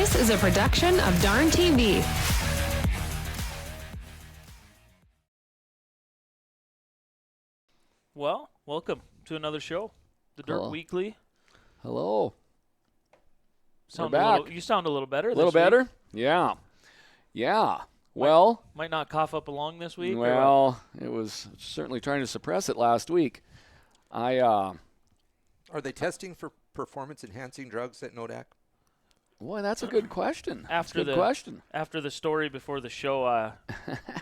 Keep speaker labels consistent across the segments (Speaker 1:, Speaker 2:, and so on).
Speaker 1: This is a production of Darn TV.
Speaker 2: Well, welcome to another show, the Dirt Weekly.
Speaker 3: Hello.
Speaker 2: Sound
Speaker 3: We're back.
Speaker 2: You sound a little better.
Speaker 3: A little better? Yeah. Yeah. Well.
Speaker 2: Might not cough up along this week.
Speaker 3: Well, it was certainly trying to suppress it last week.
Speaker 4: Are they testing for performance-enhancing drugs at NODAC?
Speaker 3: Boy, that's a good question.
Speaker 2: After the story before the show,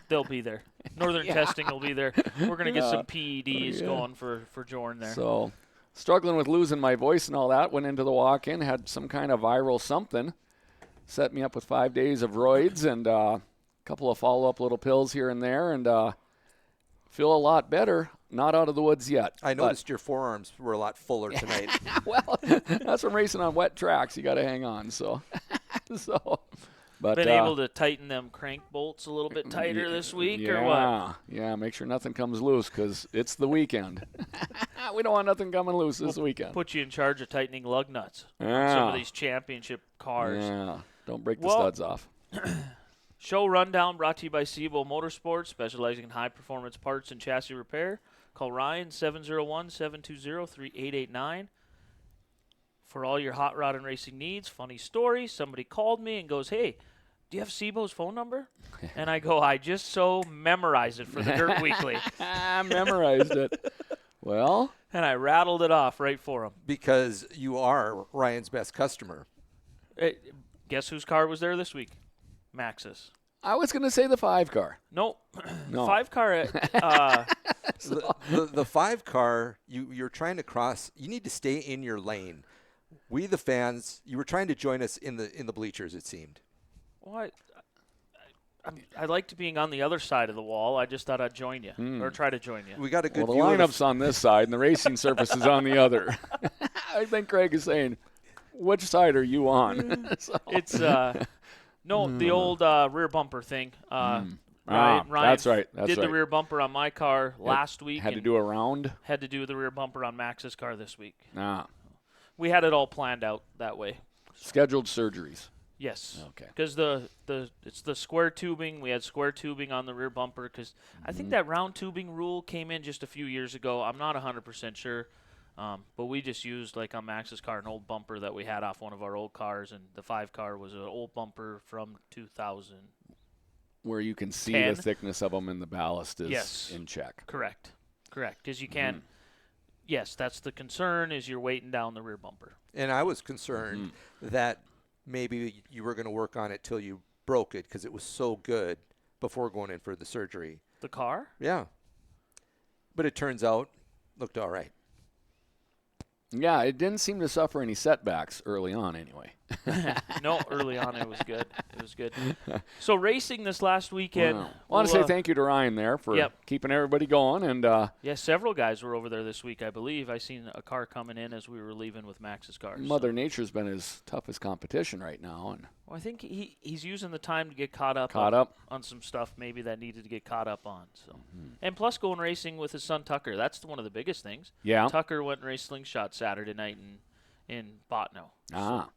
Speaker 2: they'll be there. Northern Testing will be there. We're going to get some PEDs going for Jordan there.
Speaker 3: So, struggling with losing my voice and all that, went into the walk-in, had some kind of viral something, set me up with 5 days of roids and a couple of follow-up little pills here and there, and feel a lot better. Not out of the woods yet.
Speaker 4: I noticed your forearms were a lot fuller tonight.
Speaker 3: Well, that's from racing on wet tracks. You got to hang on. But
Speaker 2: been able to tighten them crank bolts a little bit tighter this week, or what?
Speaker 3: Yeah, make sure nothing comes loose because it's the weekend. We don't want nothing coming loose this weekend.
Speaker 2: Put you in charge of tightening lug nuts on some of these championship cars.
Speaker 3: Yeah, don't break the studs off.
Speaker 2: Show rundown brought to you by Sebo Motorsports, specializing in high-performance parts and chassis repair. Call Ryan, 701-720-3889. For all your hot rod and racing needs. Funny story, somebody called me and goes, hey, do you have Sebo's phone number? And I go, I just memorized it for the Dirt Weekly.
Speaker 3: I memorized it. Well.
Speaker 2: And I rattled it off right for him.
Speaker 4: Because you are Ryan's best customer.
Speaker 2: Guess whose car was there this week? Max's.
Speaker 3: I was going to say the 5 car.
Speaker 2: Nope. No. 5 car.
Speaker 4: The 5 car, you're trying to cross. You need to stay in your lane. We, the fans, you were trying to join us in the bleachers, it seemed.
Speaker 2: Well, I liked being on the other side of the wall. I just thought I'd join you or try to join you.
Speaker 4: We got a good
Speaker 3: view.
Speaker 4: The
Speaker 3: lineup's on this side, and the racing surface is on the other. I think Craig is saying, which side are you on?
Speaker 2: It's the old rear bumper thing. Ryan
Speaker 3: that's right.
Speaker 2: Did the rear bumper on my car last week.
Speaker 3: Had to do a round.
Speaker 2: Had to do the rear bumper on Max's car this week.
Speaker 3: We
Speaker 2: had it all planned out that way.
Speaker 3: Scheduled surgeries.
Speaker 2: Yes.
Speaker 3: Okay.
Speaker 2: Because it's the square tubing. We had square tubing on the rear bumper because I think that round tubing rule came in just a few years ago. I'm not 100% sure. But we just used, like on Max's car, an old bumper that we had off one of our old cars, and the 5 car was an old bumper from 2000.
Speaker 3: Where you can see the thickness of them and the ballast is in check.
Speaker 2: Correct. Because you can't. Yes, that's the concern is you're weighting down the rear bumper.
Speaker 4: And I was concerned that maybe you were going to work on it till you broke it because it was so good before going in for the surgery.
Speaker 2: The car?
Speaker 4: Yeah. But it turns out looked all right.
Speaker 3: Yeah, it didn't seem to suffer any setbacks early on anyway.
Speaker 2: No, early on it was good. So racing this last weekend.
Speaker 3: I want to say thank you to Ryan there for keeping everybody going. And
Speaker 2: several guys were over there this week, I believe. I seen a car coming in as we were leaving with Max's car.
Speaker 3: Mother Nature's been his toughest competition right now. And
Speaker 2: I think he's using the time to get caught up on some stuff maybe that needed to get caught up on. So, and plus going racing with his son Tucker. That's one of the biggest things.
Speaker 3: Yeah.
Speaker 2: Tucker went and raced slingshot Saturday night in Botno.
Speaker 3: So.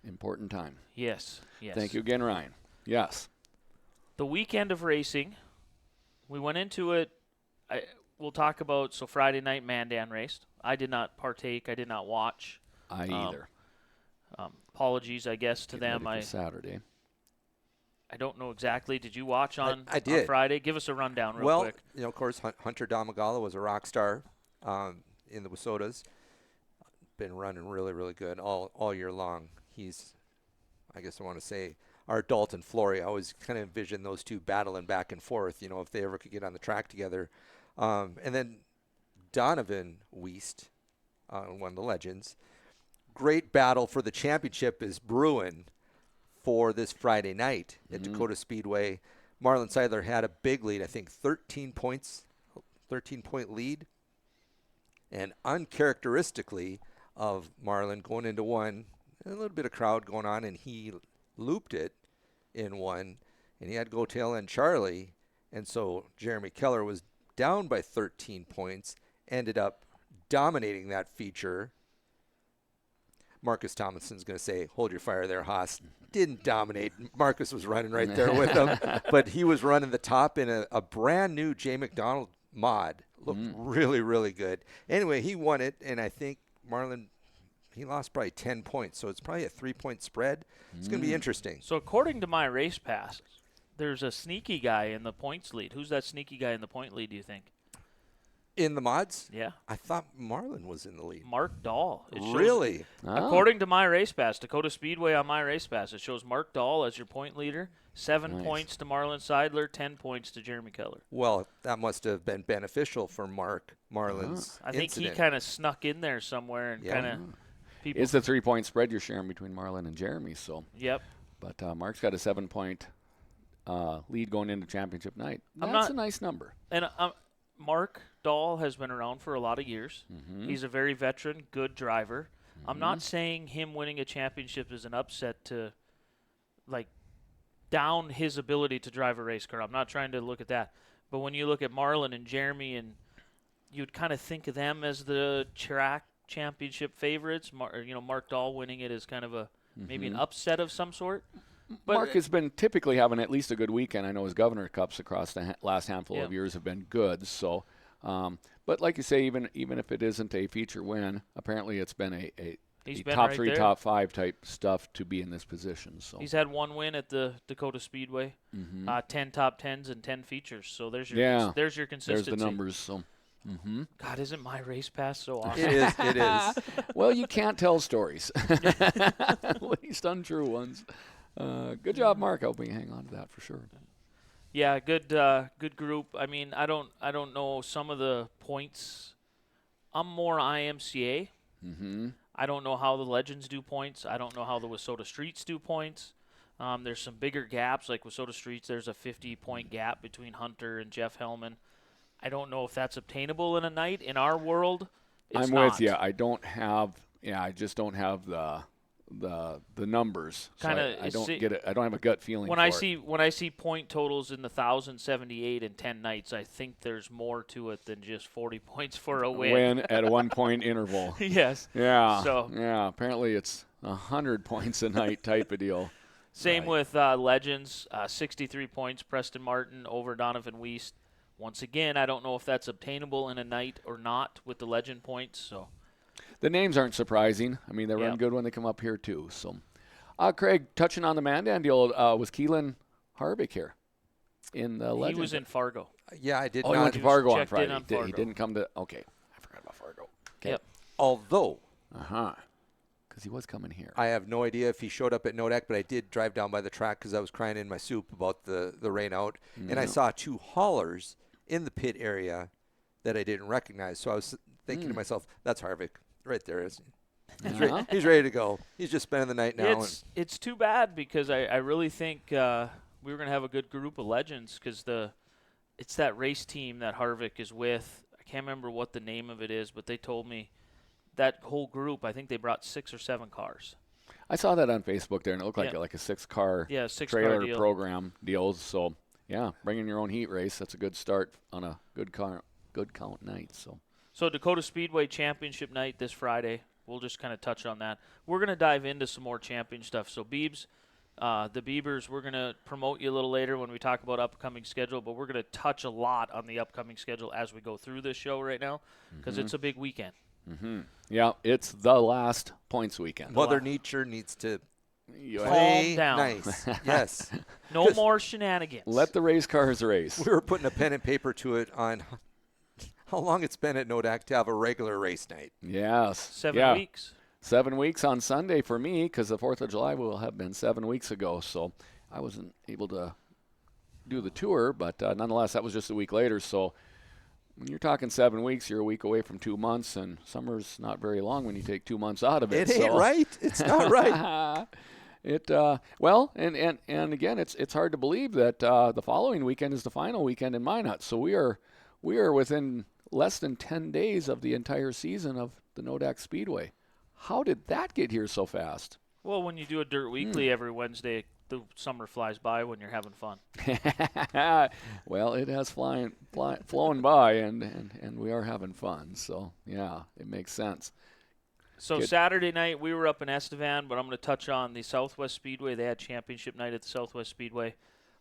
Speaker 3: Important time.
Speaker 2: Yes.
Speaker 3: Thank you again, Ryan. Yes.
Speaker 2: The weekend of racing, we went into it. We'll talk about, so Friday night Mandan raced. I did not partake. I did not watch.
Speaker 3: I either.
Speaker 2: Apologies, I guess, to them.
Speaker 3: Saturday.
Speaker 2: I don't know exactly. Did you watch on Friday? Give us a rundown real quick.
Speaker 4: Well, of course, Hunter Domagala was a rock star in the Wasotas. Been running really, really good all year long. He's, I guess I want to say, our Dalton Flory. I always kind of envision those two battling back and forth, if they ever could get on the track together. And then Donovan Weist, one of the legends. Great battle for the championship is brewing for this Friday night at Dakota Speedway. Marlon Seidler had a big lead, I think 13-point lead. And uncharacteristically of Marlon going into one, a little bit of crowd going on, and he looped it in one, and he had to go tail end Charlie. And so Jeremy Keller was down by 13 points, ended up dominating that feature. Marcus Tomlinson's going to say, hold your fire there, Haas. Didn't dominate. Marcus was running right there with him, but he was running the top in a brand new Jay McDonald mod. Looked really, really good. Anyway, he won it, and I think Marlon, he lost probably 10 points, so it's probably a 3-point spread. It's going to be interesting.
Speaker 2: So according to my race pass, there's a sneaky guy in the points lead. Who's that sneaky guy in the point lead, do you think?
Speaker 4: In the mods?
Speaker 2: Yeah.
Speaker 4: I thought Marlon was in the lead.
Speaker 2: Mark Dahl. It shows-
Speaker 4: Really?
Speaker 2: According to my race pass, Dakota Speedway on my race pass, it shows Mark Dahl as your point leader, 7 points to Marlon Seidler, 10 points to Jeremy Keller.
Speaker 4: Well, that must have been beneficial for Marlon's
Speaker 2: I think
Speaker 4: incident.
Speaker 2: he kind of snuck in there somewhere and
Speaker 4: Yeah.
Speaker 2: kind of people.
Speaker 3: It's the 3-point spread you're sharing between Marlon and Jeremy. So,
Speaker 2: Yep.
Speaker 3: but Mark's got a 7-point lead going into championship night.
Speaker 2: I'm
Speaker 3: That's
Speaker 2: not-
Speaker 3: a nice number.
Speaker 2: And Mark Dahl has been around for a lot of years. He's a very veteran, good driver. I'm not saying him winning a championship is an upset to, like, down his ability to drive a race car. I'm not trying to look at that. But when you look at Marlon and Jeremy, and you'd kind of think of them as the track championship favorites, Mark Dahl winning it is kind of a maybe an upset of some sort. But
Speaker 3: Mark has been typically having at least a good weekend. I know his Governor Cups across the last handful
Speaker 2: Yeah.
Speaker 3: of years have been good. So, but like you say, even if it isn't a feature win, apparently it's been a
Speaker 2: He's been
Speaker 3: top
Speaker 2: right
Speaker 3: 3,
Speaker 2: there.
Speaker 3: top 5 type stuff to be in this position. So
Speaker 2: He's had one win at the Dakota Speedway, 10 top 10s and 10 features. So there's your there's your
Speaker 3: there's
Speaker 2: consistency.
Speaker 3: the numbers. So,
Speaker 2: God, isn't my race pass so awesome?
Speaker 4: It is. It is.
Speaker 3: well, you can't tell stories, at least untrue ones. Good job, Mark, helping hang on to that for sure.
Speaker 2: Yeah, good group. I mean, I don't know some of the points. I'm more IMCA. I don't know how the Legends do points. I don't know how the Wissota Streets do points. There's some bigger gaps, like Wissota Streets. There's a 50-point gap between Hunter and Jeff Hellman. I don't know if that's obtainable in a night. In our world, it's
Speaker 3: I'm
Speaker 2: not.
Speaker 3: with you. I just don't have the numbers. So
Speaker 2: Kinda,
Speaker 3: I don't
Speaker 2: see-
Speaker 3: get it. I don't have a gut feeling
Speaker 2: When
Speaker 3: for
Speaker 2: I see point totals in the 1,078 and 10 nights, I think there's more to it than just 40 points for a
Speaker 3: win at a 1-point interval.
Speaker 2: Yes.
Speaker 3: Yeah.
Speaker 2: So-
Speaker 3: yeah, apparently it's 100 points a night type of deal.
Speaker 2: Same with Legends, 63 points, Preston Martin over Donovan Weist. Once again, I don't know if that's obtainable in a night or not with the Legend points. So
Speaker 3: The names aren't surprising. I mean, they run
Speaker 2: Yep.
Speaker 3: good when they come up here too. So, Craig, touching on the Mandan deal, was Keelan Harvick here in the Legend?
Speaker 2: he was in Fargo.
Speaker 4: Yeah, I did
Speaker 3: Oh, he
Speaker 4: not.
Speaker 3: went to Fargo on
Speaker 2: checked in
Speaker 3: Friday.
Speaker 2: on
Speaker 3: He
Speaker 2: Fargo.
Speaker 3: didn't come to. Okay, I forgot about Fargo. Okay.
Speaker 2: Yep.
Speaker 4: Although
Speaker 3: Because he was coming here.
Speaker 4: I have no idea if he showed up at Nodak, but I did drive down by the track because I was crying in my soup about the rain out. And I saw 2 haulers in the pit area that I didn't recognize. So I was thinking to myself, that's Harvick right there. Isn't he? He's ready to go. He's just spending the night now.
Speaker 2: It's too bad because I really think we were going to have a good group of Legends because it's that race team that Harvick is with. I can't remember what the name of it is, but they told me that whole group, I think they brought 6 or 7 cars.
Speaker 3: I saw that on Facebook there, and it looked like
Speaker 2: Yeah.
Speaker 3: like a 6-car
Speaker 2: Yeah, 6-car
Speaker 3: trailer
Speaker 2: deal.
Speaker 3: program deals. So, yeah, bringing your own heat race, that's a good start on a good count night. So,
Speaker 2: Dakota Speedway Championship night this Friday. We'll just kind of touch on that. We're going to dive into some more champion stuff. So, Beebs, the Beavers, we're going to promote you a little later when we talk about upcoming schedule, but we're going to touch a lot on the upcoming schedule as we go through this show right now because it's a big weekend.
Speaker 3: yeah, it's the last points weekend.
Speaker 4: Mother Nature needs to
Speaker 3: You
Speaker 4: play
Speaker 2: down.
Speaker 4: nice. Yes.
Speaker 2: No more shenanigans.
Speaker 3: let the race cars race.
Speaker 4: We were putting a pen and paper to it on how long it's been at Nodak to have a regular race night.
Speaker 3: Yes.
Speaker 2: 7 weeks.
Speaker 3: 7 weeks on Sunday for me because the 4th of July will have been 7 weeks ago. So I wasn't able to do the tour, but nonetheless, that was just a week later. So when you're talking 7 weeks, you're a week away from 2 months, and summer's not very long when you take 2 months out of it.
Speaker 4: It ain't right. It's not right.
Speaker 3: Well, and again, it's hard to believe that the following weekend is the final weekend in Minot. So we are within less than 10 days of the entire season of the Nodak Speedway. How did that get here so fast?
Speaker 2: Well, when you do a Dirt Weekly every Wednesday, the summer flies by when you're having fun.
Speaker 3: Well, it has flown by, and we are having fun. So, yeah, it makes sense.
Speaker 2: So Saturday night we were up in Estevan, but I'm going to touch on the Southwest Speedway. They had championship night at the Southwest Speedway.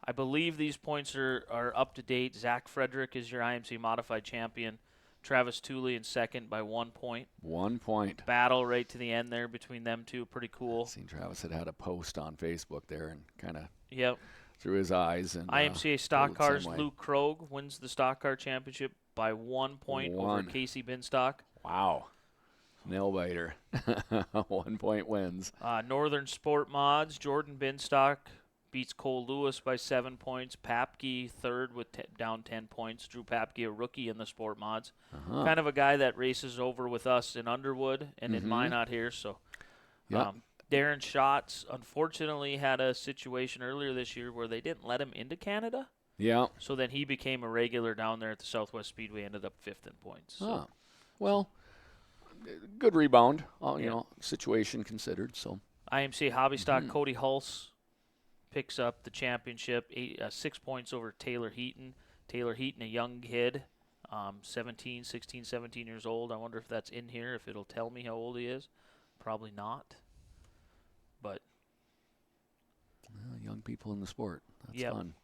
Speaker 2: I believe these points are up to date. Zach Frederick is your IMC modified champion. Travis Tooley in second by 1 point.
Speaker 3: 1 point.
Speaker 2: Battle right to the end there between them two. Pretty cool.
Speaker 3: I seen Travis had a post on Facebook there and kind of
Speaker 2: Yep.
Speaker 3: through his eyes. And
Speaker 2: IMCA stock
Speaker 3: pulled the same
Speaker 2: cars,
Speaker 3: way.
Speaker 2: Luke Krogh wins the stock car championship by 1 point over
Speaker 3: One.
Speaker 2: Casey Binstock.
Speaker 3: Wow. Nail biter. 1 point wins.
Speaker 2: Northern Sport Mods, Jordan Binstock beats Cole Lewis by 7 points. Papke third with down 10 points. Drew Papke, a rookie in the Sport Mods. Kind of a guy that races over with us in Underwood and in Minot here. So,
Speaker 3: Yep.
Speaker 2: Darren Schatz unfortunately had a situation earlier this year where they didn't let him into Canada.
Speaker 3: Yeah.
Speaker 2: So then he became a regular down there at the Southwest Speedway, ended up 5th in points. So.
Speaker 3: Oh. Well, good rebound, you
Speaker 2: Yeah.
Speaker 3: know, situation considered. So
Speaker 2: IMCA Hobby Stock, Cody Hulse picks up the championship, 6 points over Taylor Heaton. Taylor Heaton, a young kid, 16, 17 years old. I wonder if that's in here, if it'll tell me how old he is. Probably not. But
Speaker 3: young people in the sport. That's
Speaker 2: Yep.
Speaker 3: fun.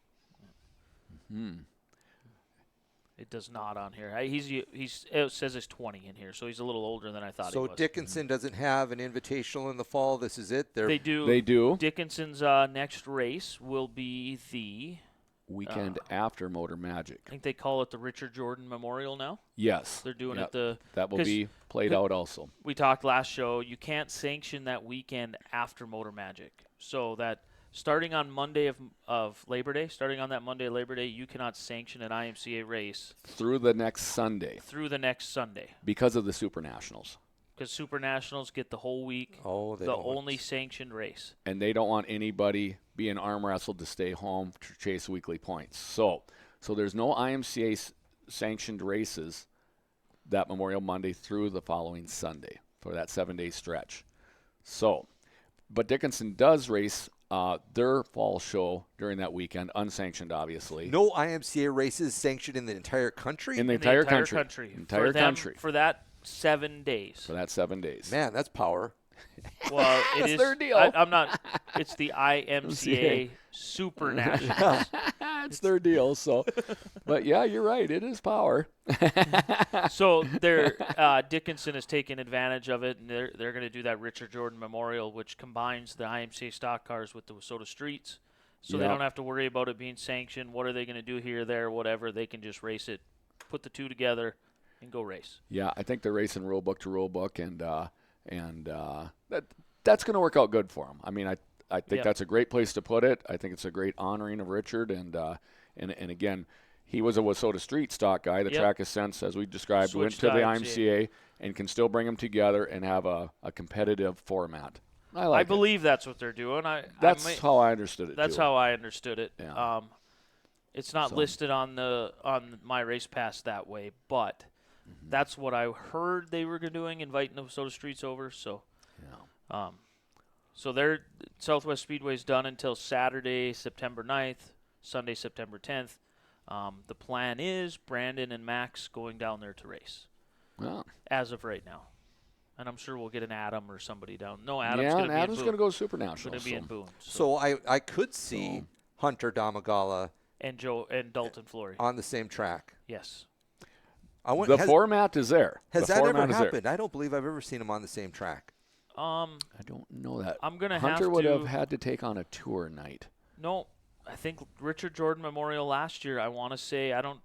Speaker 2: it does not on here. It says he's 20 in here, so he's a little older than I thought he
Speaker 4: So
Speaker 2: was.
Speaker 4: Dickinson doesn't have an invitational in the fall. This is it.
Speaker 2: They do.
Speaker 3: They do.
Speaker 2: Dickinson's next race will be the,
Speaker 3: Weekend after Motor Magic.
Speaker 2: I think they call it the Richard Jordan Memorial now.
Speaker 3: Yes.
Speaker 2: They're doing
Speaker 3: Yep.
Speaker 2: it
Speaker 3: That will
Speaker 2: 'cause
Speaker 3: be played out also.
Speaker 2: we talked last show, you can't sanction that weekend after Motor Magic. So that starting on Monday of Labor Day, starting on that Monday of Labor Day, you cannot sanction an IMCA race
Speaker 3: Through the next Sunday
Speaker 2: through the next Sunday.
Speaker 3: because of the Super Nationals.
Speaker 2: Because Super Nationals get the whole week,
Speaker 4: Oh, they
Speaker 2: the
Speaker 4: don't want
Speaker 2: only
Speaker 4: to-
Speaker 2: sanctioned race.
Speaker 3: And they don't want anybody being arm wrestled to stay home to chase weekly points. So there's no IMCA sanctioned races that Memorial Monday through the following Sunday for that 7-day stretch. So, but Dickinson does race their fall show during that weekend, unsanctioned, obviously.
Speaker 4: No IMCA races sanctioned in the entire country?
Speaker 3: In the
Speaker 2: In
Speaker 3: entire
Speaker 2: the
Speaker 3: country. Entire
Speaker 2: for them,
Speaker 3: country.
Speaker 2: For that 7 days.
Speaker 3: For that 7 days.
Speaker 4: Man, that's power.
Speaker 2: Well, it
Speaker 3: That's
Speaker 2: is.
Speaker 3: their deal.
Speaker 2: I'm not. It's the IMCA Super Nationals.
Speaker 3: It's their deal. So, but yeah, you're right. It is power.
Speaker 2: So Dickinson is taking advantage of it, and they're going to do that Richard Jordan Memorial, which combines the IMCA stock cars with the Wissota Streets. So they
Speaker 3: Yeah.
Speaker 2: don't have to worry about it being sanctioned. What are they going to do here, there, whatever? They can just race it, put the two together, and go race.
Speaker 3: Yeah, I think they're racing rule book to rule book, and that's going to work out good for them. I mean, I think
Speaker 2: Yep.
Speaker 3: that's a great place to put it. I think it's a great honoring of Richard, and again, he was a Wissota Street stock guy. The
Speaker 2: Yep.
Speaker 3: track has since, as we described, went
Speaker 2: Switched
Speaker 3: to
Speaker 2: to
Speaker 3: the
Speaker 2: IMCA.
Speaker 3: IMCA and can still bring them together and have a competitive format. I
Speaker 2: I
Speaker 3: like it.
Speaker 2: believe that's what they're doing.
Speaker 3: That's how I understood it.
Speaker 2: That's
Speaker 3: too.
Speaker 2: how I understood it.
Speaker 3: Yeah.
Speaker 2: It's not
Speaker 3: So-
Speaker 2: listed on my race pass that way, but that's what I heard they were doing, inviting the Wissota Streets over. So,
Speaker 3: Yeah.
Speaker 2: so their Southwest Speedway's done until Saturday, September 9th, Sunday, September 10th. The plan is Brandon and Max going down there to race
Speaker 3: Well,
Speaker 2: as of right now, and I'm sure we'll get an Adam or somebody down. No, Adam's
Speaker 3: yeah,
Speaker 2: going
Speaker 3: and
Speaker 2: to be
Speaker 3: Adam's
Speaker 2: in
Speaker 3: going to
Speaker 2: Boone.
Speaker 3: go Super National.
Speaker 2: Going to be in Boone.
Speaker 4: So I could see Hunter Damagala
Speaker 2: and Joe and Dalton Flory.
Speaker 4: on the same track.
Speaker 2: Yes.
Speaker 3: The format is there.
Speaker 4: Has
Speaker 3: the
Speaker 4: that
Speaker 3: format
Speaker 4: ever
Speaker 3: is there.
Speaker 4: happened? I don't believe I've ever seen him on the same track.
Speaker 3: I don't know that.
Speaker 2: I'm gonna
Speaker 3: Hunter
Speaker 2: have
Speaker 3: would
Speaker 2: to.
Speaker 3: have had to take on a tour night.
Speaker 2: No, I think Richard Jordan Memorial last year. I want to say I'm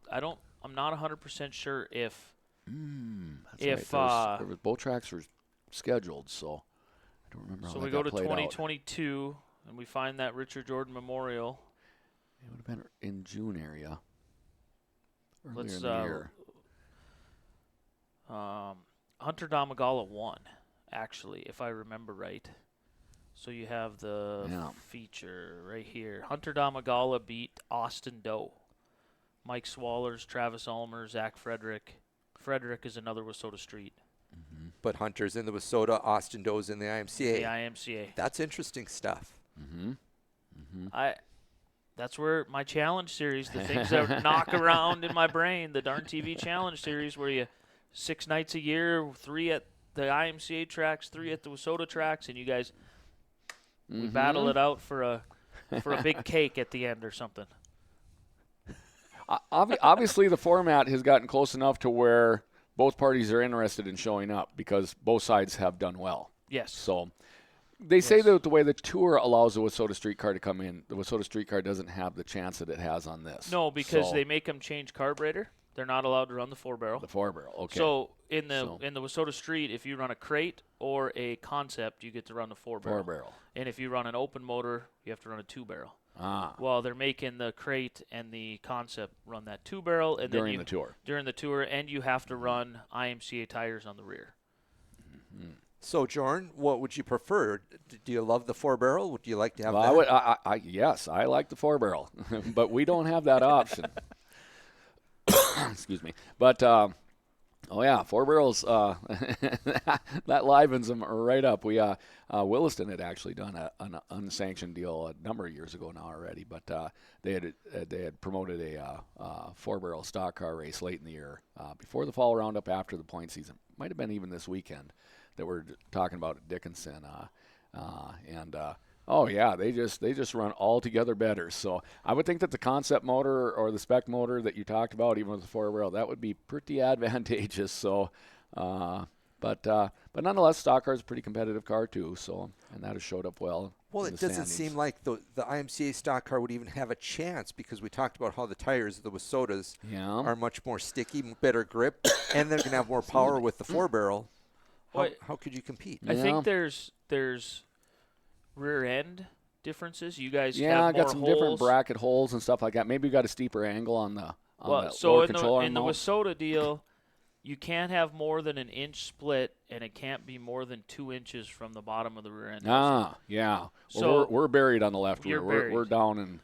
Speaker 2: not 100% sure if
Speaker 3: That's right. There was both tracks were scheduled, so I don't remember.
Speaker 2: so
Speaker 3: how
Speaker 2: we
Speaker 3: that
Speaker 2: go
Speaker 3: got
Speaker 2: to
Speaker 3: played out.
Speaker 2: 2022 and we find that Richard Jordan Memorial.
Speaker 3: It would have been in June area. Earlier
Speaker 2: Let's
Speaker 3: in the year.
Speaker 2: Hunter Damagala won, actually, if I remember right. So you have the
Speaker 3: Yeah.
Speaker 2: feature right here. Hunter Damagala beat Austin Doe. Mike Swallers, Travis Ulmer, Zach Frederick. Frederick is another Wissota Street.
Speaker 4: But Hunter's in the Wissota, Austin Doe's in the IMCA.
Speaker 2: The IMCA.
Speaker 4: That's interesting stuff.
Speaker 2: That's where my challenge series, the things that knock around in my brain, the Darn TV Challenge series, where you 6 nights a year, 3 at the IMCA tracks, 3 at the Wissota tracks, and you guys we battle it out for a big cake at the end or something.
Speaker 3: Obviously, the format has gotten close enough to where both parties are interested in showing up because both sides have done well.
Speaker 2: Yes.
Speaker 3: So they say that the way the Tour allows the Wissota Streetcar to come in, the Wissota Streetcar doesn't have the chance that it has on this.
Speaker 2: No, because they make them change carburetor. They're not allowed to run the 4-barrel.
Speaker 3: The 4-barrel, okay.
Speaker 2: So in the Wissota Street, if you run a crate or a concept, you get to run the 4-barrel.
Speaker 3: 4-barrel.
Speaker 2: And if you run an open motor, you have to run a 2-barrel.
Speaker 3: Ah.
Speaker 2: Well, they're making the crate and the concept run that 2-barrel, and
Speaker 3: during the Tour.
Speaker 2: During the Tour, and you have to run IMCA tires on the rear.
Speaker 3: Mm-hmm.
Speaker 4: So, Jordan, what would you prefer? Do you love the 4-barrel? Would you like to have
Speaker 3: well,
Speaker 4: that?
Speaker 3: Yes, I like the 4-barrel, but we don't have that option. Excuse me. But, 4-barrels, that livens them right up. Williston had actually done an unsanctioned deal a number of years ago now already, but they had promoted a 4-barrel stock car race late in the year before the fall roundup, after the point season. Might have been even this weekend that we're talking about at Dickinson. They just run all together better. So I would think that the concept motor or the spec motor that you talked about, even with the 4-barrel, that would be pretty advantageous. So, but nonetheless, stock car is a pretty competitive car too. So, and that has showed up well.
Speaker 4: Well, it doesn't seem like the IMCA stock car would even have a chance, because we talked about how the tires of the Wissotas are much more sticky, better grip, and they're going to have more power with the 4-barrel. How could you compete?
Speaker 2: I think there's rear end differences. You guys have
Speaker 3: I
Speaker 2: more
Speaker 3: got some
Speaker 2: holes.
Speaker 3: different bracket holes and stuff like that. Maybe you got a steeper angle on the
Speaker 2: so
Speaker 3: control arm
Speaker 2: in the
Speaker 3: mount.
Speaker 2: Wissota deal, you can't have more than an inch split, and it can't be more than 2 inches from the bottom of the rear end.
Speaker 3: Yeah.
Speaker 2: So
Speaker 3: well, we're buried on the left
Speaker 2: you're
Speaker 3: rear.
Speaker 2: buried.
Speaker 3: We're down in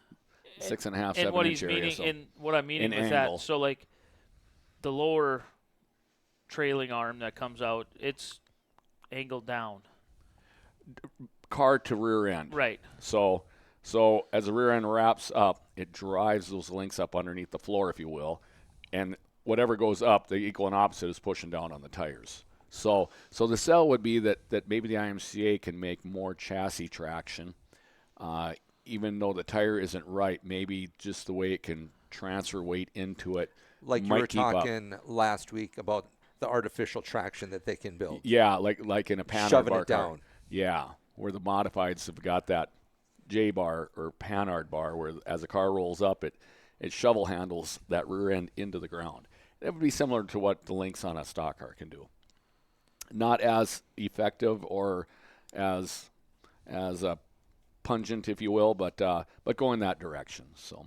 Speaker 3: 6.5, 7 inch area.
Speaker 2: And what I'm meaning with
Speaker 3: angle.
Speaker 2: that, so like the lower trailing arm that comes out, it's angled down.
Speaker 3: Car to rear end.
Speaker 2: Right.
Speaker 3: So as the rear end wraps up, it drives those links up underneath the floor, if you will, and whatever goes up, the equal and opposite is pushing down on the tires. So the sell would be that maybe the IMCA can make more chassis traction, even though the tire isn't right. Maybe just the way it can transfer weight into it.
Speaker 4: Like you were talking last week about the artificial traction that they can build.
Speaker 3: Yeah, like in a Panhard
Speaker 4: shoving
Speaker 3: bar
Speaker 4: it down.
Speaker 3: car. Yeah, where the modifieds have got that J-bar or Panhard bar where as the car rolls up, it shovel handles that rear end into the ground. That would be similar to what the links on a stock car can do. Not as effective or as pungent, if you will, but going that direction. So,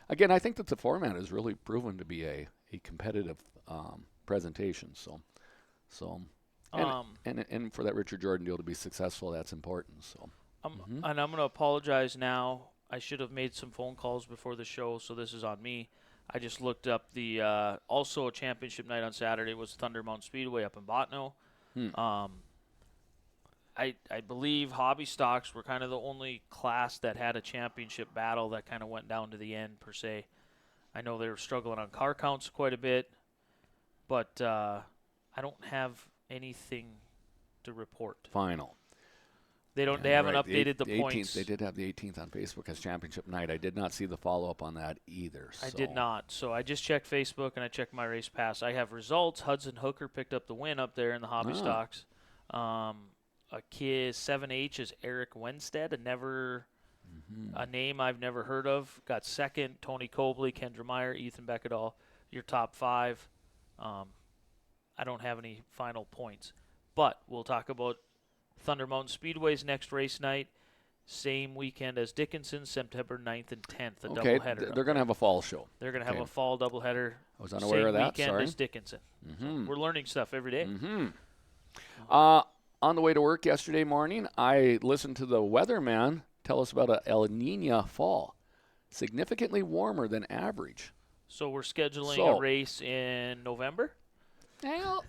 Speaker 3: again, I think that the format has really proven to be a competitive presentation. And for that Richard Jordan deal to be successful, that's important. So,
Speaker 2: and I'm going to apologize now. I should have made some phone calls before the show, so this is on me. I just looked up the also a championship night on Saturday was Thunder Mountain Speedway up in Botno. I believe hobby stocks were kind of the only class that had a championship battle that kind of went down to the end per se. I know they were struggling on car counts quite a bit, but I don't have anything to report.
Speaker 3: Final.
Speaker 2: They haven't updated the
Speaker 3: 18th,
Speaker 2: points.
Speaker 3: They did have the 18th on Facebook as championship night. I did not see the follow-up on that either.
Speaker 2: I did not. So I just checked Facebook and I checked my race pass. I have results. Hudson Hooker picked up the win up there in the hobby stocks. A kid 7H is Eric Wenstead, a name I've never heard of. Got second. Tony Cobley, Kendra Meyer, Ethan Beckedahl. Your top 5. I don't have any final points, but we'll talk about Thunder Mountain Speedway's next race night, same weekend as Dickinson, September 9th and 10th, doubleheader.
Speaker 3: They're going to have a fall show.
Speaker 2: They're going to have a fall doubleheader.
Speaker 3: I was unaware of that.
Speaker 2: Same weekend
Speaker 3: Sorry.
Speaker 2: as Dickinson. So we're learning stuff every day.
Speaker 3: On the way to work yesterday morning, I listened to the weatherman tell us about a El Nino fall, significantly warmer than average.
Speaker 2: So we're scheduling a race in November?
Speaker 3: Well,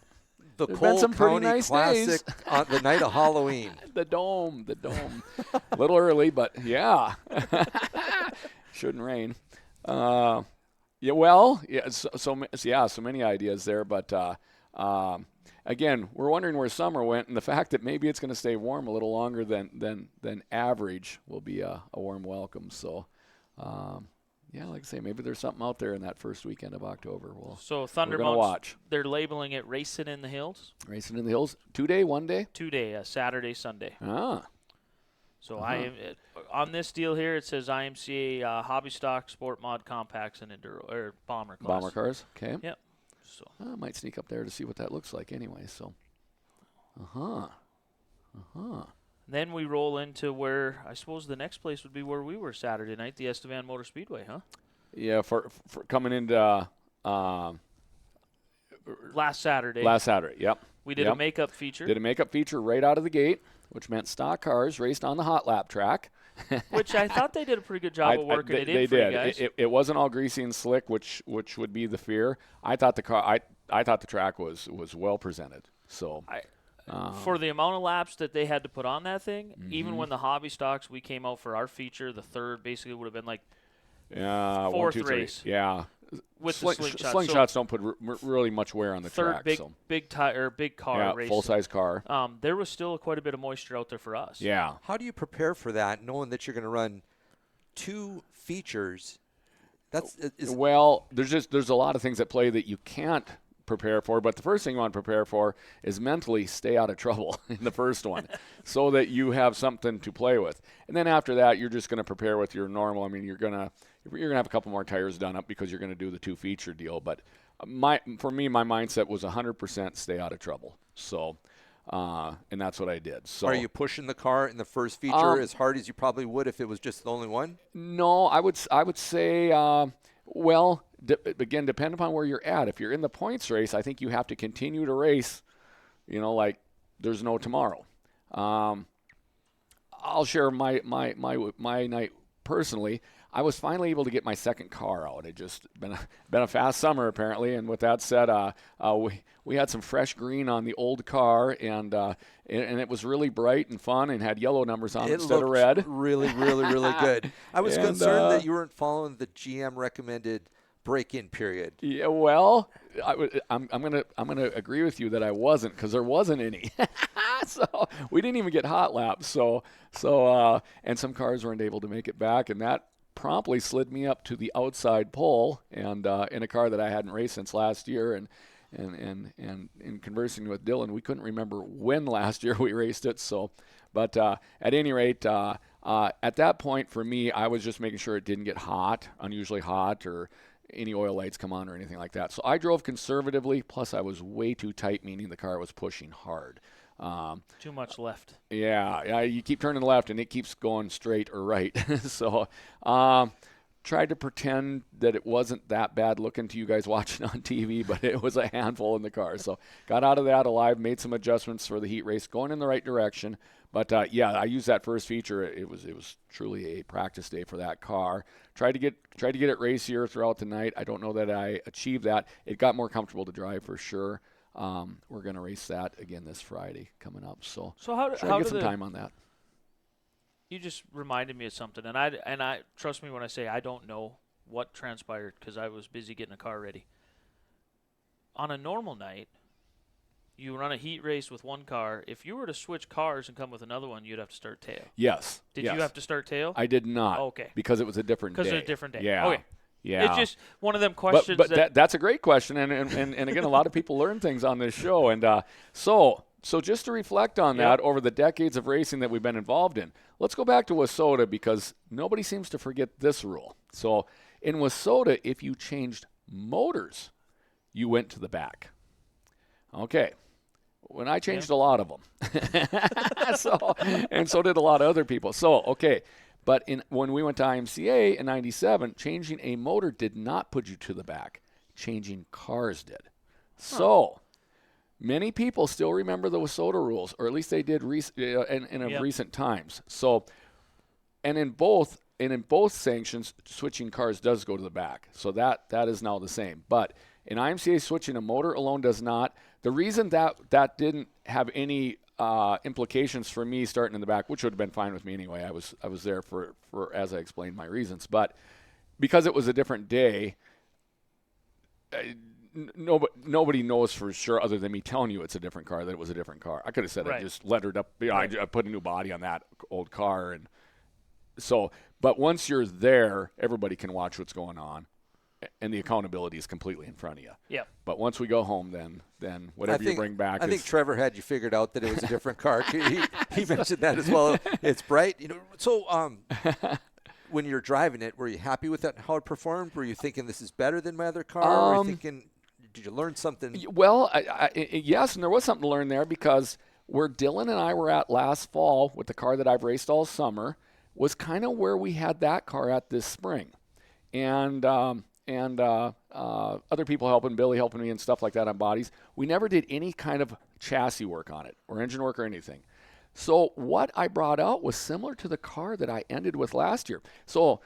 Speaker 4: The
Speaker 3: there's
Speaker 4: Cole
Speaker 3: been some pretty
Speaker 4: County
Speaker 3: nice
Speaker 4: Classic
Speaker 3: days.
Speaker 4: on the night of Halloween.
Speaker 3: The dome. A little early, but yeah. Shouldn't rain. So many ideas there, but again, we're wondering where summer went, and the fact that maybe it's going to stay warm a little longer than average will be a warm welcome. So, yeah, like I say, maybe there's something out there in that first weekend of October.
Speaker 2: So Thunder
Speaker 3: we're gonna
Speaker 2: Mountain,
Speaker 3: watch.
Speaker 2: They're labeling it Racing in the Hills.
Speaker 3: Racing in the Hills, 2 day, 1 day.
Speaker 2: 2 day, Saturday, Sunday.
Speaker 3: Ah.
Speaker 2: So on this deal here, it says IMCA Hobby Stock, Sport Mod Compacts, and Enduro or Bomber class.
Speaker 3: Bomber cars. Okay.
Speaker 2: Yep. So
Speaker 3: I might sneak up there to see what that looks like anyway. So.
Speaker 2: Then we roll into where I suppose the next place would be where we were Saturday night, the Estevan Motor Speedway, huh?
Speaker 3: Yeah, for coming into
Speaker 2: last Saturday.
Speaker 3: Last Saturday, yep.
Speaker 2: We did a makeup feature.
Speaker 3: Did a makeup feature right out of the gate, which meant stock cars raced on the hot lap track.
Speaker 2: Which I thought they did a pretty good job of working it in for you guys.
Speaker 3: It wasn't all greasy and slick, which would be the fear. I thought the track was well presented. So
Speaker 2: for the amount of laps that they had to put on that thing, even when the hobby stocks we came out for our feature, the third basically would have been like fourth
Speaker 3: 1, 2, 3.
Speaker 2: race.
Speaker 3: Yeah.
Speaker 2: With the slingshot.
Speaker 3: Slingshots don't put really much wear on the
Speaker 2: third
Speaker 3: track.
Speaker 2: Big tire, big car race.
Speaker 3: Full-size car.
Speaker 2: There was still quite a bit of moisture out there for us.
Speaker 3: Yeah.
Speaker 4: How do you prepare for that, knowing that you're going to run 2 features?
Speaker 3: Well, there's a lot of things at play that you can't prepare for, but the first thing you want to prepare for is mentally stay out of trouble in the first one so that you have something to play with. And then after that, you're just going to prepare with your normal. I mean, you're going to have a couple more tires done up because you're going to do the 2 feature deal, but for me my mindset was 100% stay out of trouble. So and that's what I did. So
Speaker 4: are you pushing the car in the first feature as hard as you probably would if it was just the only one?
Speaker 3: No, I would say again, depending upon where you're at. If you're in the points race, I think you have to continue to race, like there's no tomorrow. I'll share my night personally. I was finally able to get my second car out. It just been a fast summer apparently. And with that said, we had some fresh green on the old car, and it was really bright and fun and had yellow numbers on it instead of red.
Speaker 4: Really, really, really good. I was concerned that you weren't following the GM recommended break-in period.
Speaker 3: Yeah, well, I'm gonna agree with you that I wasn't, because there wasn't any. So we didn't even get hot laps. So and some cars weren't able to make it back, and that promptly slid me up to the outside pole, and in a car that I hadn't raced since last year. And in conversing with Dylan, we couldn't remember when last year we raced it. So, but at any rate, at that point for me, I was just making sure it didn't get hot, unusually hot, or any oil lights come on or anything like that. So I drove conservatively, plus I was way too tight, meaning the car was pushing hard.
Speaker 2: Too much left.
Speaker 3: Yeah, you keep turning left and it keeps going straight or right. So tried to pretend that it wasn't that bad looking to you guys watching on TV, but it was a handful in the car. So got out of that alive, made some adjustments for the heat race, going in the right direction. But I used that first feature. It was truly a practice day for that car. Tried to get it racier throughout the night. I don't know that I achieved that. It got more comfortable to drive for sure. We're going to race that again this Friday coming up. So
Speaker 2: how
Speaker 3: get some time on that.
Speaker 2: You just reminded me of something, and I trust me when I say I don't know what transpired because I was busy getting a car ready. On a normal night, you run a heat race with one car. If you were to switch cars and come with another one, you'd have to start tail.
Speaker 3: Yes.
Speaker 2: Did you have to start tail?
Speaker 3: I did not.
Speaker 2: Okay.
Speaker 3: Because it was a different day.
Speaker 2: Because it was a different day.
Speaker 3: Yeah.
Speaker 2: Okay.
Speaker 3: Yeah.
Speaker 2: It's just one of them questions.
Speaker 3: But that's a great question, and again, a lot of people learn things on this show, and so just to reflect on that over the decades of racing that we've been involved in, let's go back to Wissota because nobody seems to forget this rule. So in Wissota, if you changed motors, you went to the back. Okay. When I changed a lot of them, so did a lot of other people. So okay. But when we went to IMCA in 97, changing a motor did not put you to the back. Changing cars did. So many people still remember the Wissota rules, or at least they did in recent times. So, and in both sanctions, switching cars does go to the back. So that is now the same. But in IMCA, switching a motor alone does not. The reason that didn't have any implications for me starting in the back, which would have been fine with me anyway. I was there for as I explained my reasons, but because it was a different day, nobody knows for sure other than me telling you it's a different car, that it was a different car. I could have said I just lettered up. I put a new body on that old car. And so, but once you're there, everybody can watch what's going on. And the accountability is completely in front of you.
Speaker 2: Yeah.
Speaker 3: But once we go home, then whatever you bring back.
Speaker 4: I think Trevor had you figured out that it was a different car. He mentioned that as well. It's bright. So when you're driving it, were you happy with that, how it performed? Were you thinking this is better than my other car? Were you thinking, did you learn something?
Speaker 3: Well, yes, and there was something to learn there, because where Dylan and I were at last fall with the car that I've raced all summer was kind of where we had that car at this spring. And other people helping, Billy helping me and stuff like that on bodies. We never did any kind of chassis work on it or engine work or anything. So what I brought out was similar to the car that I ended with last year. So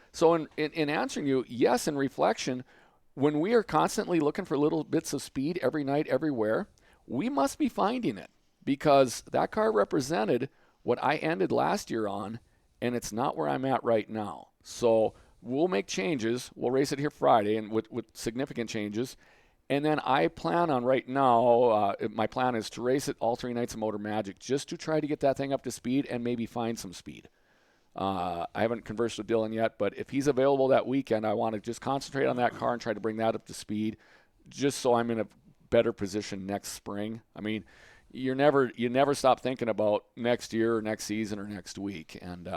Speaker 3: in answering you, yes, in reflection, when we are constantly looking for little bits of speed every night, everywhere, we must be finding it, because that car represented what I ended last year on, and it's not where I'm at right now. So we'll make changes. We'll race it here Friday, and with significant changes. And then I plan on right now, my plan is to race it all 3 nights of Motor Magic, just to try to get that thing up to speed and maybe find some speed. I haven't conversed with Dylan yet, but if he's available that weekend, I want to just concentrate on that car and try to bring that up to speed, just so I'm in a better position next spring. I mean, you never stop thinking about next year or next season or next week. And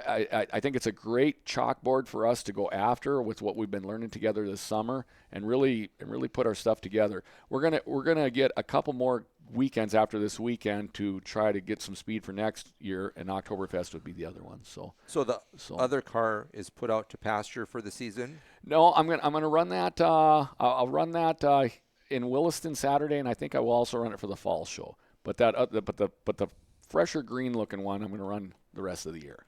Speaker 3: I think it's a great chalkboard for us to go after with what we've been learning together this summer, and really put our stuff together. We're gonna get a couple more weekends after this weekend to try to get some speed for next year, and Oktoberfest would be the other one. So
Speaker 4: the other car is put out to pasture for the season?
Speaker 3: No, I'm gonna run that. I'll run that in Williston Saturday, and I think I will also run it for the fall show. But the fresher green looking one, I'm gonna run the rest of the year.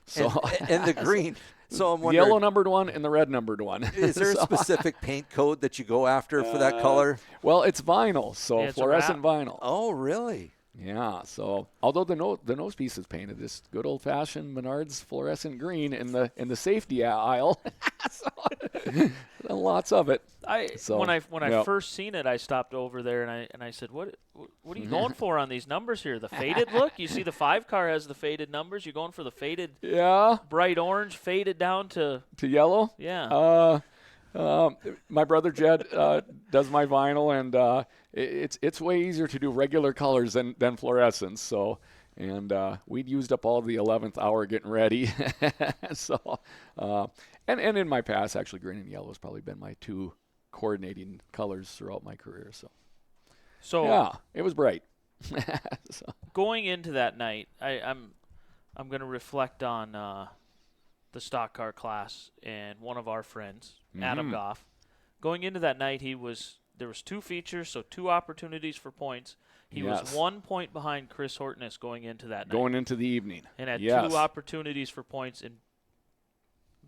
Speaker 3: So
Speaker 4: and the green. So I'm wondering,
Speaker 3: yellow numbered one and the red numbered one.
Speaker 4: Is there a specific paint code that you go after for that color?
Speaker 3: Well, it's vinyl, so
Speaker 2: it's
Speaker 3: fluorescent vinyl.
Speaker 4: Oh, really?
Speaker 3: Yeah. So although the nose piece is painted this good old fashioned Menards fluorescent green in the safety aisle, so, lots of it.
Speaker 2: When I first seen it, I stopped over there and I said, what are you going for on these numbers here? The faded look? You see the 5 car has the faded numbers. You're going for the faded, bright orange, faded down to
Speaker 3: yellow.
Speaker 2: Yeah.
Speaker 3: My brother Jed does my vinyl, and it's way easier to do regular colors than fluorescence. So, and we'd used up all the 11th hour getting ready. So, and in my past, actually, green and yellow has probably been my 2 coordinating colors throughout my career. So yeah, it was bright. So.
Speaker 2: Going into that night, I'm going to reflect on the stock car class and one of our friends, Adam Goff. Going into that night, there was 2 features, so 2 opportunities for points. He was 1 point behind Chris Hortness going into that night.
Speaker 3: Going into the evening.
Speaker 2: And had 2 opportunities for points and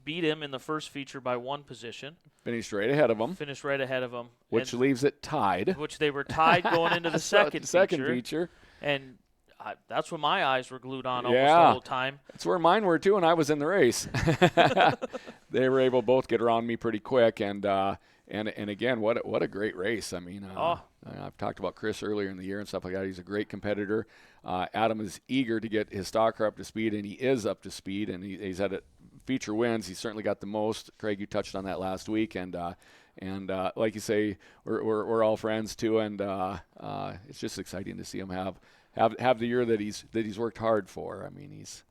Speaker 2: beat him in the first feature by 1 position.
Speaker 3: Finished right ahead of him. Which leaves it tied.
Speaker 2: Which they were tied going into the second
Speaker 3: feature.
Speaker 2: And that's when my eyes were glued on almost the whole time.
Speaker 3: That's where mine were, too, and I was in the race. They were able to both get around me pretty quick, and again, what a great race. I mean, I've talked about Chris earlier in the year and stuff like that. He's a great competitor. Adam is eager to get his stock car up to speed, and he is up to speed, and he's had feature wins. He's certainly got the most. Craig, you touched on that last week, and like you say, we're all friends too, and it's just exciting to see him have the year that he's worked hard for. I mean, he's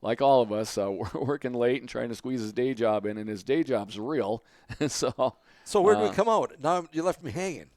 Speaker 3: like all of us, working late and trying to squeeze his day job in, and his day job's real. So
Speaker 4: where did we come out? Now you left me hanging.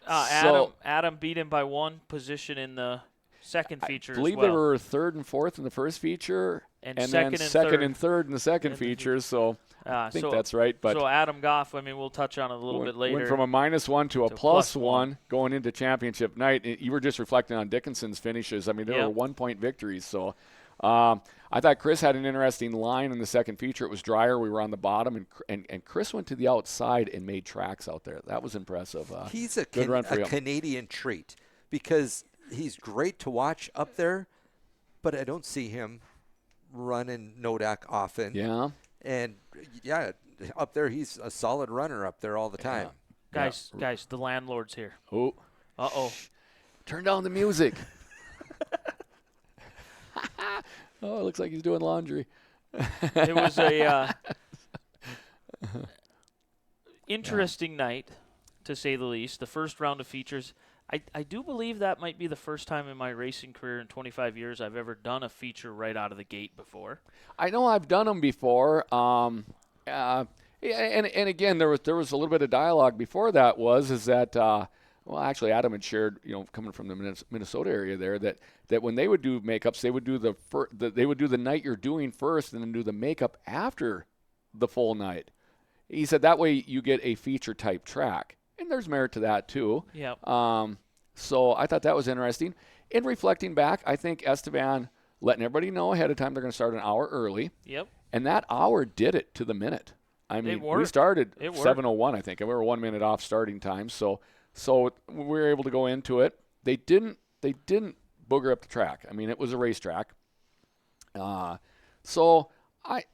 Speaker 2: Adam beat him by 1 position in the second feature.
Speaker 3: I believe they were 3rd and 4th in the first feature,
Speaker 2: and
Speaker 3: then
Speaker 2: second
Speaker 3: and third in the second feature. So I think that's right. But
Speaker 2: so Adam Goff, I mean, we'll touch on it a little bit later.
Speaker 3: Went from a -1 to a +1 going into championship night. You were just reflecting on Dickinson's finishes. I mean, there were 1-point victories. So I thought Chris had an interesting line in the second feature. It was drier. We were on the bottom, and Chris went to the outside and made tracks out there. That was impressive.
Speaker 4: He's a
Speaker 3: good run for him.
Speaker 4: Canadian treat, because he's great to watch up there, but I don't see him running Nodak often.
Speaker 3: Yeah.
Speaker 4: And up there, he's a solid runner up there all the time.
Speaker 2: Guys, the landlord's here.
Speaker 3: Oh.
Speaker 2: Uh-oh.
Speaker 3: Turn down the music. Oh, it looks like he's doing laundry.
Speaker 2: It was a interesting night, to say the least. The first round of features. I do believe that might be the first time in my racing career in 25 years I've ever done a feature right out of the gate before.
Speaker 3: I know I've done them before. And again, there was a little bit of dialogue before that. Is that well, actually, Adam had shared, coming from the Minnesota area there, that when they would do makeups, they would do the night you're doing first, and then do the makeup after the full night. He said that way you get a feature type track, and there's merit to that too.
Speaker 2: Yeah.
Speaker 3: So I thought that was interesting. In reflecting back, I think Estevan letting everybody know ahead of time they're going to start an hour early.
Speaker 2: Yep.
Speaker 3: And that hour did it to the minute. I mean, we started 7:01, I think, and we were 1 minute off starting time. So we were able to go into it. They didn't booger up the track. I mean, it was a racetrack. So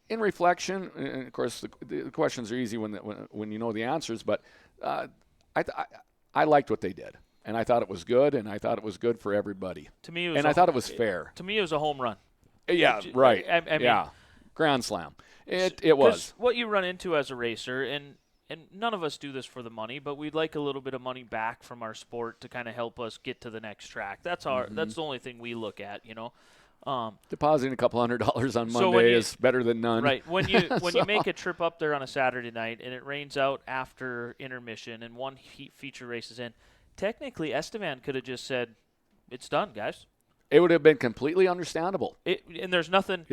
Speaker 3: in reflection, and of course the questions are easy when you know the answers, but I liked what they did, and I thought it was good, and I thought it was good for everybody.
Speaker 2: To me, I
Speaker 3: thought it was fair.
Speaker 2: To me, it was a home run.
Speaker 3: Yeah, right.
Speaker 2: I mean,
Speaker 3: grand slam. It was.
Speaker 2: What you run into as a racer, and none of us do this for the money, but we'd like a little bit of money back from our sport to kind of help us get to the next track. That's that's the only thing we look at,
Speaker 3: Depositing a couple $100 on Monday is better than none.
Speaker 2: Right. When you make a trip up there on a Saturday night and it rains out after intermission and one feature race is in, technically Estevan could have just said, "It's done, guys."
Speaker 3: It would have been completely understandable.
Speaker 2: And there's nothing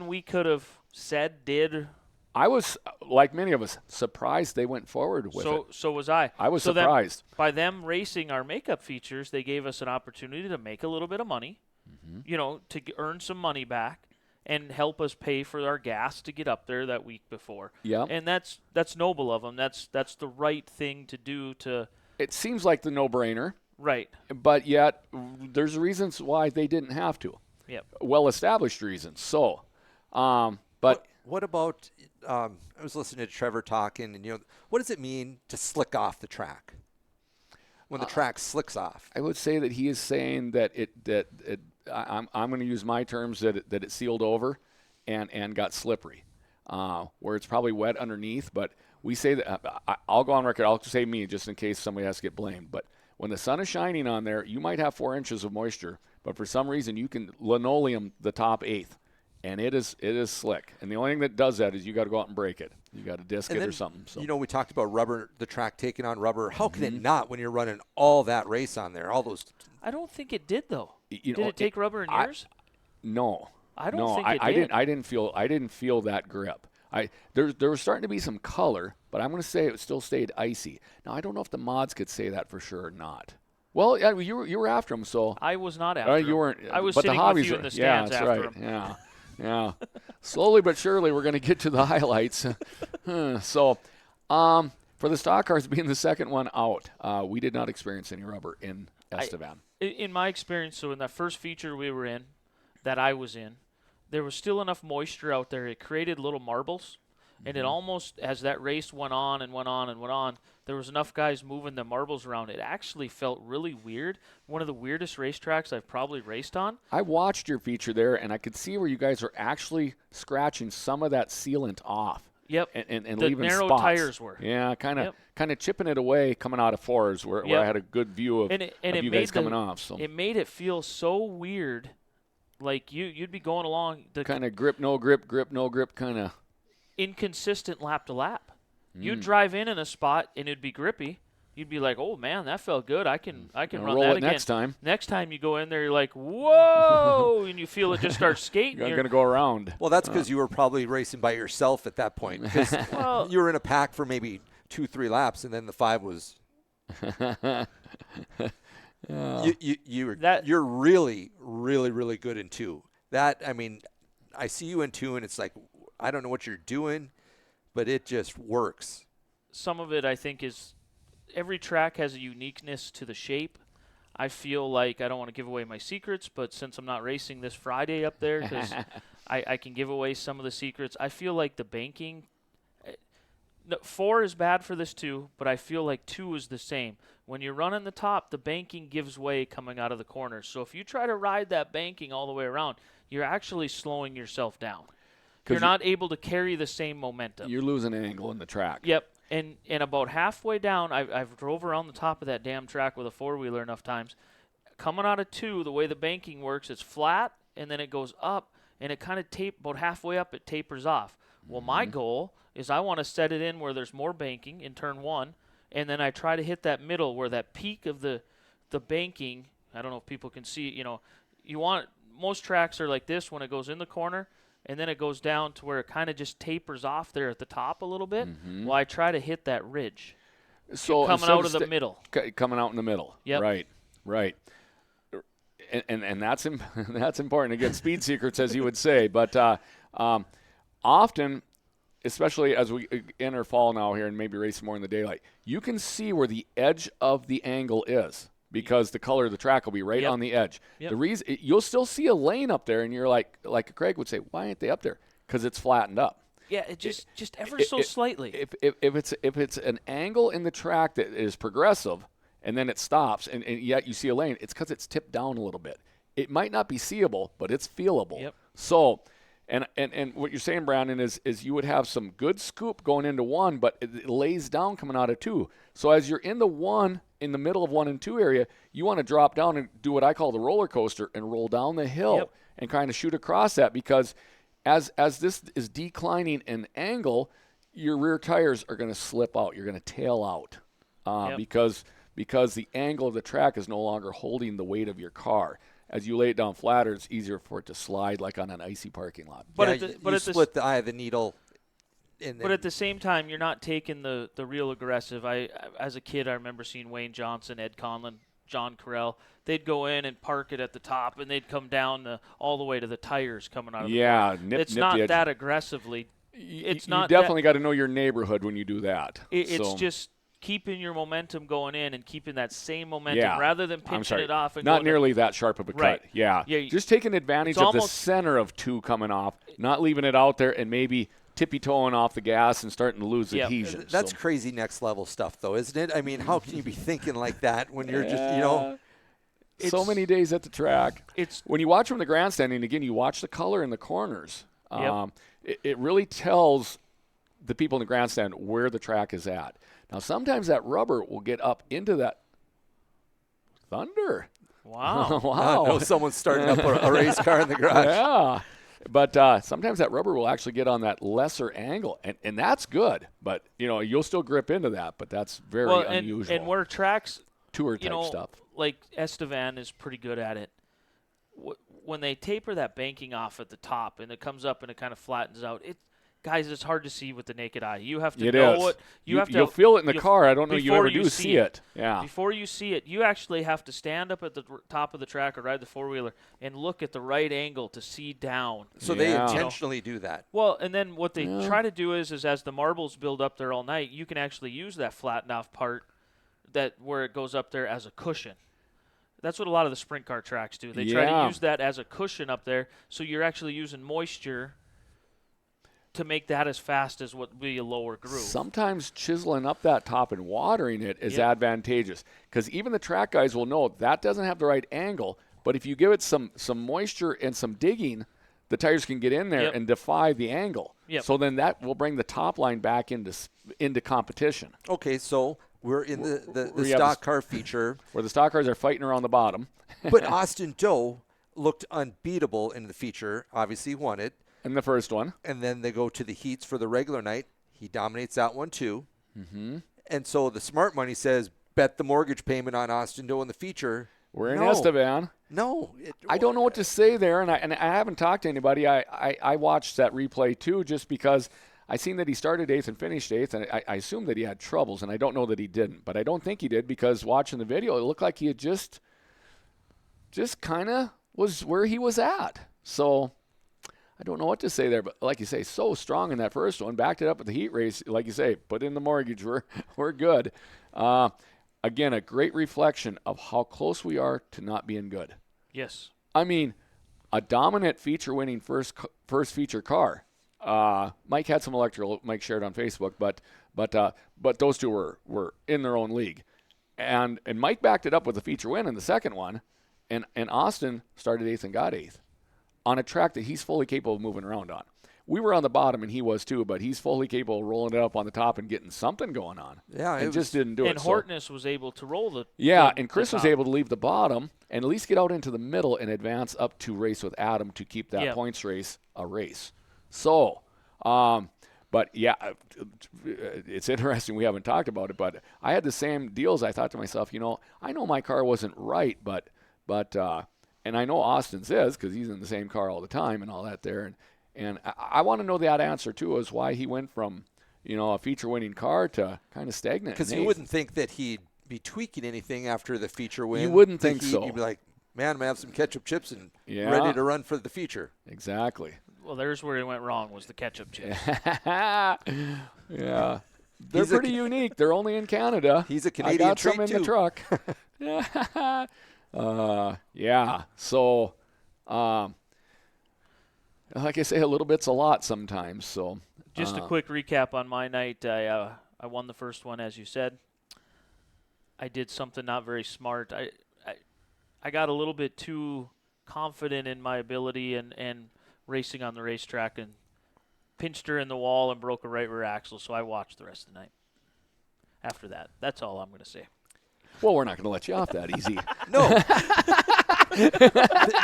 Speaker 2: we could have said, did.
Speaker 3: I was, like many of us, surprised they went forward with it.
Speaker 2: So was I.
Speaker 3: I was surprised.
Speaker 2: By them racing our makeup features, they gave us an opportunity to make a little bit of money, to earn some money back and help us pay for our gas to get up there that week before.
Speaker 3: Yeah.
Speaker 2: And that's noble of them. That's the right thing to do to.
Speaker 3: It seems like the no-brainer.
Speaker 2: Right.
Speaker 3: But yet, there's reasons why they didn't have to.
Speaker 2: Yep.
Speaker 3: Well-established reasons. So, but
Speaker 4: what about? I was listening to Trevor talking, and what does it mean to slick off the track when the track slicks off?
Speaker 3: I would say that he is saying that I'm going to use my terms that it sealed over, and got slippery, where it's probably wet underneath. But we say that I'll go on record. I'll say me just in case somebody has to get blamed, but. When the sun is shining on there, you might have 4 inches of moisture, but for some reason you can linoleum the top eighth, and it is slick. And the only thing that does that is you got to go out and break it. You got to disc it or something. So.
Speaker 4: We talked about rubber, the track taking on rubber. How can it not when you're running all that race on there? All those.
Speaker 2: I don't think it did though. Did it take rubber in yours?
Speaker 3: No.
Speaker 2: I don't think it did.
Speaker 3: I didn't feel that grip. There was starting to be some color, but I'm going to say it still stayed icy. Now, I don't know if the mods could say that for sure or not. Well, yeah, you were after them, so.
Speaker 2: I was not after him.
Speaker 3: You weren't.
Speaker 2: I was
Speaker 3: but
Speaker 2: sitting
Speaker 3: the hobbies
Speaker 2: with you in the stands
Speaker 3: that's
Speaker 2: after
Speaker 3: right.
Speaker 2: him.
Speaker 3: Yeah. Slowly but surely, we're going to get to the highlights. So, for the stock cars being the second one out, we did not experience any rubber in Estevan.
Speaker 2: In my experience, so in that first feature we were in, that I was in, there was still enough moisture out there. It created little marbles. And it almost, as that race went on and went on and went on, there was enough guys moving the marbles around. It actually felt really weird. One of the weirdest racetracks I've probably raced on.
Speaker 3: I watched your feature there, and I could see where you guys are actually scratching some of that sealant off.
Speaker 2: Yep.
Speaker 3: And
Speaker 2: the
Speaker 3: leaving
Speaker 2: narrow
Speaker 3: spots.
Speaker 2: tires were.
Speaker 3: Yeah, kind of chipping it away coming out of fours where I had a good view of you guys coming off. So
Speaker 2: it made it feel so weird, like you'd be going along. The
Speaker 3: kind of grip, no grip, grip, no grip kind of.
Speaker 2: Inconsistent lap to lap. You'd drive in a spot and it'd be grippy. You'd be like, "Oh man, that felt good. I can run
Speaker 3: roll
Speaker 2: that
Speaker 3: it
Speaker 2: again."
Speaker 3: Next time.
Speaker 2: Next time you go in there, you're like, "Whoa!" and you feel it just start skating.
Speaker 3: You're going to go around.
Speaker 4: Well, that's because you were probably racing by yourself at that point. Because you were in a pack for maybe 2-3 laps, and then the 5 was. You're really, really, really good in 2. I see you in 2, and it's like. I don't know what you're doing, but it just works.
Speaker 2: Some of it, I think, is every track has a uniqueness to the shape. I feel like I don't want to give away my secrets, but since I'm not racing this Friday up there, because I can give away some of the secrets, I feel like the banking, No, 4 is bad for this too, but I feel like 2 is the same. When you're running the top, the banking gives way coming out of the corners. So if you try to ride that banking all the way around, you're actually slowing yourself down. You're not able to carry the same momentum.
Speaker 3: You're losing angle in the track.
Speaker 2: Yep. And about halfway down, I've drove around the top of that damn track with a four-wheeler enough times. Coming out of 2, the way the banking works, it's flat, and then it goes up, and it kind of about halfway up, it tapers off. Well, my goal is I want to set it in where there's more banking in turn 1, and then I try to hit that middle where that peak of the banking, I don't know if people can see, you want, most tracks are like this when it goes in the corner, and then it goes down to where it kind of just tapers off there at the top a little bit. Well, I try to hit that ridge.
Speaker 3: So
Speaker 2: coming out of the middle.
Speaker 3: Coming out in the middle.
Speaker 2: Yep.
Speaker 3: Right. And that's that's important. Again, speed secrets, as you would say. But often, especially as we enter fall now here and maybe race more in the daylight, you can see where the edge of the angle is because the color of the track will be right on the edge.
Speaker 2: Yep.
Speaker 3: The reason you'll still see a lane up there, and you're like Craig would say, why aren't they up there? Because it's flattened up.
Speaker 2: Yeah, it just ever so slightly.
Speaker 3: If it's an angle in the track that is progressive, and then it stops, and yet you see a lane, it's because it's tipped down a little bit. It might not be seeable, but it's feelable.
Speaker 2: Yep.
Speaker 3: So, and what you're saying, Brandon, is you would have some good scoop going into 1, but it lays down coming out of 2. So as you're in the middle of 1 and 2 area, you want to drop down and do what I call the roller coaster and roll down the hill and kind of shoot across that, because as this is declining in angle, your rear tires are going to slip out. You're going to tail out because the angle of the track is no longer holding the weight of your car. As you lay it down flatter, it's easier for it to slide like on an icy parking lot.
Speaker 4: But you split the eye of the needle.
Speaker 2: But at the same time, you're not taking the real aggressive. As a kid, I remember seeing Wayne Johnson, Ed Conlon, John Carell. They'd go in and park it at the top, and they'd come down all the way to the tires coming out of the car. It's not that aggressively.
Speaker 3: You definitely got to know your neighborhood when you do that.
Speaker 2: It's just keeping your momentum going in and keeping that same momentum rather than pinching it off. And
Speaker 3: not nearly that sharp of a cut. Yeah. Just taking advantage of the center of 2 coming off, not leaving it out there, and maybe tippy-toeing off the gas and starting to lose adhesion.
Speaker 4: That's crazy next-level stuff, though, isn't it? I mean, how can you be thinking like that when you're just,
Speaker 3: so many days at the track. When you watch from the grandstanding, again, you watch the color in the corners. It really tells the people in the grandstand where the track is at. Now, sometimes that rubber will get up into that thunder.
Speaker 2: Wow.
Speaker 3: Wow.
Speaker 4: I know someone's starting up a race car in the garage.
Speaker 3: Yeah. But sometimes that rubber will actually get on that lesser angle, and that's good. But, you'll still grip into that, but that's very unusual.
Speaker 2: And where tracks,
Speaker 3: tour-type stuff.
Speaker 2: Like Estevan is pretty good at it. When they taper that banking off at the top and it comes up and it kind of flattens out, guys, it's hard to see with the naked eye. You have to know what you'll
Speaker 3: feel it in the car. I don't know you ever do see it. Yeah.
Speaker 2: Before you see it, you actually have to stand up at the top of the track or ride the four-wheeler and look at the right angle to see down.
Speaker 4: So they intentionally do that.
Speaker 2: Well, and then what they try to do is as the marbles build up there all night, you can actually use that flattened off part where it goes up there as a cushion. That's what a lot of the sprint car tracks do. They try to use that as a cushion up there, so you're actually using moisture to make that as fast as what would be a lower groove.
Speaker 3: Sometimes chiseling up that top and watering it is advantageous, because even the track guys will know that doesn't have the right angle, but if you give it some moisture and some digging, the tires can get in there and defy the angle. So then that will bring the top line back into competition.
Speaker 4: Okay, so we're in the stock car feature.
Speaker 3: Where the stock cars are fighting around the bottom.
Speaker 4: But Austin Doe looked unbeatable in the feature, obviously won it.
Speaker 3: In the first one.
Speaker 4: And then they go to the heats for the regular night. He dominates that one too. Mm-hmm. And so the smart money says, bet the mortgage payment on Austin Doe in the feature.
Speaker 3: We're in Estevan.
Speaker 4: No.
Speaker 3: I don't know what to say there, and I haven't talked to anybody. I watched that replay too just because I seen that he started 8th and finished 8th, and I assumed that he had troubles, and I don't know that he didn't. But I don't think he did, because watching the video, it looked like he had just kind of was where he was at. So I don't know what to say there, but like you say, so strong in that first one. Backed it up at the heat race. Like you say, put in the mortgage. We're good. Again, a great reflection of how close we are to not being good.
Speaker 2: Yes.
Speaker 3: I mean, a dominant feature-winning first feature car Mike had some electrical. Mike shared on Facebook, but those two were in their own league, and Mike backed it up with a feature win in the second one, and Austin started 8th and got 8th on a track that he's fully capable of moving around on. We were on the bottom, and he was too, but he's fully capable of rolling it up on the top and getting something going on.
Speaker 4: Yeah,
Speaker 3: and just didn't do it.
Speaker 2: And Hortness was able to roll the
Speaker 3: and Chris was able to leave the bottom and at least get out into the middle and advance up to race with Adam to keep that points race a race. So, but yeah, it's interesting. We haven't talked about it, but I had the same deals. I thought to myself, I know my car wasn't right, but and I know Austin's is because he's in the same car all the time and all that there. And I want to know that answer, too, is why he went from, a feature-winning car to kind of stagnant.
Speaker 4: Because you wouldn't think that he'd be tweaking anything after the feature win.
Speaker 3: You wouldn't think so.
Speaker 4: You'd be like, man, I'm going to have some ketchup chips and ready to run for the feature.
Speaker 3: Exactly.
Speaker 2: Well, there's where he went wrong, was the ketchup chips.
Speaker 3: Yeah. They're pretty unique. They're only in Canada.
Speaker 4: He's a Canadian treat,
Speaker 3: I got some in the truck. Yeah. So, like I say, a little bit's a lot sometimes. So,
Speaker 2: just a quick recap on my night. I won the first one, as you said. I did something not very smart. I got a little bit too confident in my ability and racing on the racetrack and pinched her in the wall and broke a right rear axle. So I watched the rest of the night. After that, that's all I'm going to say.
Speaker 3: Well, we're not going to let you off that easy.
Speaker 4: No.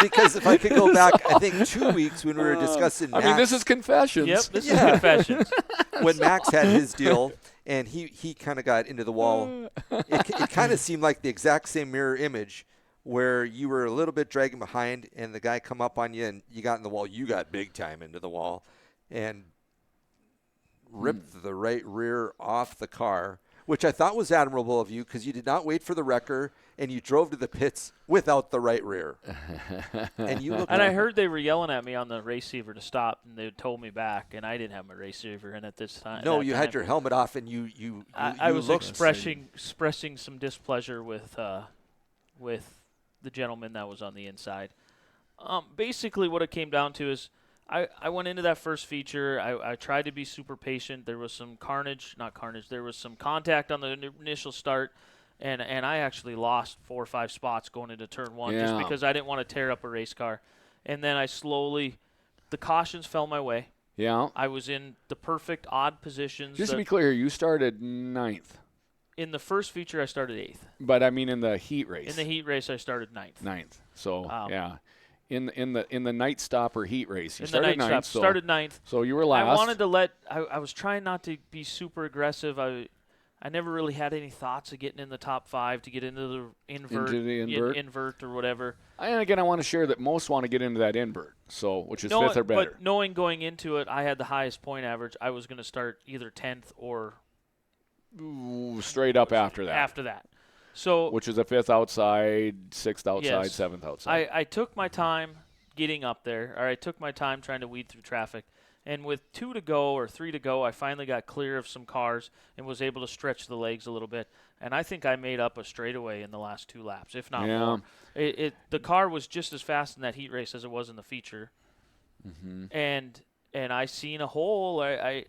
Speaker 4: Because if I could go back, I think 2 weeks when we were discussing Max.
Speaker 3: I mean, this is confessions.
Speaker 2: Yep, this is confessions.
Speaker 4: When Max had his deal and he kind of got into the wall, it kind of seemed like the exact same mirror image where you were a little bit dragging behind and the guy come up on you and you got in the wall. You got big time into the wall and ripped the right rear off the car, which I thought was admirable of you because you did not wait for the wrecker and you drove to the pits without the right rear. And
Speaker 2: I heard they were yelling at me on the receiver to stop, and they told me back, and I didn't have my receiver in at this time.
Speaker 4: No, you had your helmet off, and
Speaker 2: I was expressing some displeasure with the gentleman that was on the inside. Basically, what it came down to is I went into that first feature. I tried to be super patient. There was some there was some contact on the initial start, and I actually lost 4 or 5 spots going into turn 1 just because I didn't want to tear up a race car. And then the cautions fell my way.
Speaker 3: Yeah.
Speaker 2: I was in the perfect odd positions.
Speaker 3: Just to be clear, you started 9th.
Speaker 2: In the first feature, I started 8th.
Speaker 3: But I mean in the heat race.
Speaker 2: In the heat race, I started 9th.
Speaker 3: 9th. So, yeah. In the night stopper heat race, you started 9th.
Speaker 2: Started 9th.
Speaker 3: So you were last.
Speaker 2: I wanted to I was trying not to be super aggressive. I never really had any thoughts of getting in the top 5 to get into the invert or whatever.
Speaker 3: And again, I want to share that most want to get into that invert, which is 5th or better.
Speaker 2: But knowing going into it, I had the highest point average. I was going to start either 10th or
Speaker 3: straight up after that.
Speaker 2: So,
Speaker 3: which is a 5th outside, 6th outside,
Speaker 2: yes,
Speaker 3: 7th outside.
Speaker 2: I took my time getting up there, or I took my time trying to weed through traffic. And with 2 to go or 3 to go, I finally got clear of some cars and was able to stretch the legs a little bit. And I think I made up a straightaway in the last 2 laps, if not more. The car was just as fast in that heat race as it was in the feature.
Speaker 3: Mm-hmm.
Speaker 2: And I seen a hole. I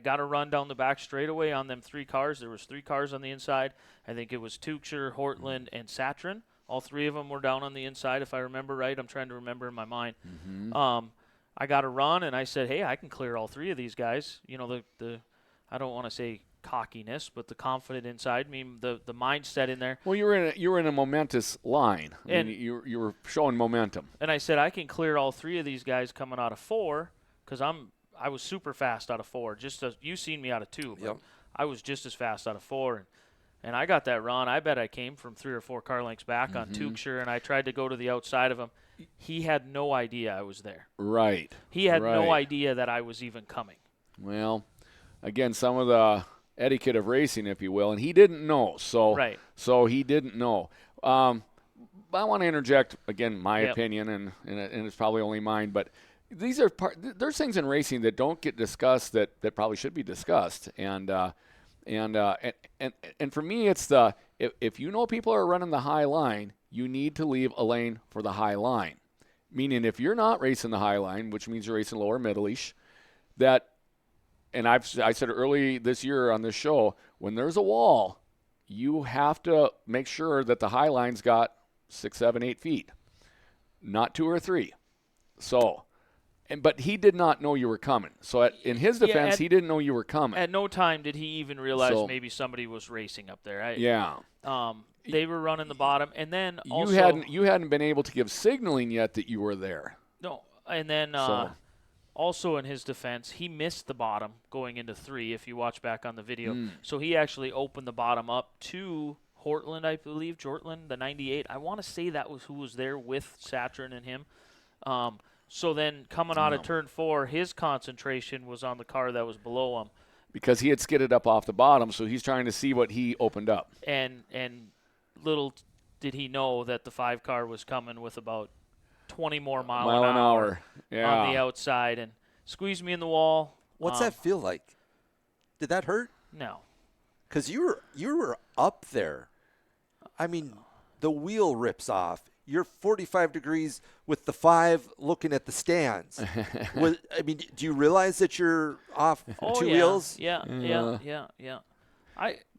Speaker 2: got a run down the back straightaway on them 3 cars. There was 3 cars on the inside. I think it was Tuchscher, Hortland, and Satrin. All 3 of them were down on the inside, if I remember right. I'm trying to remember in my mind.
Speaker 3: Mm-hmm.
Speaker 2: I got a run, and I said, hey, I can clear all 3 of these guys. You know, the I don't want to say cockiness, but the confident inside me, the mindset in there.
Speaker 3: Well, you were in a momentous line. I mean, you were showing momentum.
Speaker 2: And I said, I can clear all 3 of these guys coming out of 4 because I was super fast out of 4. Just as you seen me out of 2, but I was just as fast out of 4. And I got that run. I bet I came from 3 or 4 car lengths back on Tuchscher, and I tried to go to the outside of him. He had no idea I was there.
Speaker 3: Right.
Speaker 2: He had no idea that I was even coming.
Speaker 3: Well, again, some of the etiquette of racing, if you will, and he didn't know. So he didn't know. I want to interject, again, my opinion, and it's probably only mine, but these are there's things in racing that don't get discussed that probably should be discussed. And for me, it's if you know people are running the high line, you need to leave a lane for the high line. Meaning if you're not racing the high line, which means you're racing lower middle-ish, that, and I said early this year on this show, when there's a wall, you have to make sure that the high line's got 6, 7, 8 feet, not 2 or 3. So, but he did not know you were coming. So in his defense, he didn't know you were coming.
Speaker 2: At no time did he even realize maybe somebody was racing up there. They were running the bottom, and then also
Speaker 3: you hadn't been able to give signaling yet that you were there.
Speaker 2: No, and then also in his defense, he missed the bottom going into 3. If you watch back on the video, so he actually opened the bottom up to Hortland, I believe, Jortland, the 98. I want to say that was who was there with Satrin and him. So then coming out of turn 4, his concentration was on the car that was below him.
Speaker 3: Because he had skidded up off the bottom, so he's trying to see what he opened up.
Speaker 2: And little did he know that the 5 car was coming with about 20 more mile an hour on the outside and squeezed me in the wall.
Speaker 4: What's that feel like? Did that hurt?
Speaker 2: No.
Speaker 4: Because you were up there. I mean, the wheel rips off. You're 45 degrees with the 5 looking at the stands. Do you realize that you're off 2 wheels?
Speaker 2: Yeah.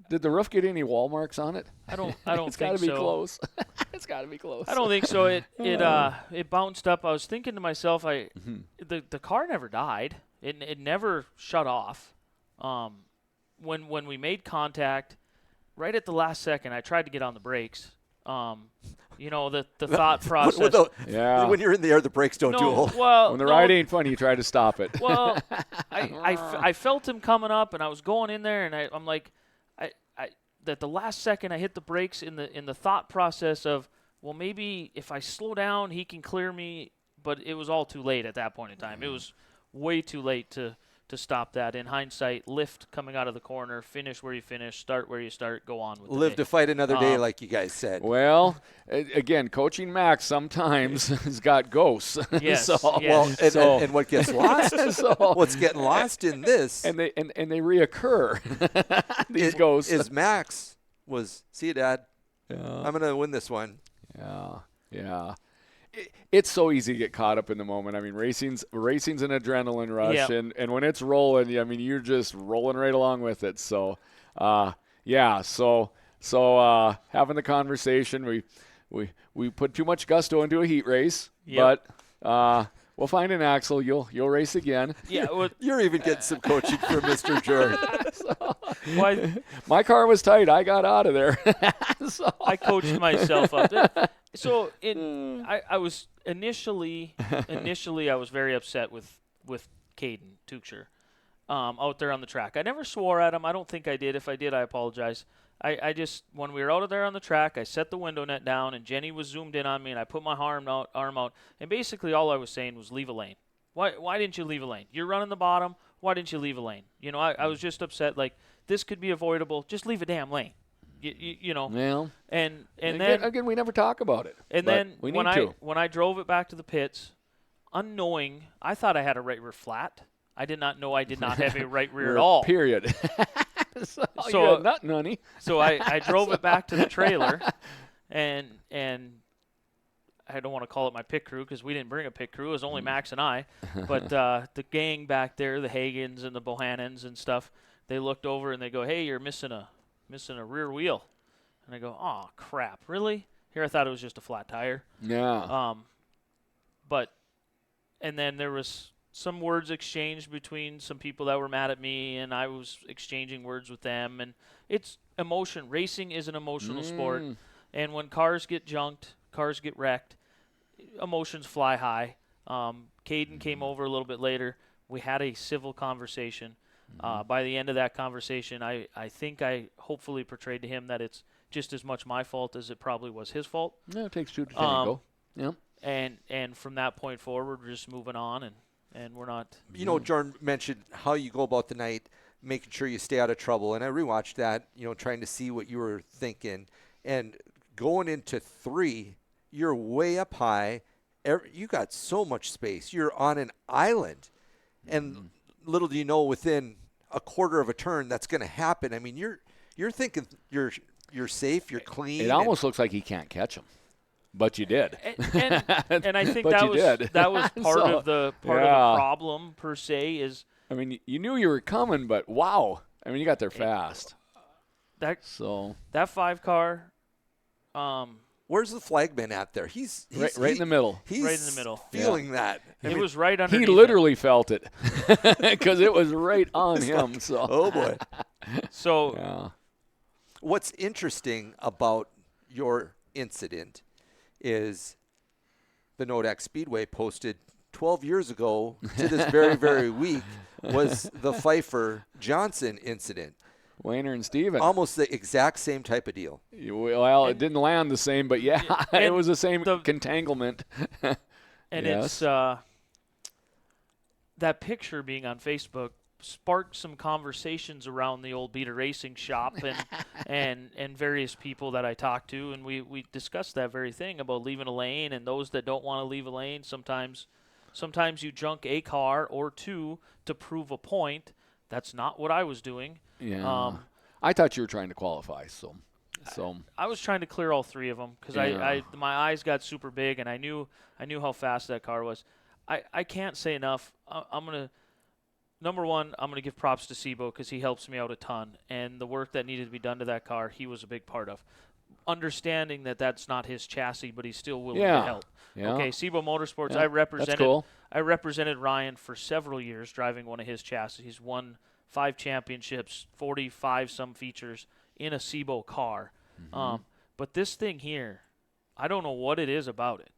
Speaker 3: Did the roof get any wall marks on it?
Speaker 2: I don't
Speaker 3: it's
Speaker 2: think so.
Speaker 3: It's got to be close. It's got to be close.
Speaker 2: I don't think so. It bounced up. I was thinking to myself, the car never died. It never shut off. When we made contact, right at the last second, I tried to get on the brakes. The thought process.
Speaker 4: When you're in the air, the brakes don't do a whole.
Speaker 2: Well,
Speaker 3: when the ride ain't fun, you try to stop it.
Speaker 2: Well, I felt him coming up, and I was going in there, and I'm like, that the last second I hit the brakes in the thought process of, well, maybe if I slow down, he can clear me. But it was all too late at that point in time. It was way too late to stop that. In hindsight, lift coming out of the corner, finish where you finish, start where you start, go on with
Speaker 4: Live
Speaker 2: the day.
Speaker 4: to fight another day, like you guys said.
Speaker 3: Well, again, coaching Max sometimes has got ghosts.
Speaker 2: Yes.
Speaker 4: And what gets lost? What's getting lost in this?
Speaker 3: And they reoccur. These ghosts.
Speaker 4: Is Max was, see you, Dad.
Speaker 3: Yeah.
Speaker 4: I'm going to win this one.
Speaker 3: Yeah. It's so easy to get caught up in the moment. I mean, racing's an adrenaline rush, and when it's rolling, I mean, you're just rolling right along with it. So, So having the conversation, we put too much gusto into a heat race, but we'll find an axle. You'll race again.
Speaker 2: Yeah,
Speaker 4: you're even getting some coaching from Mr. Jordan.
Speaker 3: My car was tight. I got out of there.
Speaker 2: I coached myself up. So I was initially I was very upset with Caden Tuchscher out there on the track. I never swore at him. I don't think I did. If I did, I apologize. I just, when we were out there on the track, I set the window net down, and Jenny was zoomed in on me, and I put my arm out, and basically all I was saying was leave a lane. Why didn't you leave a lane? You're running the bottom. Why didn't you leave a lane? I was just upset. Like, this could be avoidable. Just leave a damn lane. You know.
Speaker 3: Well,
Speaker 2: and
Speaker 3: then again, we never talk about it.
Speaker 2: And then when I drove it back to the pits, unknowing, I thought I had a right rear flat. I did not know I did not have a right rear at all.
Speaker 3: Period. so you had nothing, honey.
Speaker 2: So I drove it back to the trailer, and I don't want to call it my pit crew because we didn't bring a pit crew. It was only Max and I. But the gang back there, the Hagans and the Bohannons and stuff, they looked over and they go, "Hey, you're missing a rear wheel." And I go, "Oh, crap, really?" Here I thought it was just a flat tire.
Speaker 3: Yeah.
Speaker 2: And then there was some words exchanged between some people that were mad at me, and I was exchanging words with them. And it's emotion. Racing is an emotional sport. And when cars get junked, cars get wrecked, emotions fly high. Caden came over a little bit later. We had a civil conversation. By the end of that conversation, I think I hopefully portrayed to him that it's just as much my fault as it probably was his fault.
Speaker 3: No, it takes two to tango. Yeah.
Speaker 2: And from that point forward, we're just moving on, and we're not.
Speaker 4: Jordan mentioned how you go about the night, making sure you stay out of trouble. And I rewatched that, trying to see what you were thinking. And going into 3, you're way up high. You got so much space. You're on an island. And little do you know, within a quarter of a turn, that's going to happen. I mean, you're thinking you're safe, you're clean.
Speaker 3: It almost looks like he can't catch him. But you did,
Speaker 2: and I think that was part of the problem per se. Is
Speaker 3: I mean, you knew you were coming, but wow. I mean, you got there fast.
Speaker 2: That 5 car.
Speaker 4: Where's the flagman at there? He's
Speaker 3: right in the middle.
Speaker 4: He's
Speaker 2: right in the middle.
Speaker 4: feeling that.
Speaker 2: It was right underneath.
Speaker 3: He literally felt it because it was right on him.
Speaker 4: Like,
Speaker 3: so
Speaker 4: oh boy.
Speaker 2: So
Speaker 3: yeah.
Speaker 4: What's interesting about your incident is the Nodak Speedway posted 12 years ago to this very, very week was the Pfeiffer Johnson incident.
Speaker 3: Wayner and Estevan.
Speaker 4: Almost the exact same type of deal.
Speaker 3: Well, it didn't land the same, but yeah, it was the same entanglement.
Speaker 2: And
Speaker 3: yes.
Speaker 2: it's that picture being on Facebook sparked some conversations around the old Beater Racing shop and various people that I talked to, and we discussed that very thing about leaving a lane and those that don't want to leave a lane. Sometimes you junk a car or two to prove a point. That's not what I was doing.
Speaker 3: Yeah. I thought you were trying to qualify, so.
Speaker 2: I was trying to clear all 3 of them because my eyes got super big and I knew how fast that car was. I can't say enough. Number one, I'm gonna give props to Sibo because he helps me out a ton, and the work that needed to be done to that car, he was a big part of. Understanding that that's not his chassis, but he's still willing to help.
Speaker 3: Yeah.
Speaker 2: Okay, Sibo Motorsports.
Speaker 3: Yeah, that's cool.
Speaker 2: I represented Ryan for several years driving one of his chassis. He's won 5 championships, 45 some features in a Sibo car.
Speaker 3: Mm-hmm.
Speaker 2: But this thing here, I don't know what it is about it.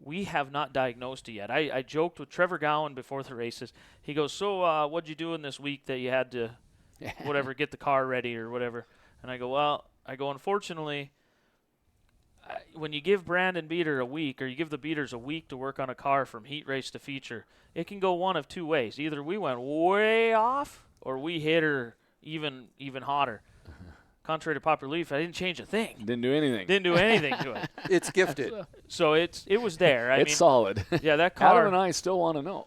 Speaker 2: We have not diagnosed it yet. I joked with Trevor Gowan before the races. He goes, so what'd you do in this week that you had to, whatever, get the car ready or whatever? And I go, unfortunately, when you give Brandon Beater a week, or you give the Beaters a week to work on a car from heat race to feature, it can go one of 2 ways. Either we went way off, or we hit her even hotter. Contrary to popular belief, I didn't change a thing.
Speaker 3: Didn't do anything.
Speaker 2: Didn't do anything to it.
Speaker 4: It's gifted.
Speaker 2: So it was there. I
Speaker 3: it's
Speaker 2: mean,
Speaker 3: solid.
Speaker 2: Yeah, that car.
Speaker 3: Adam and I still want to know.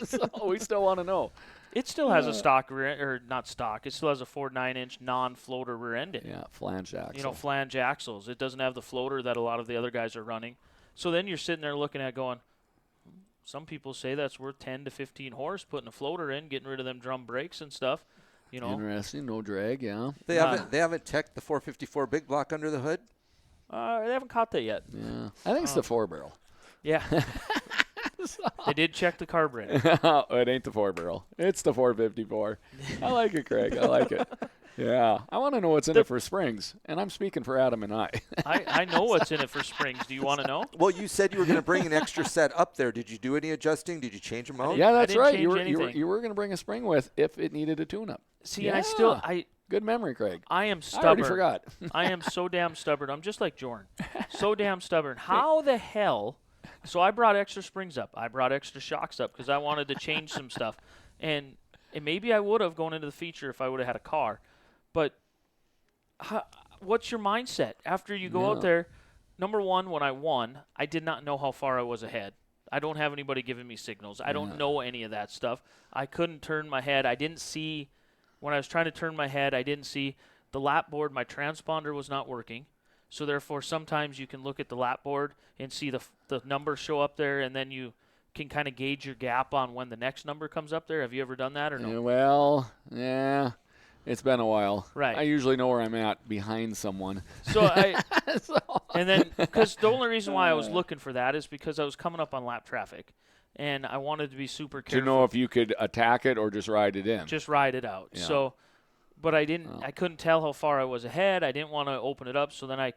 Speaker 3: So we still want to know.
Speaker 2: It still has a stock rear end, or not stock. It still has a Ford 9-inch non-floater rear end.
Speaker 3: Yeah, flange axle.
Speaker 2: Flange axles. It doesn't have the floater that a lot of the other guys are running. So then you're sitting there looking at going, some people say that's worth 10 to 15 horse, putting a floater in, getting rid of them drum brakes and stuff.
Speaker 3: Interesting, no drag, yeah.
Speaker 4: They haven't checked the 454 big block under the hood.
Speaker 2: They haven't caught that yet.
Speaker 3: Yeah, I think it's the 4-barrel.
Speaker 2: Yeah. They did check the carburetor.
Speaker 3: It ain't the 4-barrel. It's the 454. I like it, Craig. I like it. Yeah. I want to know what's in it for springs, and I'm speaking for Adam and I.
Speaker 2: I know what's in it for springs. Do you want to know?
Speaker 4: Well, you said you were going to bring an extra set up there. Did you do any adjusting? Did you change them out?
Speaker 3: Yeah, that's
Speaker 2: didn't
Speaker 3: right.
Speaker 2: change
Speaker 3: You were going to bring a spring with if it needed a tune-up.
Speaker 2: See,
Speaker 3: yeah.
Speaker 2: and
Speaker 3: Good memory, Craig.
Speaker 2: I am stubborn.
Speaker 3: I already forgot.
Speaker 2: I am so damn stubborn. I'm just like Jordan. So damn stubborn. How the hell? So I brought extra springs up. I brought extra shocks up because I wanted to change some stuff. And maybe I would have gone into the feature if I would have had a car. But what's your mindset after you go out there? Number one, when I won, I did not know how far I was ahead. I don't have anybody giving me signals. I don't know any of that stuff. I couldn't turn my head. I didn't see. When I was trying to turn my head, I didn't see the lap board. My transponder was not working. So therefore, sometimes you can look at the lap board and see the number show up there, and then you can kind of gauge your gap on when the next number comes up there. Have you ever done that or no?
Speaker 3: Well, yeah. It's been a while.
Speaker 2: Right.
Speaker 3: I usually know where I'm at behind someone.
Speaker 2: And then, because the only reason why I was looking for that is because I was coming up on lap traffic, and I wanted to be super careful.
Speaker 3: To know if you could attack it or just ride it in.
Speaker 2: Just ride it out.
Speaker 3: Yeah.
Speaker 2: So, but I didn't. I couldn't tell how far I was ahead. I didn't want to open it up, so then I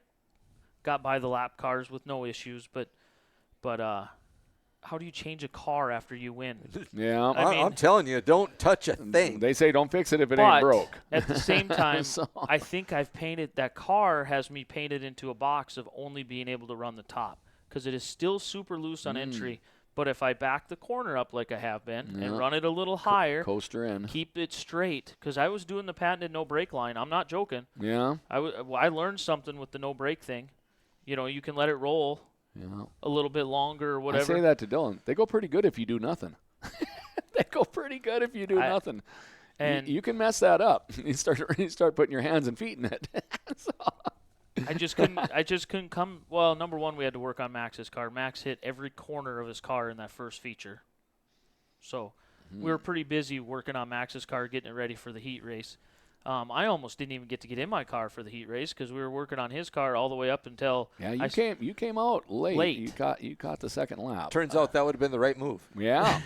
Speaker 2: got by the lap cars with no issues. But how do you change a car after you win?
Speaker 3: Yeah.
Speaker 4: I'm telling you, don't touch a thing.
Speaker 3: They say don't fix it if it ain't broke.
Speaker 2: At the same time, I think I've painted that car has me painted into a box of only being able to run the top because it is still super loose on entry. But if I back the corner up like I have been and run it a little higher,
Speaker 3: coaster in,
Speaker 2: keep it straight, because I was doing the patented no brake line. I'm not joking.
Speaker 3: Yeah.
Speaker 2: I learned something with the no brake thing. You can let it roll a little bit longer or whatever.
Speaker 3: I say that to Dylan. They go pretty good if you do nothing. They go pretty good if you do nothing. And you can mess that up. You start putting your hands and feet in it.
Speaker 2: I just couldn't come. Well, number one, we had to work on Max's car. Max hit every corner of his car in that first feature. So we were pretty busy working on Max's car, getting it ready for the heat race. I almost didn't even get to get in my car for the heat race because we were working on his car all the way up until
Speaker 3: you came out late. You caught the second lap.
Speaker 4: Turns out that would have been the right move.
Speaker 3: Yeah,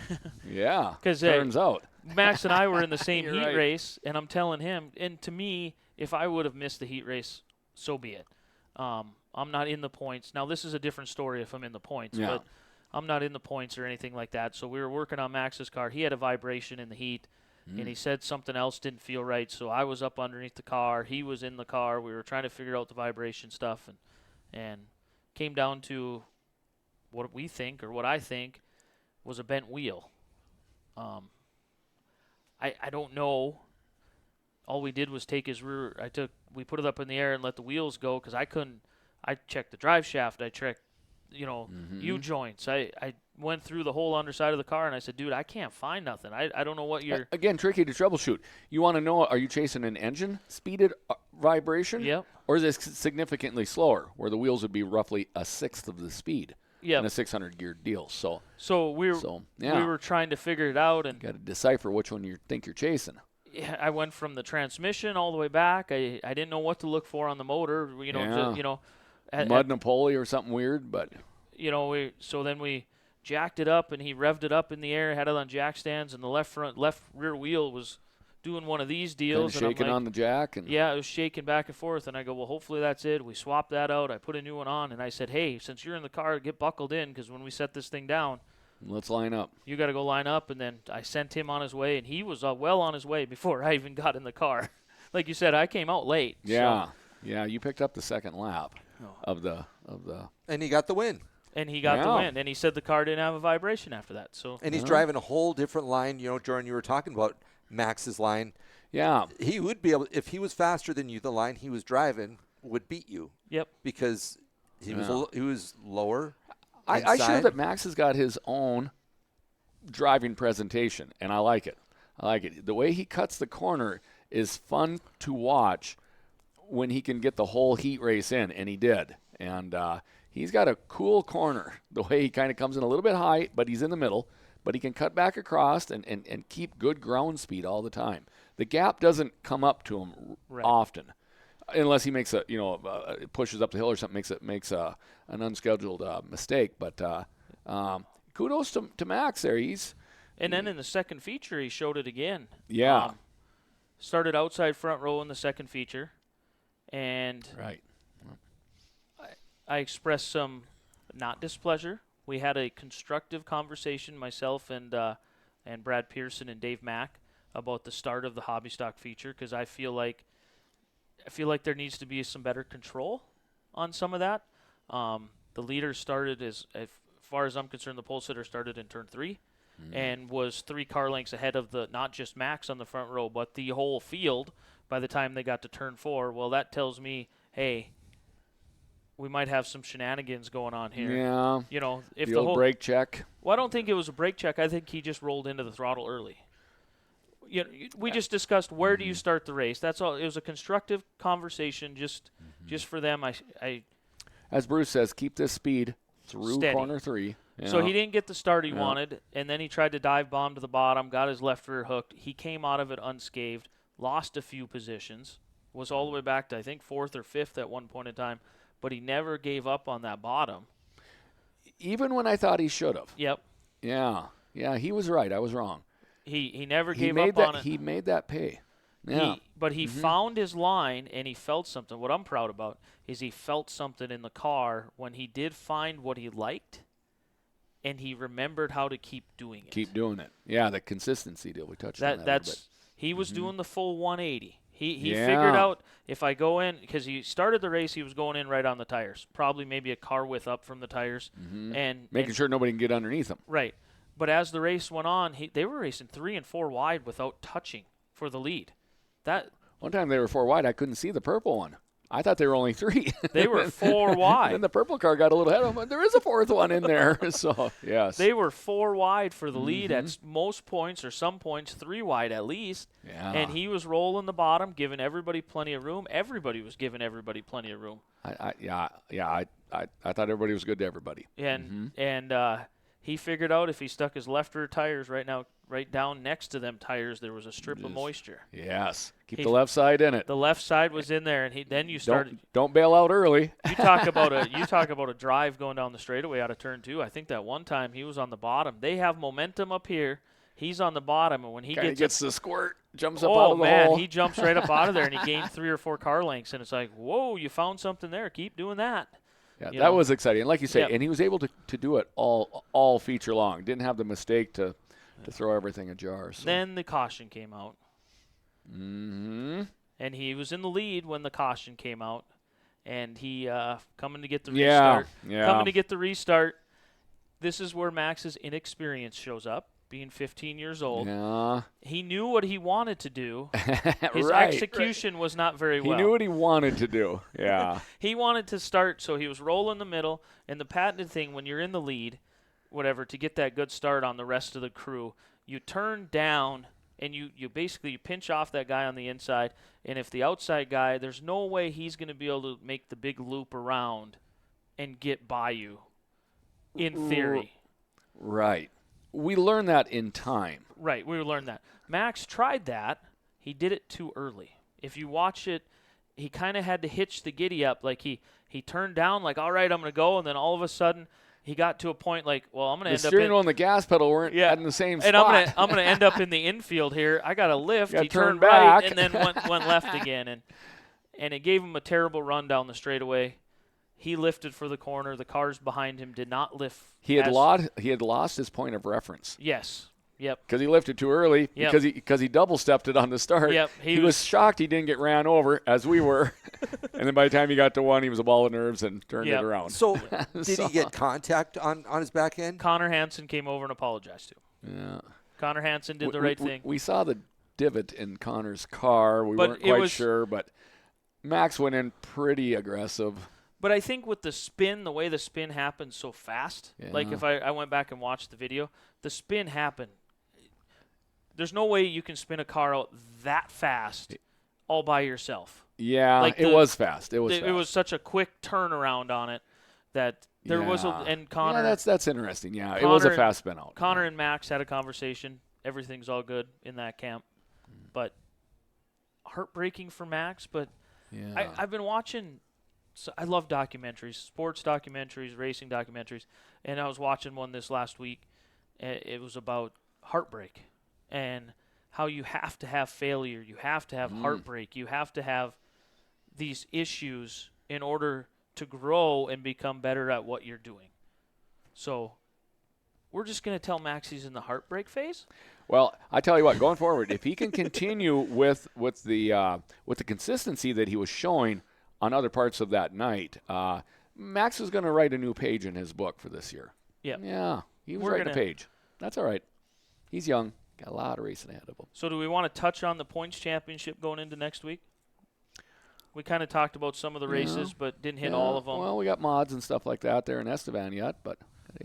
Speaker 3: yeah.
Speaker 2: Because
Speaker 3: turns out
Speaker 2: Max and I were in the same
Speaker 3: You're
Speaker 2: heat
Speaker 3: right.
Speaker 2: race, and I'm telling him. And to me, if I would have missed the heat race, so be it. I'm not in the points now. This is a different story if I'm in the points,
Speaker 3: Yeah.
Speaker 2: but I'm not in the points or anything like that. So we were working on Max's car. He had a vibration in the heat. And he said something else didn't feel right, so I was up underneath the car. He was in the car. We were trying to figure out the vibration stuff, and came down to what we think, or what I think, was a bent wheel. I don't know. All we did was take his rear. We put it up in the air and let the wheels go because I couldn't. I checked the drive shaft. I checked, U-joints. I went through the whole underside of the car, and I said, dude, I can't find nothing. I don't know what you're...
Speaker 3: Again, tricky to troubleshoot. You want to know, are you chasing an engine-speeded vibration?
Speaker 2: Yep.
Speaker 3: Or is it significantly slower, where the wheels would be roughly a sixth of the speed
Speaker 2: Yep.
Speaker 3: in a 600-gear deal?
Speaker 2: So we were trying to figure it out, and
Speaker 3: got to decipher which one you think you're chasing.
Speaker 2: yeah, I went from the transmission all the way back. I didn't know what to look for on the motor.
Speaker 3: Mud Napoli or something weird, but...
Speaker 2: So then we jacked it up, and he revved it up in the air, had it on jack stands, and the left rear wheel was doing one of these deals.
Speaker 3: Kind of shaking on the jack.
Speaker 2: Yeah, it was shaking back and forth, and I go, well, hopefully that's it. We swapped that out. I put a new one on, and I said, hey, since you're in the car, get buckled in, because when we set this thing down,
Speaker 3: let's line up.
Speaker 2: you got to go line up. And then I sent him on his way, and he was well on his way before I even got in the car. Like you said, I came out late.
Speaker 3: Yeah, yeah, you picked up the second lap of the.
Speaker 4: And he got the win.
Speaker 2: And he got the win, and he said the car didn't have a vibration after that. So
Speaker 4: And he's driving a whole different line. Jordan, you were talking about Max's line.
Speaker 3: Yeah.
Speaker 4: He would be able, if he was faster than you, the line he was driving would beat you.
Speaker 2: Yep.
Speaker 4: Because he was lower.
Speaker 3: I sure that Max has got his own driving presentation, and I like it. The way he cuts the corner is fun to watch when he can get the whole heat race in, and he did. And he's got a cool corner, the way he kind of comes in a little bit high, but he's in the middle. But he can cut back across and keep good ground speed all the time. The gap doesn't come up to him often, unless he makes pushes up the hill or something, makes an unscheduled mistake. But kudos to Max there.
Speaker 2: And then in the second feature, he showed it again.
Speaker 3: Yeah.
Speaker 2: Started outside front row in the second feature, and I expressed some not displeasure. We had a constructive conversation, myself and Brad Pearson and Dave Mack, about the start of the hobby stock feature, because I feel like there needs to be some better control on some of that. The leader started as far as I'm concerned, the pole sitter started in turn 3 and was 3 car lengths ahead of not just Max on the front row, but the whole field by the time they got to turn 4. Well, that tells me, hey, we might have some shenanigans going on here.
Speaker 3: Yeah.
Speaker 2: If
Speaker 3: the old brake check.
Speaker 2: Well, I don't think it was a brake check. I think he just rolled into the throttle early. We just discussed where do you start the race. That's all. It was a constructive conversation, just for them. I
Speaker 3: as Bruce says, keep this speed through
Speaker 2: steady.
Speaker 3: corner 3.
Speaker 2: So he didn't get the start he wanted, and then he tried to dive bomb to the bottom, got his left rear hooked. He came out of it unscathed, lost a few positions, was all the way back to I think 4th or 5th at one point in time, but he never gave up on that bottom.
Speaker 3: Even when I thought he should have.
Speaker 2: Yep.
Speaker 3: Yeah, he was right. I was wrong.
Speaker 2: He never gave up on it.
Speaker 3: He made that pay. Yeah.
Speaker 2: But he found his line, and he felt something. What I'm proud about is he felt something in the car when he did find what he liked, and he remembered how to keep doing it.
Speaker 3: Keep doing it. Yeah, the consistency deal. We touched on that a little bit.
Speaker 2: He was doing the full 180. He figured out if I go in, because he started the race, he was going in right on the tires, probably maybe a car width up from the tires. And
Speaker 3: making sure nobody can get underneath them.
Speaker 2: Right. But as the race went on, they were racing 3 and 4 wide without touching for the lead.
Speaker 3: One time they were 4 wide. I couldn't see the purple one. I thought they were only 3.
Speaker 2: They were 4 wide.
Speaker 3: Then the purple car got a little ahead of them. There is a 4th one in there. So, yes.
Speaker 2: They were 4 wide for the lead at most points, or some points 3 wide at least.
Speaker 3: Yeah.
Speaker 2: And he was rolling the bottom, giving everybody plenty of room. Everybody was giving everybody plenty of room.
Speaker 3: I thought everybody was good to everybody.
Speaker 2: And He figured out if he stuck his left rear tires right down next to them tires, there was a strip of moisture.
Speaker 3: Yes. Keep the left side in it.
Speaker 2: The left side was in there, and then you started.
Speaker 3: Don't bail out early.
Speaker 2: You talk about a drive going down the straightaway out of turn 2. I think that one time he was on the bottom. They have momentum up here. He's on the bottom, and when he
Speaker 3: gets the squirt, jumps up out of the hole.
Speaker 2: He jumps right up out of there, and he gained 3 or 4 car lengths, and it's like, whoa, you found something there. Keep doing that.
Speaker 3: Yeah, that was exciting. And like you say, and he was able to do it all feature long. Didn't have the mistake to throw everything ajar. So.
Speaker 2: Then the caution came out.
Speaker 3: Mm-hmm.
Speaker 2: And he was in the lead when the caution came out. And he coming to get the restart.
Speaker 3: Yeah.
Speaker 2: Coming to get the restart. This is where Max's inexperience shows up. Being 15 years old, he knew what he wanted to do. His execution was not very well.
Speaker 3: He knew what he wanted to do. Yeah.
Speaker 2: He wanted to start, so he was rolling the middle. And the patented thing, when you're in the lead, whatever, to get that good start on the rest of the crew, you turn down and you basically pinch off that guy on the inside. And if the outside guy, there's no way he's going to be able to make the big loop around and get by you, in theory.
Speaker 3: Right. We learned that in time.
Speaker 2: Right, we learned that. Max tried that. He did it too early. If you watch it, he kind of had to hitch the giddy up. Like he turned down, like, all right, I'm going to go. And then all of a sudden, he got to a point like, well, I'm going to end up in.
Speaker 3: The steering wheel and the gas pedal weren't in the same spot.
Speaker 2: And I'm going to end up in the infield here. I got to lift. He turned
Speaker 3: back.
Speaker 2: Right and then went left again. And it gave him a terrible run down the straightaway. He lifted for the corner. The cars behind him did not lift.
Speaker 3: He had lost his point of reference.
Speaker 2: Yes. Yep.
Speaker 3: Because he lifted too early.
Speaker 2: Yep.
Speaker 3: Because he double stepped it on the start.
Speaker 2: Yep.
Speaker 3: He was shocked he didn't get ran over, as we were. And then by the time he got to 1, he was a ball of nerves and turned it around.
Speaker 4: So did he get contact on his back end?
Speaker 2: Connor Hansen came over and apologized to him.
Speaker 3: Yeah.
Speaker 2: Connor Hansen did the right thing.
Speaker 3: We saw the divot in Connor's car. We weren't quite sure, but Max went in pretty aggressive.
Speaker 2: But I think with the spin, the way the spin happened so fast, like if I went back and watched the video, the spin happened. There's no way you can spin a car out that fast all by yourself.
Speaker 3: Yeah, like it was fast. It was
Speaker 2: such a quick turnaround on it that there was and Connor.
Speaker 3: Yeah, that's interesting. Yeah, it was a fast spin out.
Speaker 2: Connor and Max had a conversation. Everything's all good in that camp, but heartbreaking for Max. But I've been watching. So I love documentaries, sports documentaries, racing documentaries, and I was watching one this last week. It was about heartbreak and how you have to have failure, you have to have heartbreak, you have to have these issues in order to grow and become better at what you're doing. So we're just going to tell Max he's in the heartbreak phase?
Speaker 3: Well, I tell you what, going forward, if he can continue with the consistency that he was showing on other parts of that night, Max is going to write a new page in his book for this year. Yeah, he was writing a page. That's all right. He's young. Got a lot of racing ahead of him.
Speaker 2: So do we want to touch on the points championship going into next week? We kind of talked about some of the races, but didn't hit all of them.
Speaker 3: Well, we got mods and stuff like that there in Estevan yet, but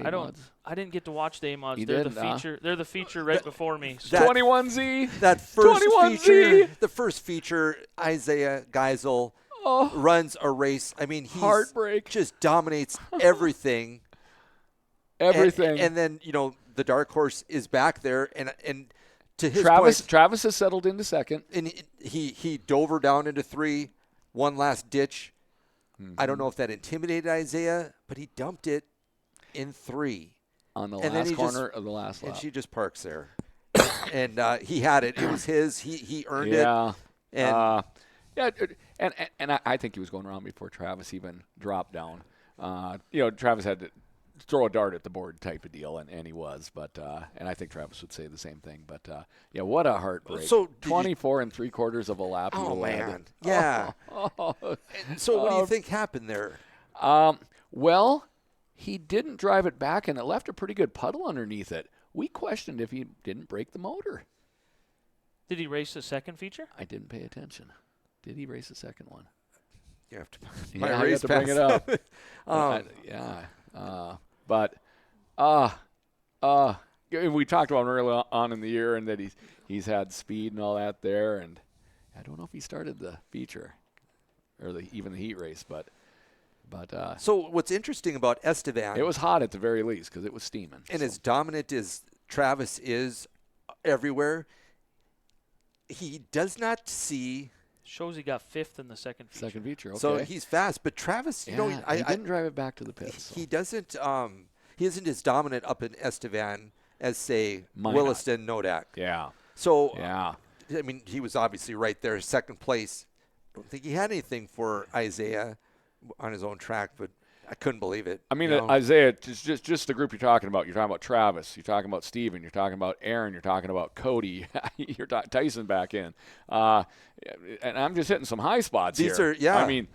Speaker 2: I didn't get to watch the A-mods. They're the feature. They're the feature right before me.
Speaker 3: So. 21Z.
Speaker 4: That first
Speaker 3: 21Z.
Speaker 4: feature. The first feature, Isaiah Geisel runs a race. I mean, he's
Speaker 3: heartbreak.
Speaker 4: Just dominates everything.
Speaker 3: Everything.
Speaker 4: And then, the dark horse is back there, and to his
Speaker 3: Travis
Speaker 4: point,
Speaker 3: Travis has settled into second,
Speaker 4: and he dove her down into 3, one last ditch. I don't know if that intimidated Isaiah, but he dumped it in 3
Speaker 3: on the last corner of the last lap,
Speaker 4: and she just parks there, and he had it. It was his. He earned it. And
Speaker 3: and I think he was going around before Travis even dropped down. Travis had to throw a dart at the board type of deal, and he was. But and I think Travis would say the same thing. But what a heartbreak!
Speaker 4: So
Speaker 3: 24 3/4 of a lap.
Speaker 4: Oh man, yeah. So what do you think happened there?
Speaker 3: Well, he didn't drive it back, and it left a pretty good puddle underneath it. We questioned if he didn't break the motor.
Speaker 2: Did he race the second feature?
Speaker 3: I didn't pay attention. Did he race the second one?
Speaker 4: You have to.
Speaker 3: I have to bring it up. We talked about him early on in the year, and that he's had speed and all that there, and I don't know if he started the feature or even the heat race, but But
Speaker 4: So what's interesting about Estevan,
Speaker 3: it was hot at the very least because it was steaming.
Speaker 4: and as dominant as Travis is everywhere, he does not see.
Speaker 2: Shows he got 5th in the second feature.
Speaker 3: Second feature, okay.
Speaker 4: So he's fast, but Travis,
Speaker 3: he
Speaker 4: I
Speaker 3: didn't drive it back to the pits. So.
Speaker 4: he doesn't. He isn't as dominant up in Estevan as say
Speaker 3: Minot.
Speaker 4: Williston, Nodak.
Speaker 3: Yeah.
Speaker 4: So
Speaker 3: Yeah.
Speaker 4: I mean, he was obviously right there, second place. I don't think he had anything for Isaiah on his own track, but I couldn't believe it.
Speaker 3: I mean,
Speaker 4: you know?
Speaker 3: Isaiah, just the group you're talking about. You're talking about Travis. You're talking about Steven. You're talking about Aaron. You're talking about Cody. You're Tyson back in. And I'm just hitting some high spots
Speaker 4: These
Speaker 3: here.
Speaker 4: are, yeah.
Speaker 3: I mean,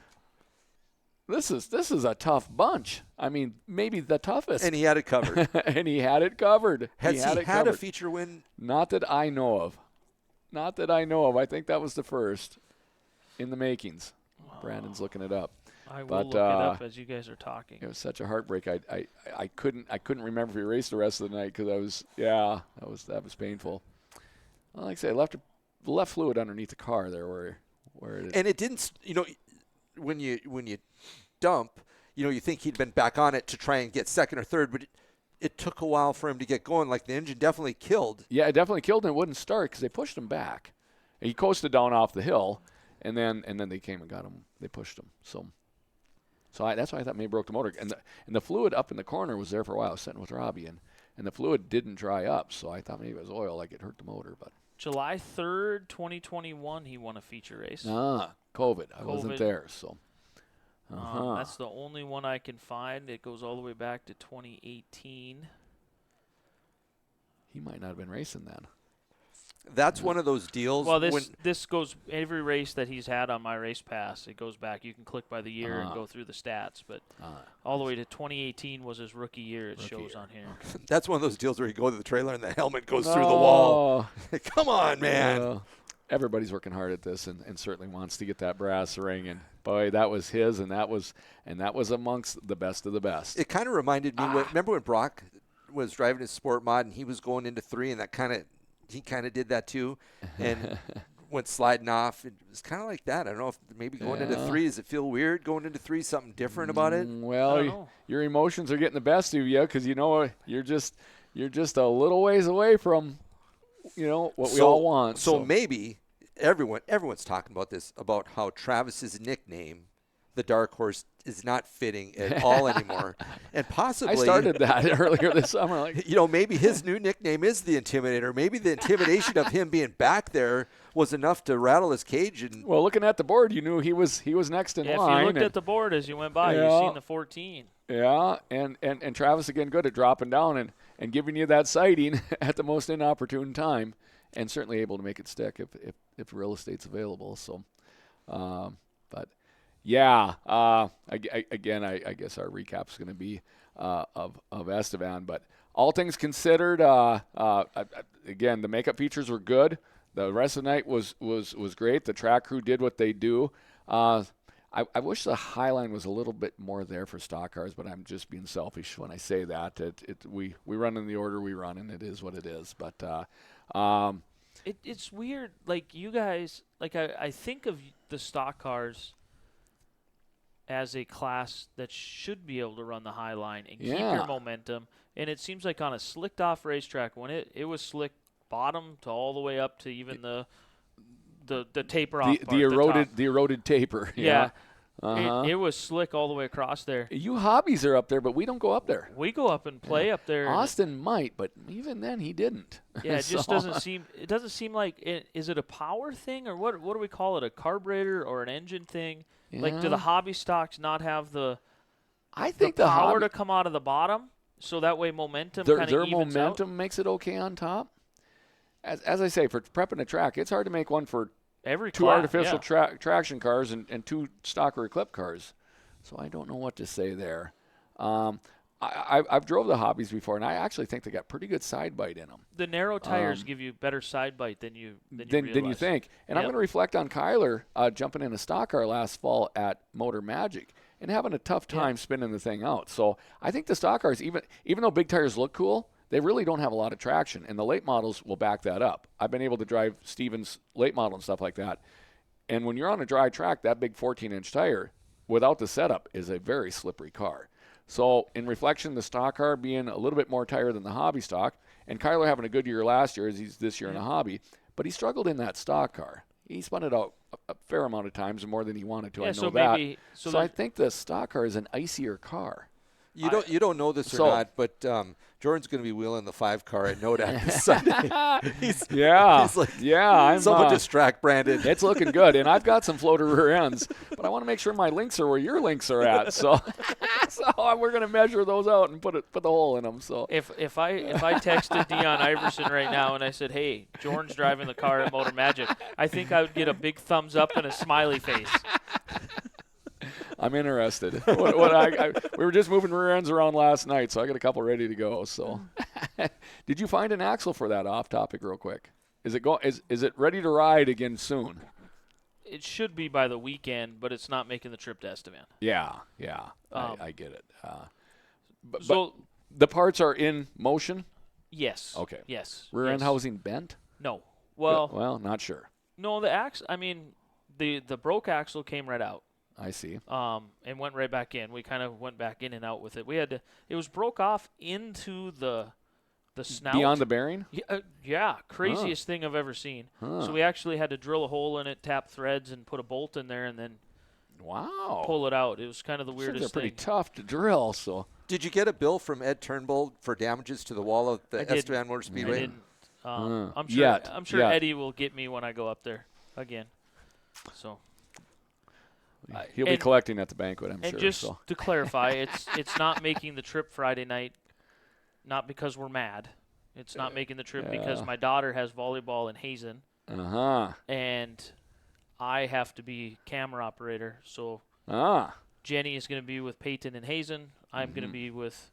Speaker 3: this is a tough bunch. I mean, maybe the toughest.
Speaker 4: And he had it covered.
Speaker 3: And he had it covered.
Speaker 4: Has he
Speaker 3: it
Speaker 4: had a
Speaker 3: covered.
Speaker 4: feature win?
Speaker 3: Not that I know of. Not that I know of. I think that was the first in the makings. Brandon's looking it up.
Speaker 2: I will
Speaker 3: But,
Speaker 2: look it up as you guys are talking.
Speaker 3: It was such a heartbreak. I couldn't remember if he raced the rest of the night because that was painful. Well, like I say, left fluid underneath the car there where it is.
Speaker 4: And it didn't, when you dump, you think he'd been back on it to try and get second or third, but it took a while for him to get going. Like the engine definitely killed.
Speaker 3: Yeah, it definitely killed him. It wouldn't start because they pushed him back. He coasted down off the hill, and then they came and got him. They pushed him. So that's why I thought maybe broke the motor. And the fluid up in the corner was there for a while. I was sitting with Robbie, and the fluid didn't dry up. So I thought maybe it was oil, like it hurt the motor. But
Speaker 2: July 3rd, 2021, he won a feature race.
Speaker 3: COVID. I wasn't there. So
Speaker 2: that's the only one I can find. It goes all the way back to 2018.
Speaker 3: He might not have been racing then.
Speaker 4: That's one of those deals.
Speaker 2: Well, this goes every race that he's had on my race pass. It goes back. You can click by the year and go through the stats, but all the way to 2018 was his rookie year. It shows on here.
Speaker 4: That's one of those deals where you go to the trailer and the helmet goes through the wall. Come on, man.
Speaker 3: Everybody's working hard at this and certainly wants to get that brass ring. And boy, that was his, and that was amongst the best of the best.
Speaker 4: It kind of reminded me. Remember when Brock was driving his sport mod and he was going into 3, and he kind of did that too, and went sliding off. It was kind of like that. I don't know if maybe going into 3, does it feel weird going into 3? Something different about it?
Speaker 3: Well, your emotions are getting the best of you because you're just a little ways away from what we all want.
Speaker 4: So maybe everyone's talking about this, about how Travis's nickname, the Dark Horse, is not fitting at all anymore, and possibly
Speaker 3: I started that earlier this summer. Like,
Speaker 4: maybe his new nickname is the Intimidator. Maybe the intimidation of him being back there was enough to rattle his cage. And
Speaker 3: well, looking at the board, you knew he was next in line.
Speaker 2: If you looked at the board as you went by, you seen the 14.
Speaker 3: Yeah, and Travis again good at dropping down and giving you that sighting at the most inopportune time, and certainly able to make it stick if real estate's available. So, but. Yeah. I guess our recap is going to be of Estevan. But all things considered, again, the makeup features were good. The rest of the night was great. The track crew did what they do. I wish the Highline was a little bit more there for stock cars, but I'm just being selfish when I say that. We run in the order we run, and it is what it is. But
Speaker 2: it's weird. Like you guys, I think of the stock cars as a class that should be able to run the high line and keep your momentum. And it seems like on a slicked off racetrack, when it was slick bottom to all the way up to even the taper off part,
Speaker 3: the eroded taper.
Speaker 2: Yeah.
Speaker 3: Uh-huh.
Speaker 2: It was slick all the way across there.
Speaker 3: You hobbies are up there, but we don't go up there.
Speaker 2: We go up and play up there.
Speaker 3: Austin might, but even then he didn't.
Speaker 2: Yeah, it just doesn't seem. It doesn't seem like. Is it a power thing or what? What do we call it? A carburetor or an engine thing?
Speaker 3: Yeah.
Speaker 2: Like, do the hobby stocks not have the
Speaker 3: the
Speaker 2: power to come out of the bottom, so that way momentum kind of
Speaker 3: their
Speaker 2: evens
Speaker 3: momentum
Speaker 2: out?
Speaker 3: makes it okay on top. As I say, for prepping a track, it's hard to make one for
Speaker 2: Every
Speaker 3: two
Speaker 2: class,
Speaker 3: artificial
Speaker 2: yeah.
Speaker 3: traction cars and 2 stock or Eclipse cars. So I don't know what to say there. I've drove the hobbies before, and I actually think they got pretty good side bite in them.
Speaker 2: The narrow tires give you better side bite than you realize.
Speaker 3: Than you think. And I'm going to reflect on Kyler jumping in a stock car last fall at Motor Magic and having a tough time spinning the thing out. So I think the stock cars, even though big tires look cool, they really don't have a lot of traction, and the late models will back that up. I've been able to drive Steven's late model and stuff like that. And when you're on a dry track, that big 14-inch tire without the setup, is a very slippery car. So in reflection, the stock car being a little bit more tired than the hobby stock, and Kyler having a good year last year as he's this year in a hobby, but he struggled in that stock car. He spun it out a fair amount of times, more than he wanted to.
Speaker 2: Yeah,
Speaker 3: I know
Speaker 2: so
Speaker 3: that.
Speaker 2: maybe
Speaker 3: So I think the stock car is an icier car.
Speaker 4: You don't know this or
Speaker 3: So-
Speaker 4: not, but Jordan's going to be wheeling the 5 car at NODAC this Sunday. he's like,
Speaker 3: I'm
Speaker 4: someone just track branded.
Speaker 3: It's looking good, and I've got some floater rear ends, but I want to make sure my links are where your links are at. So, we're going to measure those out and put the hole in them. So
Speaker 2: if I texted Dion Iverson right now and I said, "Hey, Jordan's driving the car at Motor Magic," I think I would get a big thumbs up and a smiley face.
Speaker 3: I'm interested. We were just moving rear ends around last night, so I got a couple ready to go. So, did you find an axle for that? Off topic, real quick. Is it ready to ride again soon?
Speaker 2: It should be by the weekend, but it's not making the trip to Estevan.
Speaker 3: Yeah. I get it. But
Speaker 2: So
Speaker 3: the parts are in motion.
Speaker 2: yes.
Speaker 3: Okay.
Speaker 2: Yes.
Speaker 3: Rear end
Speaker 2: yes.
Speaker 3: housing bent.
Speaker 2: No. Well,
Speaker 3: not sure.
Speaker 2: no. The broke axle came right out.
Speaker 3: I see.
Speaker 2: And went right back in. We kind of went back in and out with it. It was broke off into the snout.
Speaker 3: Beyond the bearing?
Speaker 2: Yeah, craziest thing I've ever seen.
Speaker 3: Huh.
Speaker 2: So we actually had to drill a hole in it, tap threads, and put a bolt in there, and then
Speaker 3: Wow.
Speaker 2: pull it out. It was kind of the
Speaker 3: Those
Speaker 2: weirdest
Speaker 3: things are pretty
Speaker 2: thing.
Speaker 3: tough to drill, so.
Speaker 4: Did you get a bill from Ed Turnbull for damages to the wall of the
Speaker 2: I didn't.
Speaker 4: Estevan Motor
Speaker 2: I
Speaker 4: Speedway?
Speaker 2: didn't. I'm sure
Speaker 3: Yet.
Speaker 2: Eddie will get me when I go up there again. So.
Speaker 3: He'll be
Speaker 2: and-
Speaker 3: collecting at the banquet, I'm
Speaker 2: And
Speaker 3: sure.
Speaker 2: just
Speaker 3: So.
Speaker 2: to clarify, it's not making the trip Friday night, not because we're mad. It's not making the trip because
Speaker 3: Yeah.
Speaker 2: my daughter has volleyball in Hazen,
Speaker 3: Uh-huh.
Speaker 2: and I have to be camera operator. So
Speaker 3: Ah.
Speaker 2: Jenny is going to be with Peyton in Hazen. I'm going to be with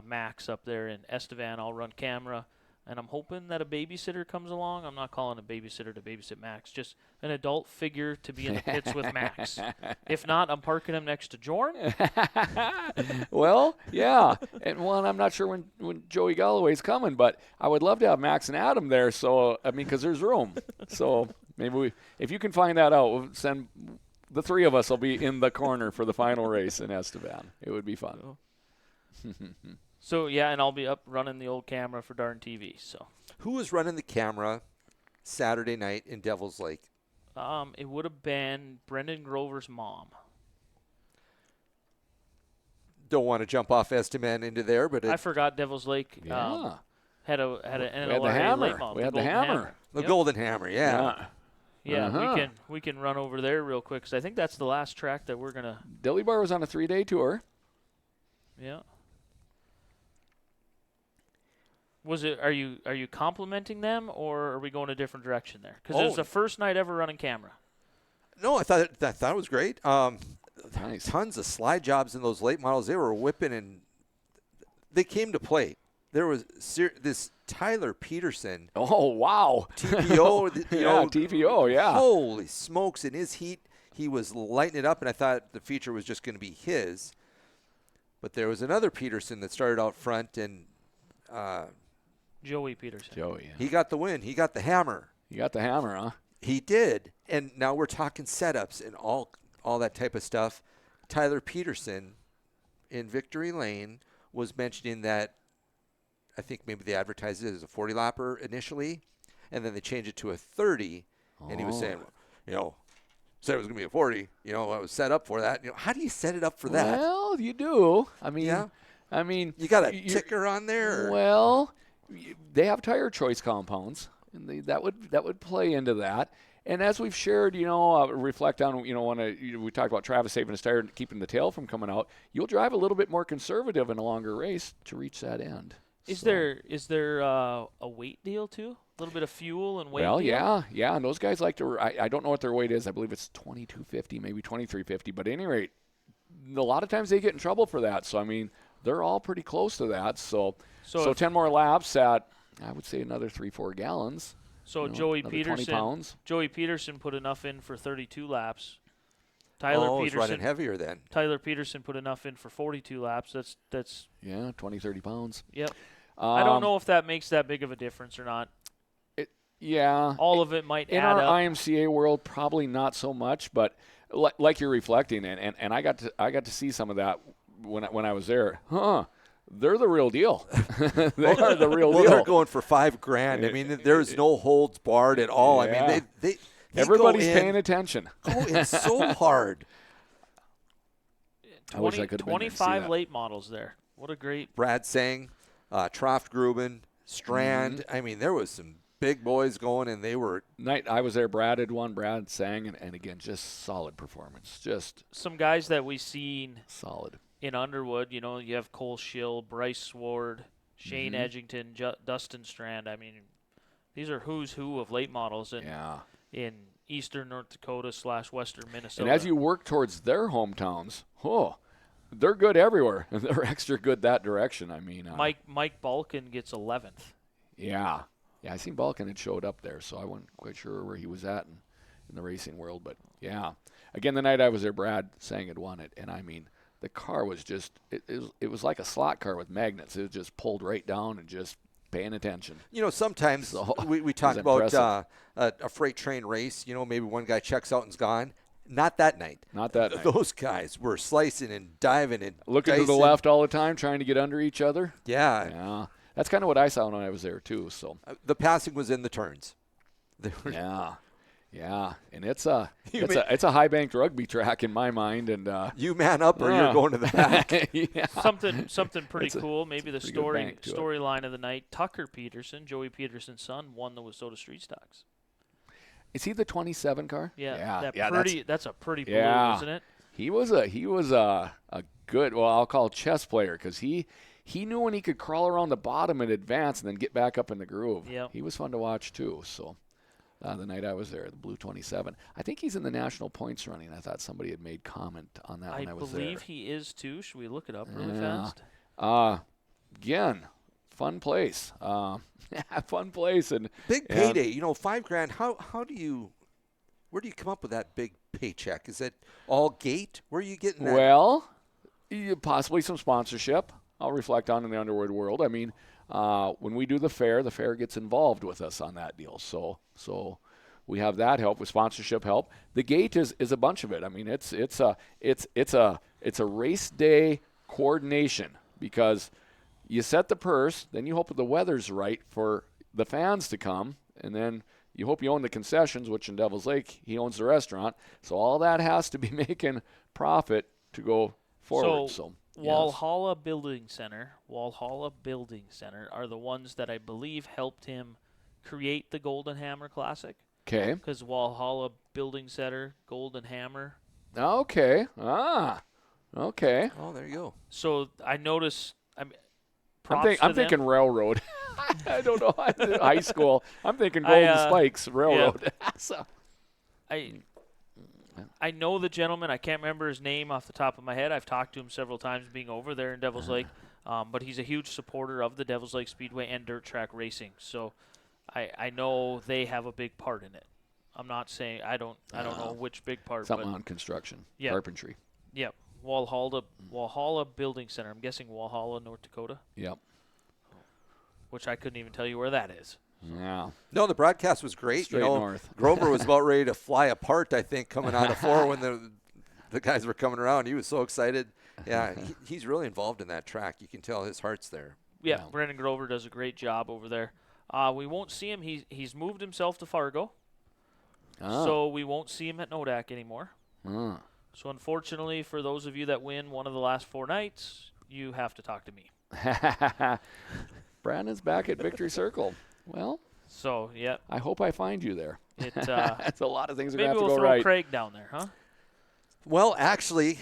Speaker 2: Max up there in Estevan. I'll run camera. And I'm hoping that a babysitter comes along. I'm not calling a babysitter to babysit Max, just an adult figure to be in the pits with Max. If not, I'm parking him next to Jordan.
Speaker 3: Well, yeah. And I'm not sure when Joey Galloway's coming, but I would love to have Max and Adam there. So, I mean, because there's room. So maybe if you can find that out, we'll send the 3 of us will be in the corner for the final race in Estevan. It would be fun.
Speaker 2: So, yeah, and I'll be up running the old camera for Darn TV. So,
Speaker 4: Who was running the camera Saturday night in Devil's Lake?
Speaker 2: it would have been Brendan Grover's mom.
Speaker 4: Don't want to jump off Estevan into there, but
Speaker 2: I forgot Devil's Lake
Speaker 3: Yeah.
Speaker 2: had an
Speaker 3: We had the
Speaker 2: NLRA
Speaker 3: hammer.
Speaker 2: late model.
Speaker 3: We had the
Speaker 2: Golden
Speaker 3: hammer.
Speaker 4: the
Speaker 2: Yep.
Speaker 4: Golden Hammer, yeah.
Speaker 2: Yeah,
Speaker 3: Uh-huh.
Speaker 2: we can run over there real quick because I think that's the last track that we're gonna.
Speaker 3: Dilly Bar was on a 3-day tour.
Speaker 2: Yeah. Was it? Are you complimenting them or are we going a different direction there? Because it was the first night ever running camera.
Speaker 4: No, I thought it was great.
Speaker 3: Nice.
Speaker 4: Tons of slide jobs in those late models. They were whipping, and they came to play. There was this Tyler Peterson
Speaker 3: Oh, wow.
Speaker 4: TPO.
Speaker 3: TPO, yeah.
Speaker 4: Holy smokes! In his heat, he was lighting it up, and I thought the feature was just going to be his. But there was another Peterson that started out front, and
Speaker 2: Joey Peterson.
Speaker 3: Joey, yeah.
Speaker 4: he got the win. He got the hammer.
Speaker 3: You got the hammer, huh?
Speaker 4: He did. And now we're talking setups and all that type of stuff. Tyler Peterson in Victory Lane was mentioning that I think maybe they advertised it as a 40-lapper initially, and then they changed it to a 30, and he was saying, said it was going to be a 40. I was set up for that. How do you set it up for that?
Speaker 3: Well, you do. I mean,
Speaker 4: Yeah. You got a
Speaker 3: you're-
Speaker 4: ticker on there?
Speaker 3: Well, they have tire choice compounds, and that would play into that. And as we've shared, reflect on, when we talked about Travis saving his tire and keeping the tail from coming out, you'll drive a little bit more conservative in a longer race to reach that end.
Speaker 2: Is there a weight deal too? A little bit of fuel and weight.
Speaker 3: Well,
Speaker 2: deal?
Speaker 3: yeah, and those guys like to. I don't know what their weight is. I believe it's 2250, maybe 2350. But at any rate, a lot of times they get in trouble for that. So I mean, they're all pretty close to that. So 10 more laps at, I would say, another 3-4 gallons.
Speaker 2: So Joey
Speaker 3: another 20
Speaker 2: Peterson.
Speaker 3: pounds.
Speaker 2: Joey Peterson put enough in for 32 laps.
Speaker 4: He's running heavier then.
Speaker 2: Tyler Peterson put enough in for 42 laps. That's
Speaker 3: Yeah, 20, 30 pounds.
Speaker 2: Yep. I don't know if that makes that big of a difference or not.
Speaker 3: Yeah.
Speaker 2: All of it might
Speaker 3: In
Speaker 2: add
Speaker 3: our
Speaker 2: up.
Speaker 3: IMCA world, probably not so much, but like you're reflecting, and I got to see some of that when I was there. They're the real deal. They are the real deal.
Speaker 4: They're going for $5,000. I mean, there's no holds barred at all.
Speaker 3: Yeah.
Speaker 4: I mean, they
Speaker 3: everybody's
Speaker 4: go in,
Speaker 3: paying attention.
Speaker 4: Go in so hard.
Speaker 3: I wish I could have been there to see
Speaker 2: 25
Speaker 3: that.
Speaker 2: late models there. What a great.
Speaker 4: Brad Sang, Troft-Gruben, Strand. I mean, there was some big boys going, and they were.
Speaker 3: Night I was there. Brad had won. Brad sang, and again, just solid performance. Just
Speaker 2: Some guys that we've seen
Speaker 3: solid.
Speaker 2: in Underwood, you know, you have Cole Schill, Bryce Sword, Shane Edgington, Dustin Strand. I mean, these are who's who of late models in eastern North Dakota / western Minnesota.
Speaker 3: And as you work towards their hometowns, they're good everywhere. They're extra good that direction. I mean,
Speaker 2: Mike Balkin gets 11th.
Speaker 3: Yeah, I seen Balkan had showed up there, so I wasn't quite sure where he was at in the racing world. But yeah, again, the night I was there, Brad Sang had won it, and I mean, the car was just it was like a slot car with magnets. It was just pulled right down and just paying attention.
Speaker 4: You know, sometimes we talk about a freight train race. You know, maybe one guy checks out and's gone. Not that night.
Speaker 3: Not that night.
Speaker 4: Those guys were slicing and diving and
Speaker 3: looking to the left all the time, trying to get under each other.
Speaker 4: Yeah.
Speaker 3: That's kind of what I saw when I was there too. So
Speaker 4: the passing was in the turns.
Speaker 3: Yeah, and it's a high banked rugby track in my mind, and
Speaker 4: you man up or you're going to the back.
Speaker 3: Yeah.
Speaker 2: Something pretty cool. Maybe the storyline of the night. Tucker Peterson, Joey Peterson's son, won the Wissota Street Stocks.
Speaker 3: Is he the 27 car?
Speaker 2: Yeah. That's a pretty blue, isn't it?
Speaker 3: He was a good, well, I'll call it chess player, because he knew when he could crawl around the bottom and advance and then get back up in the groove.
Speaker 2: Yep.
Speaker 3: He was fun to watch too. So the night I was there, the blue 27. I think he's in the national points running. I thought somebody had made comment on that when I was there.
Speaker 2: I believe he is too. Should we look it up really fast?
Speaker 3: Again, fun place. Fun place and
Speaker 4: big payday. You know, $5,000. Where do you come up with that big paycheck? Is it all gate? Where are you getting that?
Speaker 3: Well, possibly some sponsorship. I'll reflect on in the Underwood world. I mean, when we do the fair gets involved with us on that deal. So we have that help with sponsorship help. The gate is a bunch of it. I mean, it's a race day coordination, because you set the purse, then you hope the weather's right for the fans to come, and then you hope you own the concessions, which in Devil's Lake, he owns the restaurant. So all that has to be making profit to go forward. So
Speaker 2: Walhalla Building Center are the ones that I believe helped him create the Golden Hammer Classic.
Speaker 3: Okay.
Speaker 2: Because Walhalla Building Center, Golden Hammer.
Speaker 3: Okay. Okay.
Speaker 4: Oh, there you go.
Speaker 2: So I noticed.
Speaker 3: I'm thinking railroad. I don't know. High school. I'm thinking Golden Spikes Railroad.
Speaker 2: Yeah.
Speaker 3: So.
Speaker 2: I know the gentleman. I can't remember his name off the top of my head. I've talked to him several times being over there in Devil's Lake. But he's a huge supporter of the Devil's Lake Speedway and dirt track racing. So I know they have a big part in it. I'm not saying I don't know which big part.
Speaker 3: Something on construction, carpentry.
Speaker 2: Yep. Walhalla Building Center. I'm guessing Walhalla, North Dakota.
Speaker 3: Yep.
Speaker 2: Which I couldn't even tell you where that is.
Speaker 3: Yeah.
Speaker 4: No, the broadcast was great.
Speaker 3: Straight north.
Speaker 4: Grover was about ready to fly apart, I think, coming out of 4 when the guys were coming around. He was so excited. Yeah, he's really involved in that track. You can tell his heart's there.
Speaker 2: Yeah, Brandon Grover does a great job over there. We won't see him. He's moved himself to Fargo. So we won't see him at Nodak anymore. So unfortunately, for those of you that win one of the last 4 nights, you have to talk to me.
Speaker 3: Brandon's back at Victory Circle. Well,
Speaker 2: so yeah,
Speaker 3: I hope I find you there.
Speaker 2: That's
Speaker 3: a lot of things are
Speaker 2: going
Speaker 3: to have to
Speaker 2: go
Speaker 3: go right.
Speaker 2: Maybe we'll throw Craig down there, huh?
Speaker 4: Well, actually,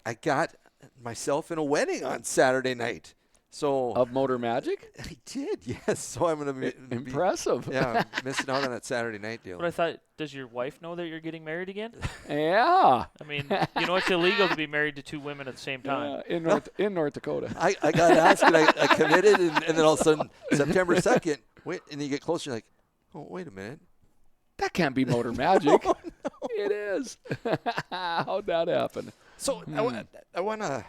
Speaker 4: I got myself in a wedding on Saturday night. So
Speaker 3: of Motor Magic?
Speaker 4: I did, yes. So I'm going to be
Speaker 3: impressive.
Speaker 4: Yeah, missing out on that Saturday night deal.
Speaker 2: But I thought, does your wife know that you're getting married again?
Speaker 3: Yeah.
Speaker 2: I mean, you know it's illegal to be married to 2 women at the same time.
Speaker 3: In North Dakota.
Speaker 4: I got asked, and I committed, and then all of a sudden, September 2nd, and you get closer, you're like, oh, wait a minute.
Speaker 3: That can't be Motor Magic.
Speaker 4: No.
Speaker 3: It is. How'd that happen?
Speaker 4: So I want to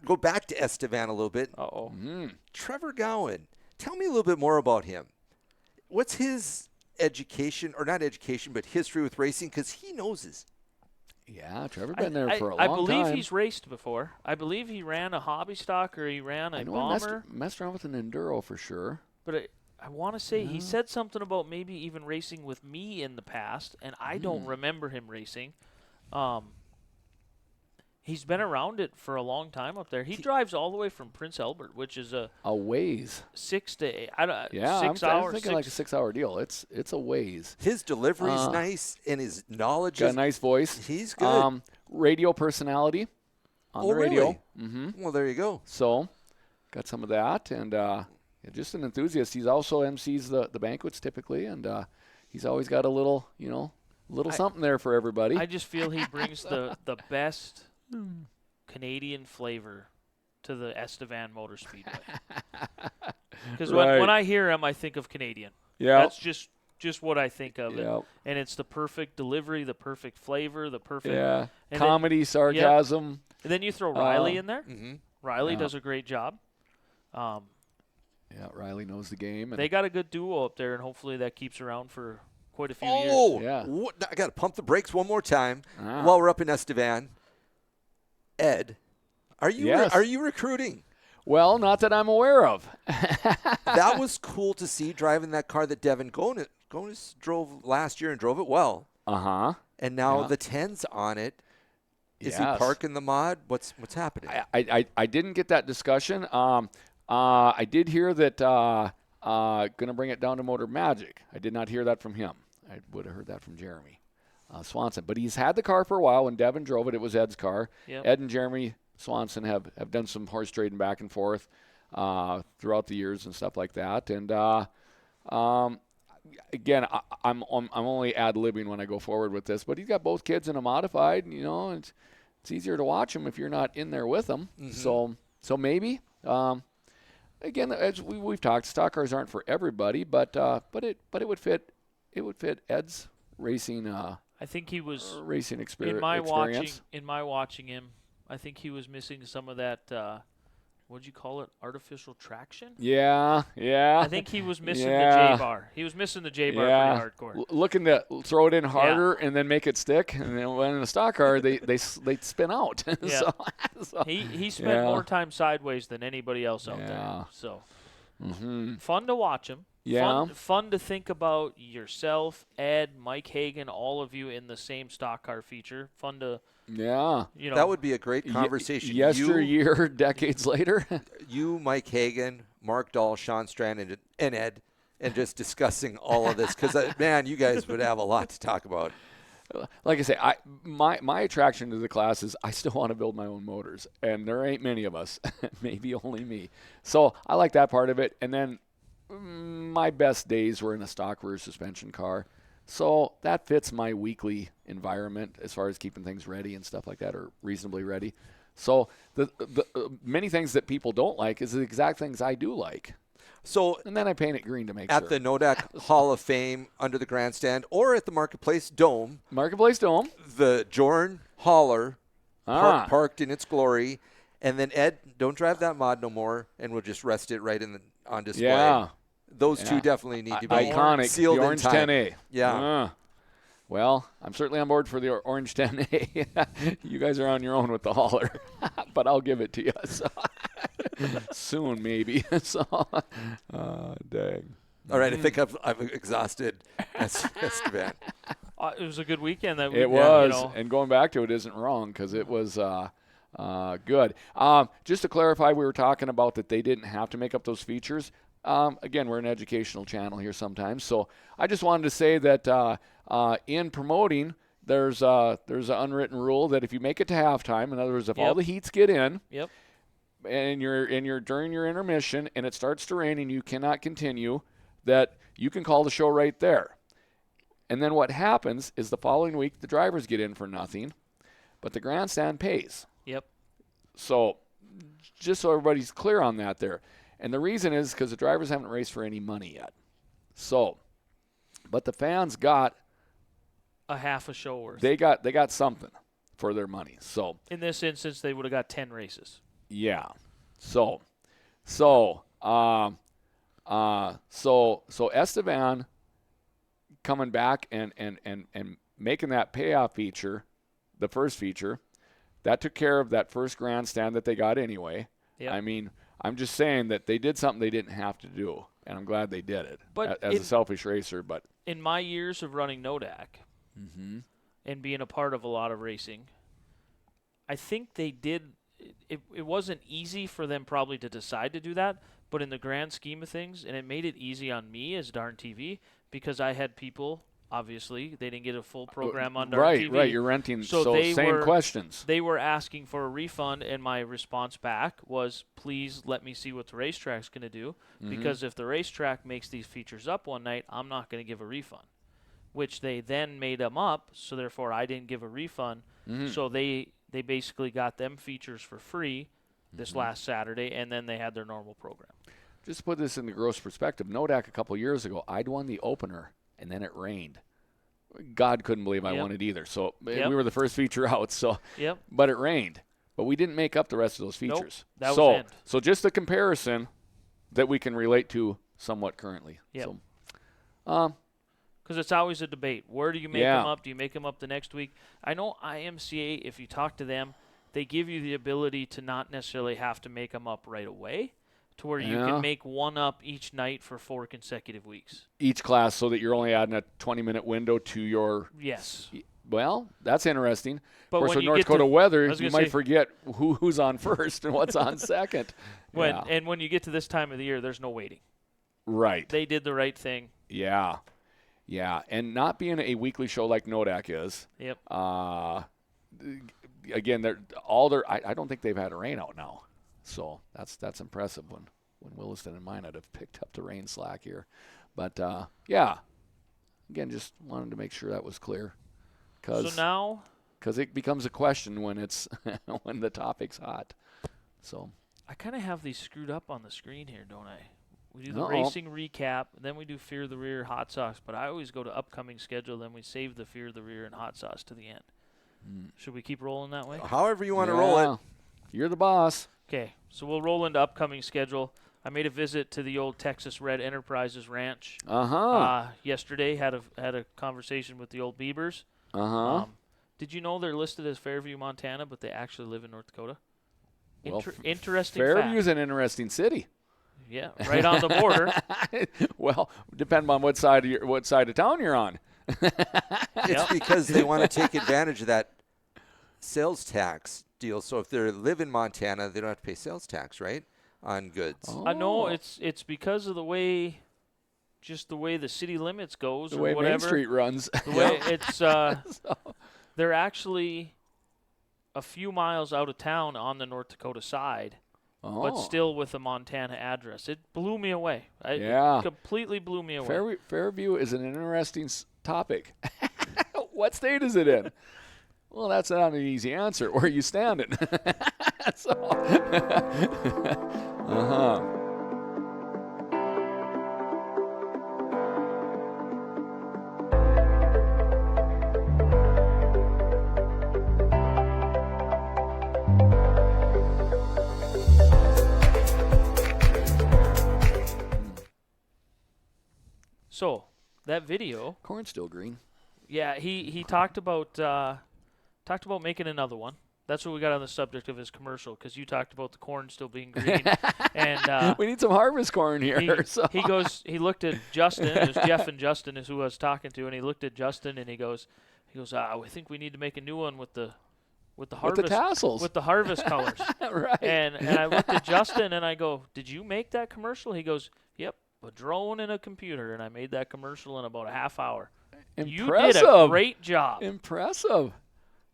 Speaker 4: go back to Estevan a little bit.
Speaker 2: Uh-oh.
Speaker 4: Trevor Gowan, tell me a little bit more about him. What's his education, or not education, but history with racing? Because he knows his.
Speaker 3: Yeah, Trevor been there for a long
Speaker 2: I
Speaker 3: time.
Speaker 2: believe he's raced before. I believe he ran a hobby stock or he ran
Speaker 3: I
Speaker 2: a
Speaker 3: know
Speaker 2: bomber.
Speaker 3: he messed around with an enduro for sure.
Speaker 2: But I want to say he said something about maybe even racing with me in the past, and I don't remember him racing. He's been around it for a long time up there. He drives all the way from Prince Albert, which is a
Speaker 3: ways.
Speaker 2: 6 to 8.
Speaker 3: Yeah,
Speaker 2: 6
Speaker 3: I'm
Speaker 2: hours.
Speaker 3: thinking like a 6 hour deal. It's a ways.
Speaker 4: His delivery's nice, and his knowledge
Speaker 3: Got
Speaker 4: is
Speaker 3: a nice voice.
Speaker 4: He's good.
Speaker 3: Radio personality on the radio.
Speaker 4: Really?
Speaker 3: Mm-hmm.
Speaker 4: Well, there you go.
Speaker 3: So, got some of that, and just an enthusiast. He's also MCs the banquets typically, and he's always got a little, something there for everybody.
Speaker 2: I just feel he brings the best Canadian flavor to the Estevan Motor Speedway. Because when I hear him, I think of Canadian.
Speaker 3: Yeah,
Speaker 2: that's just what I think of.
Speaker 3: Yep.
Speaker 2: And it's the perfect delivery, the perfect flavor, the perfect
Speaker 3: comedy, sarcasm.
Speaker 2: Yep. And then you throw Riley in there.
Speaker 4: Mm-hmm.
Speaker 2: Riley does a great job.
Speaker 3: Riley knows the game. And
Speaker 2: they got a good duo up there, and hopefully that keeps around for quite a few years.
Speaker 4: Oh,
Speaker 3: yeah.
Speaker 4: I got to pump the brakes one more time while we're up in Estevan. Ed, are you recruiting?
Speaker 3: Well, not that I'm aware of.
Speaker 4: That was cool to see driving that car that Devin Gonis drove last year and drove it well.
Speaker 3: Uh-huh.
Speaker 4: And now the 10's on it. Is he parking the mod? What's happening?
Speaker 3: I didn't get that discussion. I did hear that going to bring it down to Motor Magic. I did not hear that from him. I would have heard that from Jeremy Swanson. But he's had the car for a while. When Devin drove it, it was Ed's car.
Speaker 2: Yep.
Speaker 3: Ed and Jeremy Swanson have done some horse trading back and forth throughout the years and stuff like that. And again, I'm only ad-libbing when I go forward with this, but he's got both kids in a modified. It's easier to watch them if you're not in there with them. Mm-hmm. So maybe. Again, as we've talked, stock cars aren't for everybody, but it would fit. It would fit Ed's racing.
Speaker 2: I think he was
Speaker 3: racing experience.
Speaker 2: In my watching him, I think he was missing some of that. What'd you call it? Artificial traction?
Speaker 3: Yeah.
Speaker 2: I think he was missing the J-bar. He was missing the J-bar pretty hardcore.
Speaker 3: Looking to throw it in harder and then make it stick. And then when in a stock car, they spin out.
Speaker 2: Yeah. so he spent more time sideways than anybody else out there. So fun to watch him.
Speaker 3: Yeah.
Speaker 2: Fun to think about yourself, Ed, Mike Hagan, all of you in the same stock car feature. Fun to
Speaker 4: that would be a great conversation.
Speaker 3: Yesteryear, decades later.
Speaker 4: You, Mike Hagan, Mark Dahl, Sean Strand, and Ed, and just discussing all of this because, man, you guys would have a lot to talk about.
Speaker 3: Like I say, my attraction to the class is I still want to build my own motors, and there ain't many of us, maybe only me. So I like that part of it. And then my best days were in a stock rear suspension car. So that fits my weekly environment as far as keeping things ready and stuff like that, or reasonably ready. So the many things that people don't like is the exact things I do like.
Speaker 4: So
Speaker 3: and then I paint it green to make sure.
Speaker 4: At the Nodak Hall of Fame under the grandstand or at the Marketplace Dome.
Speaker 3: The
Speaker 4: Jorn hauler parked in its glory. And then, Ed, don't drive that mod no more, and we'll just rest it right on display.
Speaker 3: Yeah.
Speaker 4: Those two definitely need to be
Speaker 3: iconic.
Speaker 4: Sealed
Speaker 3: the Orange
Speaker 4: in time.
Speaker 3: 10A.
Speaker 4: Yeah.
Speaker 3: Well, I'm certainly on board for the Orange 10A. You guys are on your own with the hauler, but I'll give it to you. So. Soon, maybe. So, dang.
Speaker 4: All right, I think I've exhausted Estevan.
Speaker 2: It was a good weekend.
Speaker 3: It was, and going back to it isn't wrong because it was good. Just to clarify, we were talking about that they didn't have to make up those features. Again, we're an educational channel here sometimes, so I just wanted to say that in promoting, there's an unwritten rule that if you make it to halftime, in other words, if all the heats get in, and you're during your intermission and it starts to rain and you cannot continue, that you can call the show right there. And then what happens is the following week the drivers get in for nothing, but the grandstand pays.
Speaker 2: Yep.
Speaker 3: So just so everybody's clear on that there. And the reason is because the drivers haven't raced for any money yet. So, but the fans got
Speaker 2: a half a show worth.
Speaker 3: They got something for their money. So
Speaker 2: in this instance, they would have got 10 races.
Speaker 3: Yeah. So Estevan coming back and making that payoff feature the first feature. That took care of that first grandstand that they got anyway.
Speaker 2: Yep.
Speaker 3: I mean, I'm just saying that they did something they didn't have to do, and I'm glad they did it.
Speaker 2: But
Speaker 3: as a selfish racer, but
Speaker 2: in my years of running NODAC and being a part of a lot of racing, I think they did. It wasn't easy for them probably to decide to do that, but in the grand scheme of things, and it made it easy on me as Darn TV because I had people. Obviously, they didn't get a full program on Darn TV.
Speaker 3: Right. You're renting, so
Speaker 2: they
Speaker 3: same questions.
Speaker 2: They were asking for a refund, and my response back was, please let me see what the racetrack's going to do, because if the racetrack makes these features up one night, I'm not going to give a refund, which they then made them up, so therefore I didn't give a refund. So they basically got them features for free this last Saturday, and then they had their normal program.
Speaker 3: Just to put this into gross perspective, NODAC a couple years ago, I'd won the opener, and then it rained. God couldn't believe I won it either. So we were the first feature out. So, but it rained. But we didn't make up the rest of those features.
Speaker 2: That was end.
Speaker 3: So just the comparison that we can relate to somewhat currently.
Speaker 2: Yep.
Speaker 3: So,
Speaker 2: because it's always a debate. Where do you make them up? Do you make them up the next week? I know IMCA, if you talk to them, they give you the ability to not necessarily have to make them up right away, to where you can make one up each night for 4 consecutive weeks.
Speaker 3: Each class, so that you're only adding a 20-minute window to your...
Speaker 2: Yes.
Speaker 3: Well, that's interesting.
Speaker 2: But
Speaker 3: of course,
Speaker 2: when
Speaker 3: with
Speaker 2: you
Speaker 3: North
Speaker 2: get
Speaker 3: Dakota
Speaker 2: to,
Speaker 3: weather, you might forget who's on first and what's on second.
Speaker 2: And when you get to this time of the year, there's no waiting.
Speaker 3: Right.
Speaker 2: They did the right thing.
Speaker 3: Yeah. And not being a weekly show like NODAC is.
Speaker 2: Yep.
Speaker 3: Again, I don't think they've had a rain out now. So that's impressive when Williston and Minot have picked up the rain slack here. But, again, just wanted to make sure that was clear.
Speaker 2: So now?
Speaker 3: Because it becomes a question when it's when the topic's hot. So
Speaker 2: I kind of have these screwed up on the screen here, don't I? We do the racing recap, then we do Fear of the Rear, Hot Sauce, but I always go to upcoming schedule, then we save the Fear of the Rear and Hot Sauce to the end. Should we keep rolling that way?
Speaker 4: However you want to roll it.
Speaker 3: You're the boss.
Speaker 2: Okay, so we'll roll into upcoming schedule. I made a visit to the old Texas Red Enterprises Ranch yesterday. Had a conversation with the old Beavers. Did you know they're listed as Fairview, Montana, but they actually live in North Dakota?
Speaker 3: Well,
Speaker 2: interesting
Speaker 3: Fairview's
Speaker 2: fact.
Speaker 3: an interesting city.
Speaker 2: Yeah, right on the border.
Speaker 3: Well, depending on what side of town you're on.
Speaker 4: It's because they want to take advantage of that sales tax deal. So if they live in Montana, they don't have to pay sales tax, right, on goods.
Speaker 2: I know it's because of the way the city limits goes,
Speaker 3: the
Speaker 2: or
Speaker 3: way
Speaker 2: whatever.
Speaker 3: Main Street runs.
Speaker 2: The way it's they're actually a few miles out of town on the North Dakota side. But still with a Montana address. It blew me away. It completely blew me away.
Speaker 3: Fairview is an interesting topic. What state is it in? Well, that's not an easy answer. Where are you standing?
Speaker 2: So that video,
Speaker 3: Corn's still green.
Speaker 2: yeah, he talked about making another one. That's what we got on the subject of his commercial, because you talked about the corn still being green, and
Speaker 3: we need some harvest corn here.
Speaker 2: He looked at Justin. It was Jeff and Justin is who I was talking to, and he looked at Justin and he goes, I think we need to make a new one with the harvest,
Speaker 3: with the tassels,
Speaker 2: with the harvest colors.
Speaker 3: Right.
Speaker 2: And I looked at Justin and I go, did you make that commercial? He goes, yep. A drone and a computer, and I made that commercial in about a half hour.
Speaker 3: Impressive.
Speaker 2: You did a great job.
Speaker 3: Impressive.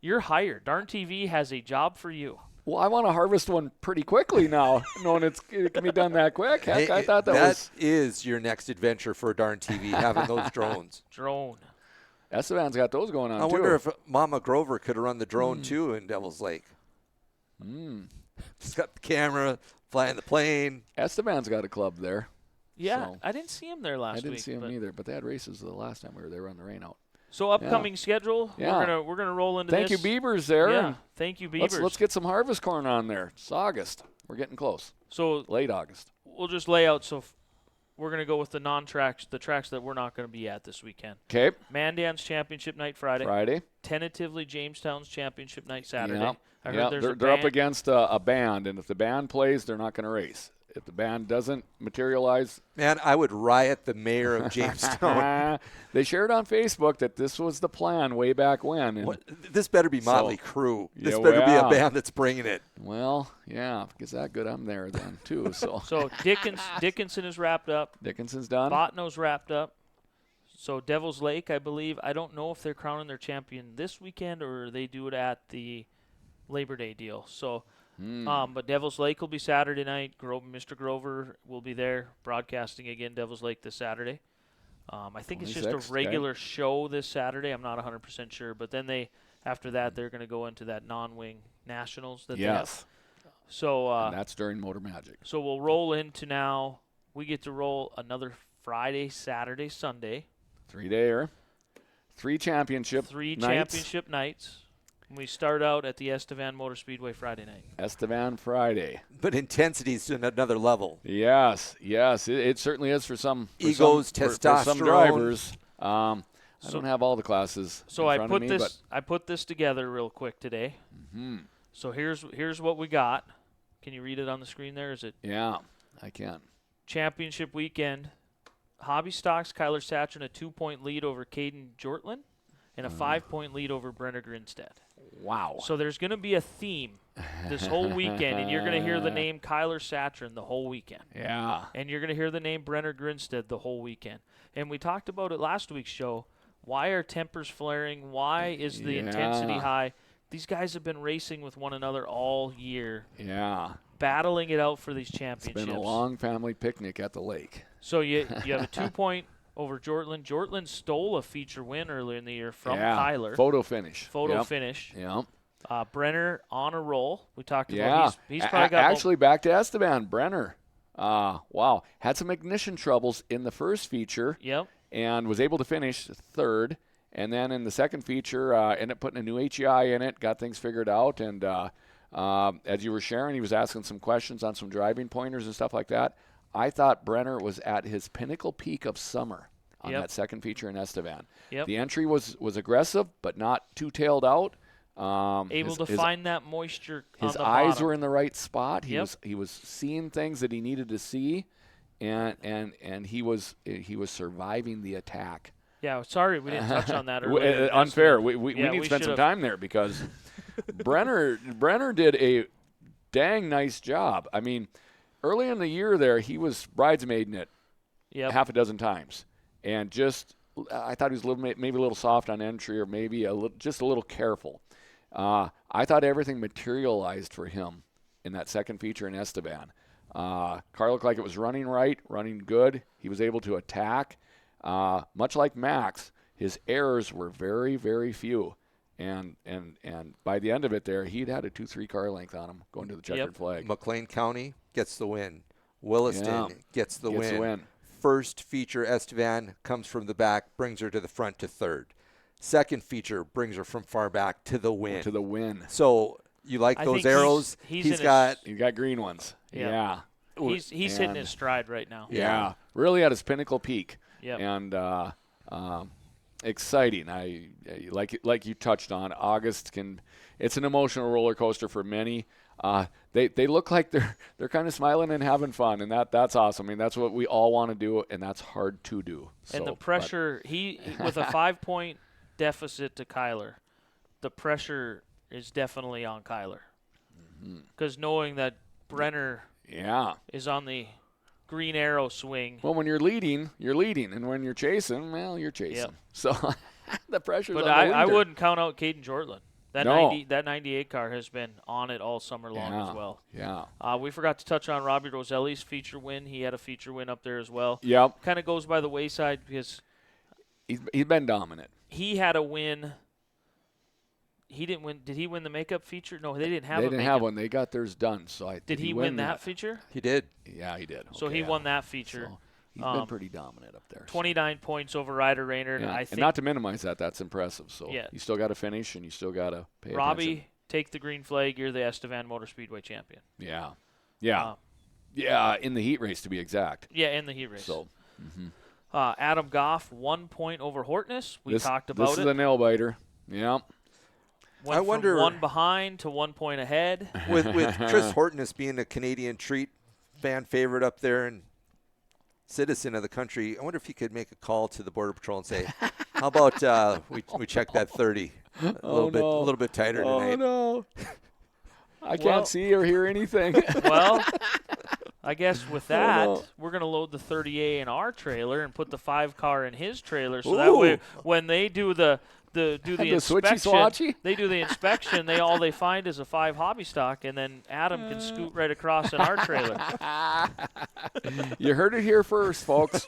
Speaker 2: You're hired. Darn TV has a job for you.
Speaker 3: Well, I want to harvest one pretty quickly now, knowing it can be done that quick. Heck, I thought that
Speaker 4: is your next adventure for Darn TV, having those drones.
Speaker 2: Drone.
Speaker 3: Estevan's got those going on,
Speaker 4: I wonder if Mama Grover could have run the drone, too, in Devil's Lake. She's got the camera, flying the plane.
Speaker 3: Estevan's got a club there.
Speaker 2: Yeah,
Speaker 3: so
Speaker 2: I didn't see him there last week.
Speaker 3: I didn't see him either, but they had races the last time we were there on the rain out.
Speaker 2: So upcoming schedule, we're gonna roll into
Speaker 3: Thank
Speaker 2: this.
Speaker 3: you, Beavers, there.
Speaker 2: Yeah, thank you, Beavers.
Speaker 3: Let's get some harvest corn on there. It's August. We're getting close.
Speaker 2: So
Speaker 3: late August.
Speaker 2: We'll just lay out. So we're going to go with the non-tracks, the tracks that we're not going to be at this weekend.
Speaker 3: Okay.
Speaker 2: Mandan's Championship Night Friday. Tentatively Jamestown's Championship Night Saturday.
Speaker 3: Yeah.
Speaker 2: I heard there's
Speaker 3: they're up against a band, and if the band plays, they're not going to race. If the band doesn't materialize,
Speaker 4: Man, I would riot the mayor of Jamestown.
Speaker 3: they shared on Facebook that this was the plan way back when. And
Speaker 4: this better be Motley Crue. This
Speaker 3: Yeah,
Speaker 4: better be a
Speaker 3: well.
Speaker 4: band that's bringing it.
Speaker 3: well, yeah, if it gets that good, I'm there then too. So
Speaker 2: So Dickinson is wrapped up.
Speaker 3: Dickinson's done.
Speaker 2: Botano's wrapped up. So Devil's Lake, I believe. I don't know if they're crowning their champion this weekend or they do it at the Labor Day deal. So, but Devil's Lake will be Saturday night. Mr. Grover will be there broadcasting again. Devil's Lake this Saturday. I think it's just
Speaker 3: 26th,
Speaker 2: a regular show this Saturday. I'm not 100% sure. But then after that, they're going to go into that non-wing nationals that they have.
Speaker 3: Yes,
Speaker 2: So
Speaker 3: and that's during Motor Magic.
Speaker 2: So we'll roll into now. We get to roll another Friday, Saturday, Sunday.
Speaker 3: 3-dayer, 3 championship
Speaker 2: Three
Speaker 3: nights.
Speaker 2: championship nights. We start out at the Estevan Motor Speedway Friday night.
Speaker 3: Estevan Friday.
Speaker 4: But intensity's to another level.
Speaker 3: Yes, it certainly is for some
Speaker 4: Egos,
Speaker 3: for some
Speaker 4: testosterone.
Speaker 3: drivers. I
Speaker 2: So-
Speaker 3: don't have all the classes
Speaker 2: So
Speaker 3: in
Speaker 2: I
Speaker 3: front
Speaker 2: put
Speaker 3: of me,
Speaker 2: this. I put this together real quick today. So here's what we got. Can you read it on the screen there? Is it
Speaker 3: but yeah, I can.
Speaker 2: championship weekend? Hobby Stocks, Kyler Satrin a 2-point lead over Caden Jortland, and a 5-point lead over Brenner Grinstead.
Speaker 3: Wow.
Speaker 2: So there's going to be a theme this whole weekend, and you're going to hear the name Kyler Satrin the whole weekend.
Speaker 3: Yeah.
Speaker 2: And you're going to hear the name Brenner Grinstead the whole weekend. And we talked about it last week's show. Why are tempers flaring? Why is the intensity high? These guys have been racing with one another all year,
Speaker 3: Yeah.
Speaker 2: battling it out for these
Speaker 3: It's
Speaker 2: championships.
Speaker 3: been a long family picnic at the lake.
Speaker 2: So you have a 2-point over Jortland. Jortland stole a feature win earlier in the year from Kyler.
Speaker 3: Photo finish.
Speaker 2: Photo
Speaker 3: Yep.
Speaker 2: finish.
Speaker 3: Yeah.
Speaker 2: Brenner on a roll. We talked
Speaker 3: Yeah.
Speaker 2: about he's probably got
Speaker 3: actually back to Esteban. Brenner. Wow. Had some ignition troubles in the first feature.
Speaker 2: Yep.
Speaker 3: And was able to finish third. And then in the second feature, ended up putting a new HEI in it, got things figured out. And as you were sharing, he was asking some questions on some driving pointers and stuff like that. I thought Brenner was at his pinnacle peak of summer on that second feature in Estevan.
Speaker 2: Yep.
Speaker 3: The entry was aggressive, but not too tailed out.
Speaker 2: Able to find that moisture on
Speaker 3: his
Speaker 2: the
Speaker 3: eyes
Speaker 2: bottom.
Speaker 3: were in the right spot.
Speaker 2: Yep.
Speaker 3: He was seeing things that he needed to see, and he was surviving the attack.
Speaker 2: Yeah, sorry we didn't touch on that earlier.
Speaker 3: Unfair. We need to
Speaker 2: we
Speaker 3: spend some
Speaker 2: should've.
Speaker 3: time there because Brenner did a dang nice job. I mean, early in the year there, he was bridesmaiding it half a dozen times, and I thought he was maybe a little soft on entry or maybe just a little careful. I thought everything materialized for him in that second feature in Estevan. Car looked like it was running right, running good. He was able to attack. Much like Max, his errors were very, very few. And by the end of it there, he'd had a 2-3 car length on him going to the checkered flag.
Speaker 4: McLean County gets the win. Williston gets the win. First feature, Estevan comes from the back, brings her to the front to third. Second feature brings her from far back to the win. So you like those arrows?
Speaker 2: He's
Speaker 3: got green ones. Yeah.
Speaker 2: He's hitting his stride right now.
Speaker 3: Yeah. Really at his pinnacle peak.
Speaker 2: Yep.
Speaker 3: And exciting. I like you touched on. August it's an emotional roller coaster for many. They look like they're kind of smiling and having fun, and that's awesome. I mean, that's what we all want to do, and that's hard to do.
Speaker 2: And the pressure, he with a 5-point deficit to Kyler, the pressure is definitely on Kyler. Because knowing that Brenner is on the green arrow swing.
Speaker 3: Well, when you're leading, and when you're chasing, well, you're chasing.
Speaker 2: Yep.
Speaker 3: So the pressure's
Speaker 2: but
Speaker 3: on the leader.
Speaker 2: I wouldn't count out Caden Jortland. That
Speaker 3: No.
Speaker 2: that 98 car has been on it all summer long as well.
Speaker 3: Yeah.
Speaker 2: We forgot to touch on Robbie Roselli's feature win. He had a feature win up there as well.
Speaker 3: Yep.
Speaker 2: Kind of goes by the wayside because
Speaker 3: He's been dominant.
Speaker 2: he had a win. He didn't win. Did he win the makeup feature? No, they didn't have.
Speaker 3: They
Speaker 2: a
Speaker 3: didn't
Speaker 2: makeup.
Speaker 3: have one. They got theirs done. So
Speaker 2: Did he win that feature?
Speaker 4: He did.
Speaker 3: Yeah, he did.
Speaker 2: So
Speaker 3: Okay,
Speaker 2: he won that feature.
Speaker 3: So he's been pretty dominant up there.
Speaker 2: 29 points over Ryder Rayner.
Speaker 3: Yeah.
Speaker 2: I think
Speaker 3: and not to minimize that, that's impressive. So
Speaker 2: Yeah.
Speaker 3: you still got to finish, and you still got to pay
Speaker 2: Robbie,
Speaker 3: attention.
Speaker 2: take the green flag. You're the Estevan Motor Speedway champion.
Speaker 3: Yeah. Yeah. Yeah, in the heat race to be exact.
Speaker 2: Yeah, in the heat race.
Speaker 3: So
Speaker 2: Adam Goff, 1 point over Hortness. We talked about
Speaker 3: this
Speaker 2: it.
Speaker 3: is a nail biter. Yeah.
Speaker 2: Went
Speaker 4: I wonder
Speaker 2: from 1 behind to 1 point ahead.
Speaker 4: with Chris Hortness being a Canadian treat, fan favorite up there and citizen of the country, I wonder if he could make a call to the Border Patrol and say, "How about we check that 30 a little bit tighter tonight?"
Speaker 3: Oh no. I
Speaker 2: Well-
Speaker 3: can't see or hear anything.
Speaker 2: Well, I guess with that,
Speaker 3: no.
Speaker 2: we're going to load the 30A in our trailer and put the 5 car in his trailer. So that way, when they do the
Speaker 3: switchy
Speaker 2: inspection,
Speaker 3: swatchy?
Speaker 2: they do the inspection. All they find is a 5 hobby stock, and then Adam can scoot right across in our trailer.
Speaker 3: You heard it here first, folks.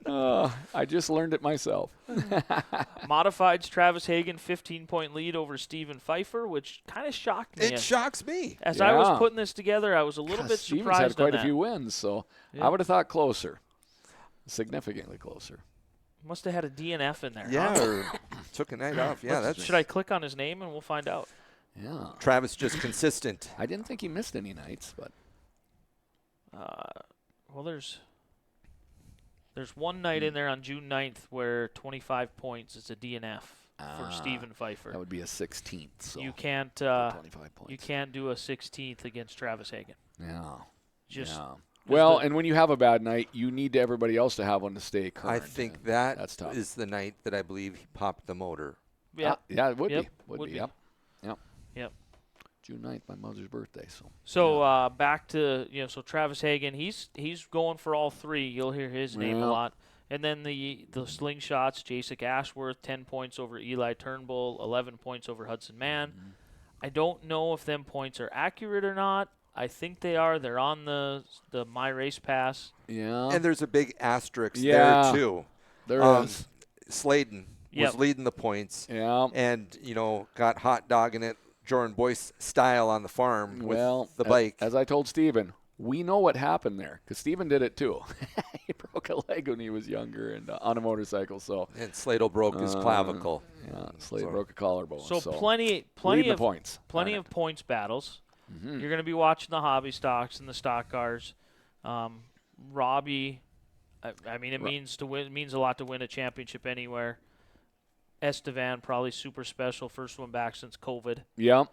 Speaker 3: I just learned it myself.
Speaker 2: Modifieds Travis Hagen 15-point lead over Stephen Pfeiffer, which kind of shocked me.
Speaker 4: It shocks me.
Speaker 2: As I was
Speaker 3: Yeah.
Speaker 2: putting this together, I was a little bit
Speaker 3: Stevens
Speaker 2: surprised
Speaker 3: had quite
Speaker 2: on
Speaker 3: a few
Speaker 2: that.
Speaker 3: wins, so
Speaker 2: Yeah.
Speaker 3: I would have thought closer, significantly closer.
Speaker 2: Must have had a DNF in there.
Speaker 4: Yeah,
Speaker 2: huh?
Speaker 4: or took a night off. Yeah, that's
Speaker 2: Should I click on his name and we'll find out?
Speaker 3: Yeah,
Speaker 4: Travis just consistent.
Speaker 3: I didn't think he missed any nights, but
Speaker 2: Well, there's one night in there on June 9th where 25 points is a DNF for Stephen Pfeiffer.
Speaker 3: that would be a 16th. So
Speaker 2: You can't
Speaker 3: 25 points.
Speaker 2: you can't do a 16th against Travis Hagen.
Speaker 3: Yeah.
Speaker 2: Just
Speaker 3: Yeah. Well,
Speaker 2: the-
Speaker 3: and when you have a bad night, you need everybody else to have one to stay current.
Speaker 4: I think
Speaker 3: and
Speaker 4: that
Speaker 3: that's tough.
Speaker 4: is the night that I believe he popped the motor.
Speaker 2: yeah.
Speaker 3: Yeah, it would
Speaker 2: Yep,
Speaker 3: be. Would
Speaker 2: would
Speaker 3: be.
Speaker 2: be.
Speaker 3: Yep.
Speaker 2: Yep.
Speaker 3: June 9th, my mother's birthday. So.
Speaker 2: So back to so Travis Hagen, he's going for all 3. You'll hear his name a
Speaker 3: Yeah.
Speaker 2: lot. And then the slingshots, Jacek Ashworth, 10 points over Eli Turnbull, 11 points over Hudson Mann.
Speaker 3: Mm-hmm.
Speaker 2: I don't know if them points are accurate or not. I think they are. They're on the My Race Pass.
Speaker 3: Yeah.
Speaker 4: And there's a big asterisk
Speaker 3: Yeah.
Speaker 4: there, too.
Speaker 3: There
Speaker 4: Um,
Speaker 3: is.
Speaker 4: Sladen
Speaker 2: Yep.
Speaker 4: was leading the points
Speaker 3: Yeah.
Speaker 4: and, got hot dogging it Jordan Boyce style on the farm with the bike.
Speaker 3: As I told Steven, we know what happened there because Steven did it too. He broke a leg when he was younger and on a motorcycle. So
Speaker 4: and Slato broke his clavicle.
Speaker 3: yeah, Slade
Speaker 4: So-
Speaker 3: broke a collarbone.
Speaker 2: So
Speaker 3: so
Speaker 2: plenty
Speaker 3: leading
Speaker 2: of
Speaker 3: the points.
Speaker 2: plenty
Speaker 3: Darn
Speaker 2: of points battles.
Speaker 3: Mm-hmm.
Speaker 2: You're going to be watching the hobby stocks and the stock cars. Robbie, I mean, it means to win. It means a lot to win a championship anywhere. Estevan probably super special, first one back since COVID.
Speaker 3: Yeah.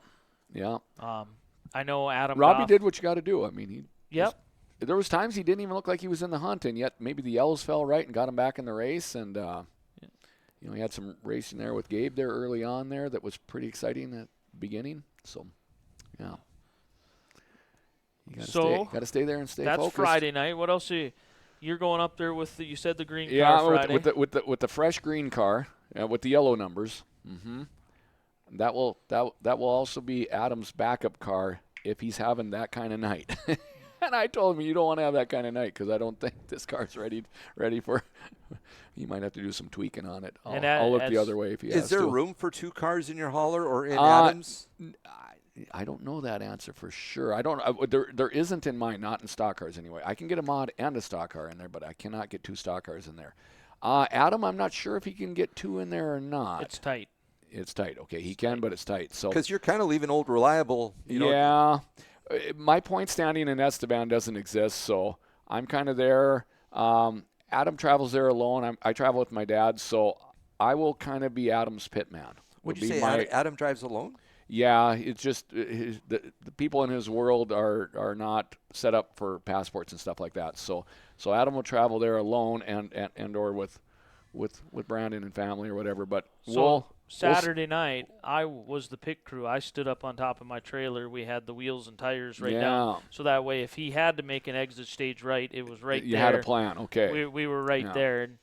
Speaker 3: Yeah.
Speaker 2: I know Adam.
Speaker 3: Robbie
Speaker 2: Goff,
Speaker 3: did what you got to do. I mean, he.
Speaker 2: Yep.
Speaker 3: There was times he didn't even look like he was in the hunt, and yet maybe the yellows fell right and got him back in the race. And he had some racing there with Gabe there early on there that was pretty exciting at the beginning. So, yeah. You gotta stay there and stay
Speaker 2: That's
Speaker 3: focused.
Speaker 2: Friday night. What else? You're going up there with you said the green car
Speaker 3: Yeah,
Speaker 2: Friday.
Speaker 3: with the fresh green car with the yellow numbers. Mm-hmm. That will also be Adam's backup car if he's having that kind of night. And I told him you don't want to have that kind of night because I don't think this car's ready for. You might have to do some tweaking on it. I'll look the other way if he has
Speaker 4: Is there
Speaker 3: to.
Speaker 4: room for 2 cars in your hauler or in Adams?
Speaker 3: I don't know that answer for sure. I don't. There isn't in mine, not in stock cars anyway. I can get a mod and a stock car in there, but I cannot get 2 stock cars in there. Adam, I'm not sure if he can get 2 in there or not.
Speaker 2: It's tight.
Speaker 3: It's tight. Okay, he can, but it's tight. So
Speaker 4: Because you're kind of leaving old reliable.
Speaker 3: yeah, my point standing in Esteban doesn't exist, so I'm kind of there. Adam travels there alone. I travel with my dad, so I will kind of be Adam's pit man.
Speaker 4: Would you
Speaker 3: Be
Speaker 4: say
Speaker 3: my-
Speaker 4: Adam drives alone?
Speaker 3: Yeah, it's just the people in his world are not set up for passports and stuff like that. So Adam will travel there alone and or with Brandon and family or whatever. But
Speaker 2: So Saturday night, I was the pit crew. I stood up on top of my trailer. We had the wheels and tires right down. So that way, if he had to make an exit stage right, it was right
Speaker 3: you
Speaker 2: there.
Speaker 3: had a plan. Okay.
Speaker 2: We were right there. And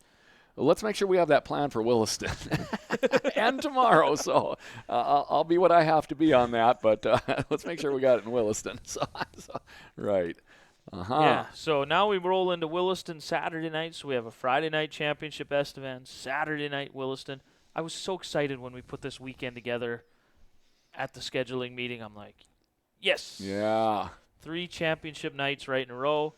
Speaker 3: Well, let's make sure we have that plan for Williston and tomorrow. So I'll be what I have to be on that, but let's make sure we got it in Williston. So right. Uh-huh.
Speaker 2: yeah, so now we roll into Williston Saturday night. So we have a Friday night championship Estevan, Saturday night Williston. I was so excited when we put this weekend together at the scheduling meeting. I'm like, yes.
Speaker 3: Yeah.
Speaker 2: 3 championship nights right in a row.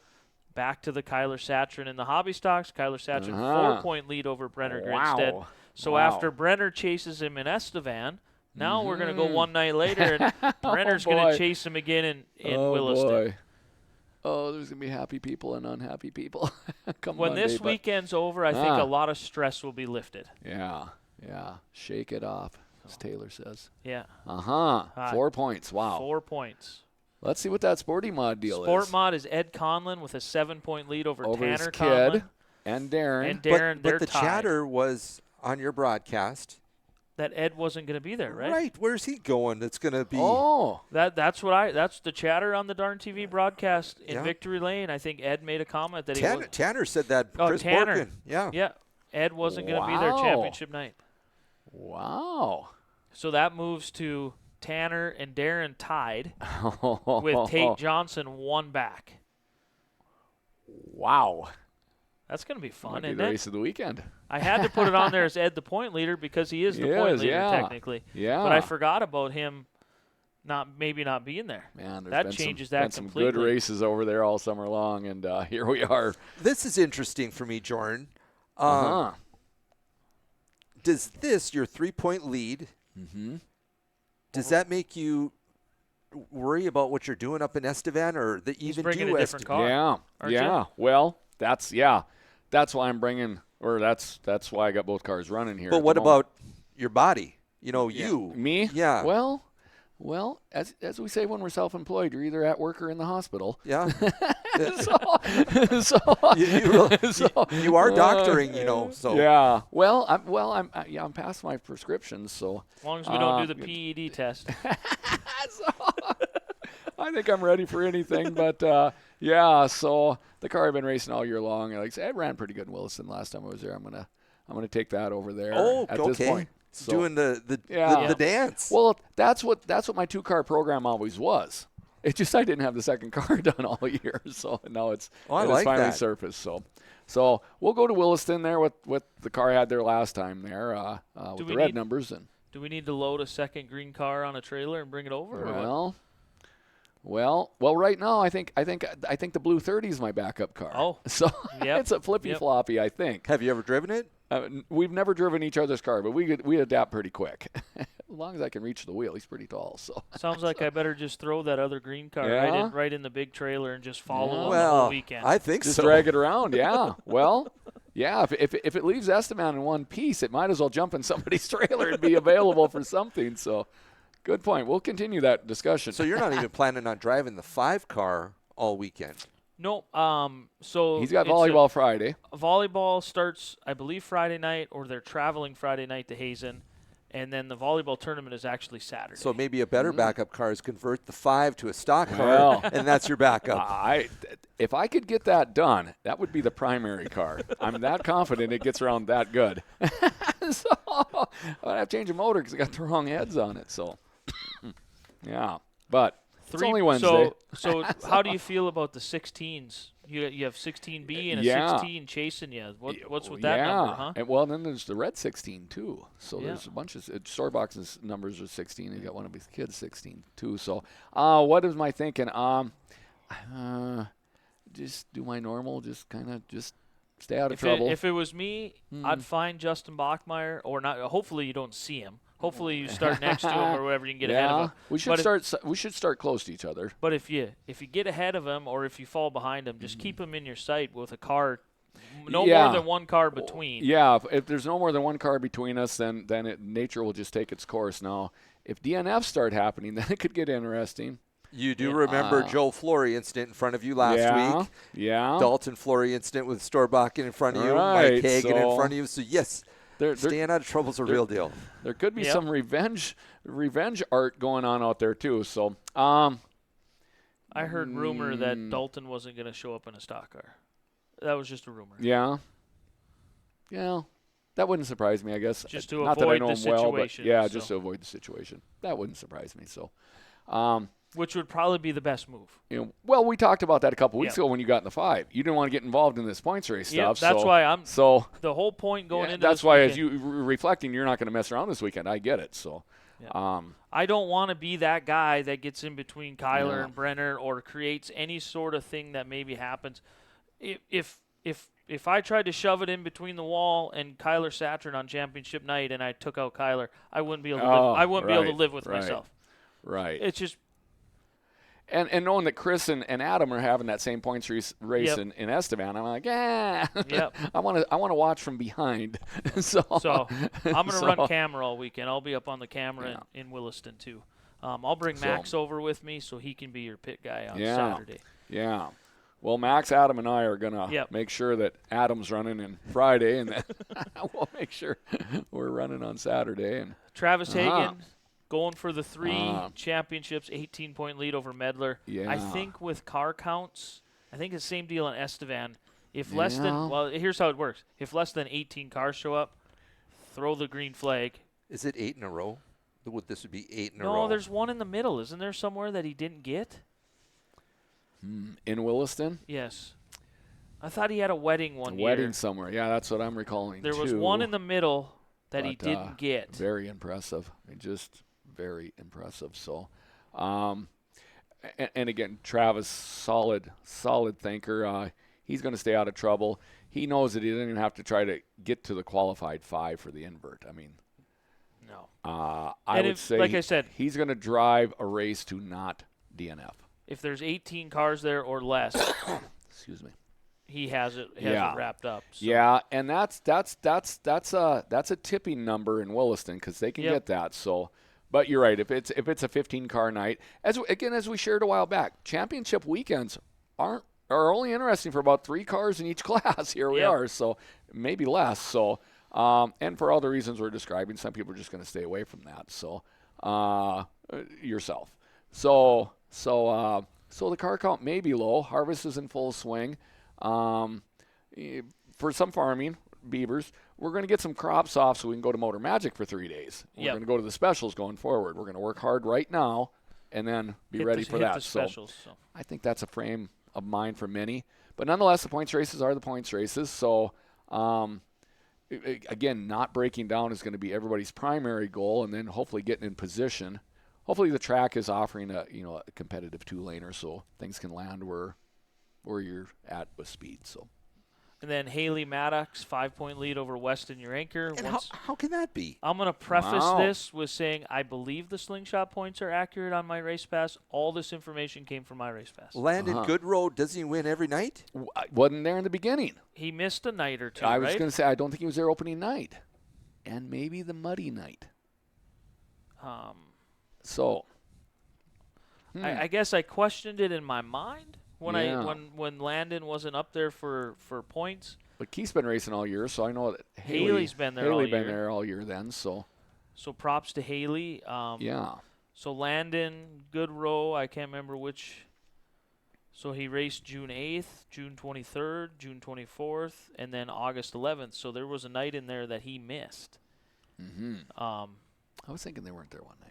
Speaker 2: Back to the Kyler Satrin in the hobby stocks. Kyler Satrin, 4-point lead over Brenner Grinstead.
Speaker 3: Wow.
Speaker 2: So
Speaker 3: Wow.
Speaker 2: after Brenner chases him in Estevan, now we're going to go one night later, and Brenner's
Speaker 3: Oh,
Speaker 2: going
Speaker 3: boy.
Speaker 2: to chase him again in
Speaker 3: Oh,
Speaker 2: Williston.
Speaker 3: boy. Oh, there's going to be happy people and unhappy people. Come
Speaker 2: When
Speaker 3: Monday,
Speaker 2: this
Speaker 3: but-
Speaker 2: weekend's over, I think a lot of stress will be lifted.
Speaker 3: Yeah. Shake it off, as Taylor says.
Speaker 2: Yeah.
Speaker 3: Uh-huh. 4 points. Wow.
Speaker 2: 4 points.
Speaker 3: Let's see what that Sporty Mod deal
Speaker 2: Sport
Speaker 3: is.
Speaker 2: Mod is Ed Conlon with a 7-point lead over
Speaker 3: Over
Speaker 2: Tanner
Speaker 3: his
Speaker 2: Conlon.
Speaker 3: kid and Darren.
Speaker 2: And Darren, they're
Speaker 4: but the
Speaker 2: tied.
Speaker 4: chatter was on your broadcast.
Speaker 2: That Ed wasn't going to be there, right?
Speaker 4: Right. Where's he going? That's going to be.
Speaker 3: Oh.
Speaker 2: That's the chatter on the Darn TV broadcast in Victory Lane. I think Ed made a comment that
Speaker 4: Tanner said that.
Speaker 2: Oh,
Speaker 4: Chris
Speaker 2: Tanner.
Speaker 4: Borkin. Yeah.
Speaker 2: Yeah. Ed wasn't going to be there
Speaker 3: Wow.
Speaker 2: championship night.
Speaker 3: Wow.
Speaker 2: So that moves to Tanner and Darren tied with Tate Johnson 1 back.
Speaker 3: Wow.
Speaker 2: That's going to be fun,
Speaker 3: Might be
Speaker 2: isn't
Speaker 3: the
Speaker 2: it?
Speaker 3: race of the weekend.
Speaker 2: I had to put it on there as Ed the point leader because he is the point leader technically.
Speaker 3: Yeah.
Speaker 2: But I forgot about him maybe not being there.
Speaker 3: Man, there's
Speaker 2: that
Speaker 3: been
Speaker 2: changes
Speaker 3: some,
Speaker 2: that
Speaker 3: been some
Speaker 2: completely.
Speaker 3: good races over there all summer long, and here we are.
Speaker 4: This is interesting for me, Jordan.
Speaker 3: Uh-huh.
Speaker 4: Does this, your 3-point lead, does that make you worry about what you're doing up in Estevan, or the
Speaker 2: He's
Speaker 4: even
Speaker 2: bringing
Speaker 4: do
Speaker 2: a different car.
Speaker 3: Yeah.
Speaker 2: aren't
Speaker 3: Yeah.
Speaker 2: you?
Speaker 3: Well, that's why I'm bringing, or that's why I got both cars running here.
Speaker 4: But
Speaker 3: at
Speaker 4: what
Speaker 3: the moment.
Speaker 4: about your body? You.
Speaker 3: Me?
Speaker 4: Yeah.
Speaker 3: Well, as we say when we're self-employed, you're either at work or in the hospital.
Speaker 4: Yeah.
Speaker 3: So
Speaker 4: you are doctoring, so.
Speaker 3: Yeah. Well, I'm past my prescriptions, so.
Speaker 2: As long as we don't do the PED test.
Speaker 3: I think I'm ready for anything, but so the car I've been racing all year long. Like I said, it ran pretty good in Williston last time I was there. I'm gonna take that over there at this point. So,
Speaker 4: doing the dance.
Speaker 3: well, that's what my 2-car program always was. It's just I didn't have the second car done all year, so now it's
Speaker 4: like
Speaker 3: finally
Speaker 4: that.
Speaker 3: surfaced. So we'll go to Williston there with the car I had there last time there with the red numbers. And
Speaker 2: Do we need to load a second green car on a trailer and bring it over? or what?
Speaker 3: well. Right now, I think the blue 30 is my backup car.
Speaker 2: Oh.
Speaker 3: So
Speaker 2: Yep.
Speaker 3: it's a flippy floppy. I think.
Speaker 4: Have you ever driven it?
Speaker 3: We've never driven each other's car, but we adapt pretty quick. As long as I can reach the wheel, he's pretty tall. So
Speaker 2: Sounds like I better just throw that other green car
Speaker 3: Yeah?
Speaker 2: right in the big trailer and just follow them the
Speaker 4: Well,
Speaker 2: whole weekend.
Speaker 4: I think
Speaker 3: just
Speaker 4: so.
Speaker 3: drag it around. Yeah. Well, yeah. If it leaves Esteban in one piece, it might as well jump in somebody's trailer and be available for something. So, good point. We'll continue that discussion.
Speaker 4: So you're not even planning on driving the 5-car all weekend?
Speaker 2: No, so
Speaker 3: he's got
Speaker 2: it's
Speaker 3: volleyball Friday.
Speaker 2: Volleyball starts, I believe, Friday night, or they're traveling Friday night to Hazen, and then the volleyball tournament is actually Saturday.
Speaker 4: So maybe a better backup car is convert the 5 to a stock car,
Speaker 3: Well,
Speaker 4: and that's your backup.
Speaker 3: If I could get that done, that would be the primary car. I'm that confident it gets around that good. So I'd have to change a motor because I got the wrong heads on it. So, yeah. But it's only Wednesday.
Speaker 2: So how do you feel about the 16s? You have 16B and a 16 chasing you. What's with that number, huh?
Speaker 3: And, well, then there's the red 16 too. So
Speaker 2: Yeah.
Speaker 3: there's a bunch of Storebox's numbers are 16. He got one of his kids 16 too. So what is my thinking? Just do my normal. Just kind of just stay out of trouble.
Speaker 2: If it was me, I'd find Justin Bachmeyer, or not. Hopefully you don't see him. Hopefully you start next to him or whatever, you can get ahead of him.
Speaker 3: We should start close to each other.
Speaker 2: But if you get ahead of him or if you fall behind him, just keep him in your sight with a car, more than one car between.
Speaker 3: Yeah, if there's no more than one car between us, then nature will just take its course. Now, if DNFs start happening, then it could get interesting.
Speaker 4: You do remember Joe Flory incident in front of you last week.
Speaker 3: Yeah.
Speaker 4: Dalton Flory incident with Storbakken in front of you.
Speaker 3: Right,
Speaker 4: Mike Hagan in
Speaker 3: so
Speaker 4: front of you. So, yes, staying out of trouble is a real deal.
Speaker 3: There could be some revenge art going on out there, too. So,
Speaker 2: I heard rumor that Dalton wasn't going to show up in a stock car. That was just a rumor.
Speaker 3: Yeah. Yeah. That wouldn't surprise me, I guess.
Speaker 2: Just to
Speaker 3: Not that I
Speaker 2: avoid
Speaker 3: know
Speaker 2: the
Speaker 3: him well, but
Speaker 2: situation,
Speaker 3: yeah,
Speaker 2: so.
Speaker 3: just to avoid the situation. That wouldn't surprise me. So,
Speaker 2: Which would probably be the best move.
Speaker 3: well, we talked about that a couple weeks ago when you got in the 5. You didn't want to get involved in this points race
Speaker 2: Yeah,
Speaker 3: stuff.
Speaker 2: that's why I'm.
Speaker 3: So
Speaker 2: the whole point going into
Speaker 3: that's
Speaker 2: this
Speaker 3: why,
Speaker 2: weekend,
Speaker 3: as you reflecting, you're not going to mess around this weekend. I get it. So,
Speaker 2: I don't want to be that guy that gets in between Kyler and Brenner or creates any sort of thing that maybe happens. If I tried to shove it in between the wall and Kyler Saturn on championship night and I took out Kyler, I wouldn't be able to live. I wouldn't be able to live with myself.
Speaker 3: Right.
Speaker 2: It's just.
Speaker 3: And knowing that Chris and Adam are having that same points race
Speaker 2: Yep.
Speaker 3: in Estevan, I'm like,
Speaker 2: Yep.
Speaker 3: I want to watch from behind. so
Speaker 2: I'm going to
Speaker 3: so-
Speaker 2: run camera all weekend. I'll be up on the camera in Williston, too. I'll bring Max over with me so he can be your pit guy on Saturday.
Speaker 3: Yeah. Well, Max, Adam, and I are going to make sure that Adam's running in Friday, and then we'll make sure we're running on Saturday. And
Speaker 2: Travis Hagen going for the 3 championships, 18-point lead over Medler.
Speaker 3: Yeah.
Speaker 2: I think with car counts, I think it's the same deal in Estevan. If less than, well, here's how it works. If less than 18 cars show up, throw the green flag.
Speaker 4: Is it 8 in a row? This would be 8 in a
Speaker 2: No,
Speaker 4: row.
Speaker 2: there's one in the middle. Isn't there somewhere that he didn't get?
Speaker 3: in Williston?
Speaker 2: Yes. I thought he had a wedding one year.
Speaker 3: Wedding somewhere. Yeah, that's what I'm recalling,
Speaker 2: There
Speaker 3: too.
Speaker 2: was one in the middle that he
Speaker 3: But,
Speaker 2: didn't get.
Speaker 3: Very impressive. Just very impressive. So, and again, Travis, solid thinker. He's going to stay out of trouble. He knows that he doesn't even have to try to get to the qualified 5 for the invert. I mean,
Speaker 2: No.
Speaker 3: I would say,
Speaker 2: like I said,
Speaker 3: he's going to drive a race to not DNF.
Speaker 2: if there's 18 cars there or less,
Speaker 3: Excuse me.
Speaker 2: he has it wrapped up. So.
Speaker 3: Yeah, and that's a tipping number in Williston because they can get that. So, but you're right. If it's a 15-car night, as we shared a while back, championship weekends are only interesting for about 3 cars in each class. Here we are, so maybe less. So, and for all the reasons we're describing, some people are just going to stay away from that. So, yourself. So the car count may be low. Harvest is in full swing. For some farming beavers, we're going to get some crops off so we can go to Motor Magic for 3 days. We're going to go to the specials going forward. We're going to work hard right now and then be ready for that.
Speaker 2: The specials, so
Speaker 3: I think that's a frame of mind for many. But nonetheless, the points races are the points races. So, again, not breaking down is going to be everybody's primary goal, and then hopefully getting in position. Hopefully the track is offering a competitive 2-laner so things can land where you're at with speed. So,
Speaker 2: and then Haley Maddox, 5-point lead over Weston Uranker.
Speaker 4: And how can that be?
Speaker 2: I'm going to preface this with saying I believe the slingshot points are accurate on my race pass. All this information came from my race pass.
Speaker 4: Landon Goodrow, doesn't he win every night?
Speaker 3: Wasn't there in the beginning.
Speaker 2: He missed a night or two,
Speaker 3: I was going to say, I don't think he was there opening night. And maybe the muddy night. So,
Speaker 2: I guess I questioned it in my mind when Landon wasn't up there for points.
Speaker 3: But Keith's been racing all year, so I know that
Speaker 2: Haley's been there all year.
Speaker 3: been there all year then, so.
Speaker 2: So props to Haley. So Landon Goodrow, I can't remember which. So he raced June 8th, June 23rd, June 24th, and then August 11th. So there was a night in there that he missed.
Speaker 3: I was thinking they weren't there one night.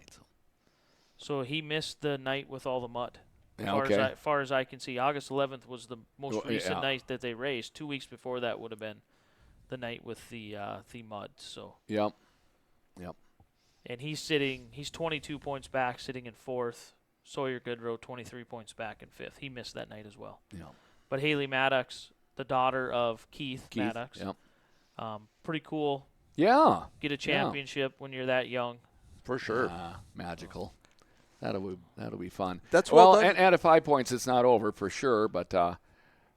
Speaker 2: So he missed the night with all the mud.
Speaker 3: Yeah,
Speaker 2: Far as I can see, August 11th was the most recent night that they raced. 2 weeks before that would have been the night with the mud. So.
Speaker 3: Yep.
Speaker 2: And he's 22 points back, sitting in 4th. Sawyer Goodrow, 23 points back in 5th. He missed that night as well.
Speaker 3: Yeah.
Speaker 2: But Haley Maddox, the daughter of Keith Maddox, pretty cool.
Speaker 3: Yeah.
Speaker 2: Get a championship when you're that young.
Speaker 4: For sure.
Speaker 3: Magical. That'll be fun.
Speaker 4: That's well done.
Speaker 3: And at 5 points, it's not over for sure. But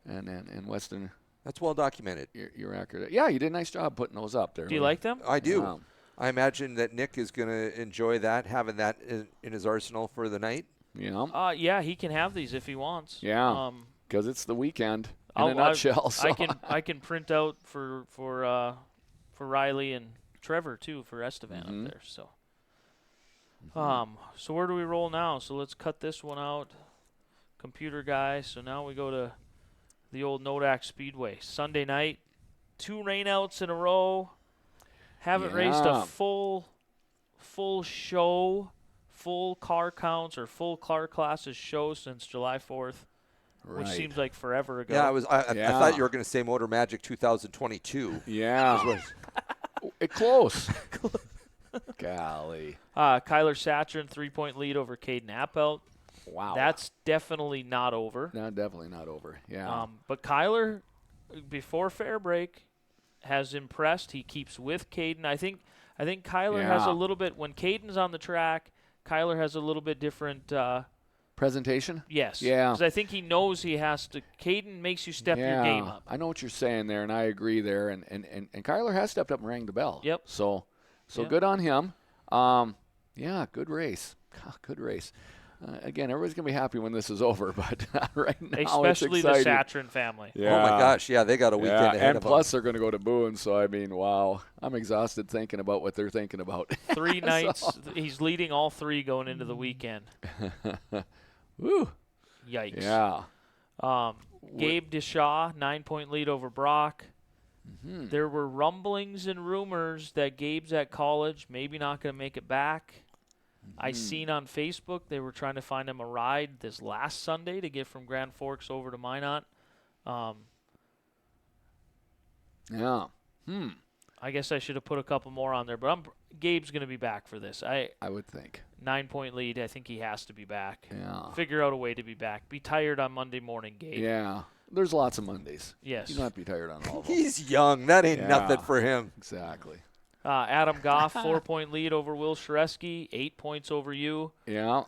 Speaker 3: and Weston.
Speaker 4: That's well documented.
Speaker 3: You're accurate. Yeah, you did a nice job putting those up there.
Speaker 2: Do you like them?
Speaker 4: I do. I imagine that Nick is going to enjoy that, having that in his arsenal for the night.
Speaker 3: Yeah.
Speaker 2: Yeah, he can have these if he wants.
Speaker 3: Yeah. Because it's the weekend in a nutshell. So.
Speaker 2: I can print out for Riley and Trevor too for Estevan up there. So. So where do we roll now? So let's cut this one out. Computer guy. So now we go to the old Nodak Speedway. Sunday night, 2 rainouts in a row. Haven't raced a full show, full car counts or full car classes show since July 4th, which seems like forever ago.
Speaker 4: Yeah, I thought you were going to say Motor Magic 2022.
Speaker 3: Yeah. Close. Golly.
Speaker 2: Kyler Satrin, 3-point lead over Caden Appelt.
Speaker 3: Wow.
Speaker 2: That's definitely not over.
Speaker 3: No, definitely not over. Yeah.
Speaker 2: But Kyler, before fair break, has impressed. He keeps with Caden. I think Kyler has a little bit, when Caden's on the track, Kyler has a little bit different
Speaker 3: Presentation?
Speaker 2: Yes.
Speaker 3: Yeah.
Speaker 2: Because I think he knows he has to. Caden makes you step your game up.
Speaker 3: I know what you're saying there, and I agree there. And Kyler has stepped up and rang the bell.
Speaker 2: Yep.
Speaker 3: So
Speaker 2: Yep.
Speaker 3: good on him. Good race. Good race. Again, everybody's going to be happy when this is over, but right now
Speaker 2: Especially
Speaker 3: it's
Speaker 2: the
Speaker 3: exciting.
Speaker 2: Satrin family.
Speaker 3: Yeah.
Speaker 4: Oh, my gosh. Yeah, they got a weekend ahead
Speaker 3: and
Speaker 4: of
Speaker 3: plus they're going to go to Boone, so, I mean, wow. I'm exhausted thinking about what they're thinking about.
Speaker 2: 3 nights. He's leading all 3 going into the weekend.
Speaker 3: Woo.
Speaker 2: Yikes.
Speaker 3: Yeah.
Speaker 2: Gabe Deshaw, 9-point lead over Brock.
Speaker 3: Mm-hmm.
Speaker 2: There were rumblings and rumors that Gabe's at college, maybe not going to make it back. I seen on Facebook they were trying to find him a ride this last Sunday to get from Grand Forks over to Minot.
Speaker 3: Yeah.
Speaker 2: I guess I should have put a couple more on there, but Gabe's going to be back for this.
Speaker 3: I would think.
Speaker 2: 9-point lead. I think he has to be back.
Speaker 3: Yeah.
Speaker 2: Figure out a way to be back. Be tired on Monday morning, Gabe.
Speaker 3: Yeah. There's lots of Mondays.
Speaker 2: Yes.
Speaker 3: You don't have to be tired on all of them.
Speaker 4: He's young. That ain't
Speaker 3: Yeah.
Speaker 4: nothing for him.
Speaker 3: Exactly.
Speaker 2: Adam Goff, 4-point lead over Will Shareski, 8 points over you.
Speaker 3: Yeah.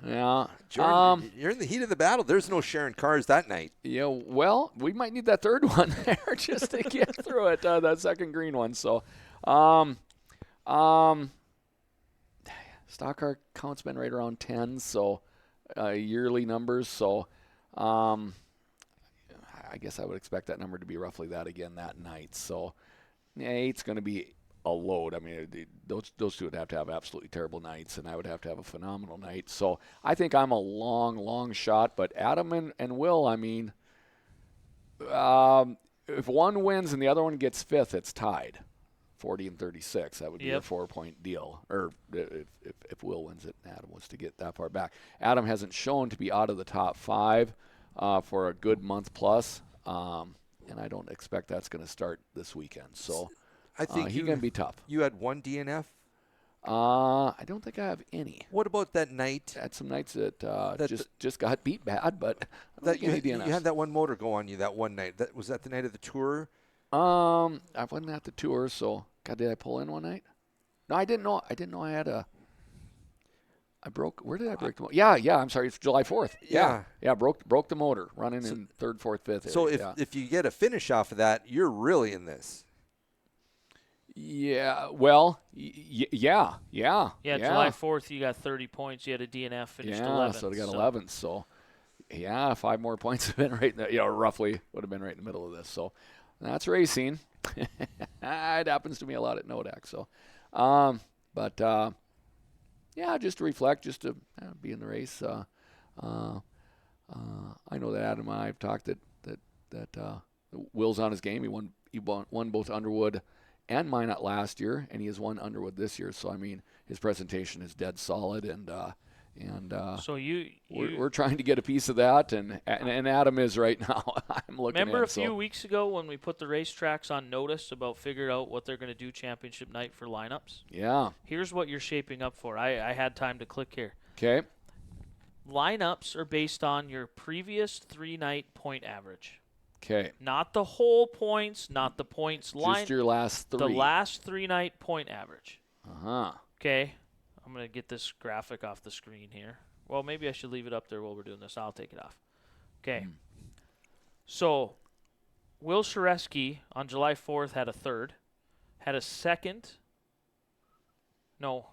Speaker 3: Yeah.
Speaker 4: Jordan, you're in the heat of the battle. There's no sharing cars that night.
Speaker 3: Yeah, well, we might need that third one there just to get through it, that second green one. So, stock car count's been right around 10, so yearly numbers. So, I guess I would expect that number to be roughly that again that night. So, 8's going to be a load. I mean, those two would have to have absolutely terrible nights, and I would have to have a phenomenal night. So I think I'm a long shot. But Adam and Will, I mean, if one wins and the other one gets 5th, it's tied, 40 and 36. That would be a 4-point deal. Or if Will wins it and Adam was to get that far back. Adam hasn't shown to be out of the top 5 for a good month plus, and I don't expect that's going to start this weekend. So.
Speaker 4: I think
Speaker 3: he's going to be tough.
Speaker 4: You had 1 DNF?
Speaker 3: I don't think I have any.
Speaker 4: What about that night?
Speaker 3: I had some nights that just got beat bad, but I don't think any DNFs.
Speaker 4: You had that one motor go on you that one night. Was that the night of the tour?
Speaker 3: I wasn't at the tour, so God, did I pull in one night? No, I didn't know. I didn't know I had a. I broke. Where did I break the motor? Yeah. I'm sorry. It's July 4th. Yeah. Broke the motor running in 3rd, 4th, 5th.
Speaker 4: So if you get a finish off of that, you're really in this.
Speaker 3: Yeah, well, yeah.
Speaker 2: July 4th, you got 30 points. You had a DNF, finished 11th.
Speaker 3: So they got 11th. So, 5 more points have been right in the, roughly would have been right in the middle of this. So, that's racing. It happens to me a lot at Nodak. So, just to reflect, just to be in the race. I know that Adam and I have talked that Will's on his game. He won both Underwood and Minot last year, and he has won Underwood this year. So I mean, his presentation is dead solid, and
Speaker 2: so
Speaker 3: we're trying to get a piece of that, and Adam is right now. I'm looking.
Speaker 2: Remember a few weeks ago when we put the racetracks on notice about figuring out what they're going to do championship night for lineups?
Speaker 3: Yeah.
Speaker 2: Here's what you're shaping up for. I had time to click here.
Speaker 3: Okay.
Speaker 2: Lineups are based on your previous 3-night point average.
Speaker 3: Okay.
Speaker 2: Not the whole points, not the points line.
Speaker 3: Just your last 3.
Speaker 2: The last 3-night point average.
Speaker 3: Uh-huh.
Speaker 2: Okay. I'm going to get this graphic off the screen here. Well, maybe I should leave it up there while we're doing this. I'll take it off. Okay. So, Will Shareski on July 4th had a 3rd. Had a 2nd. No.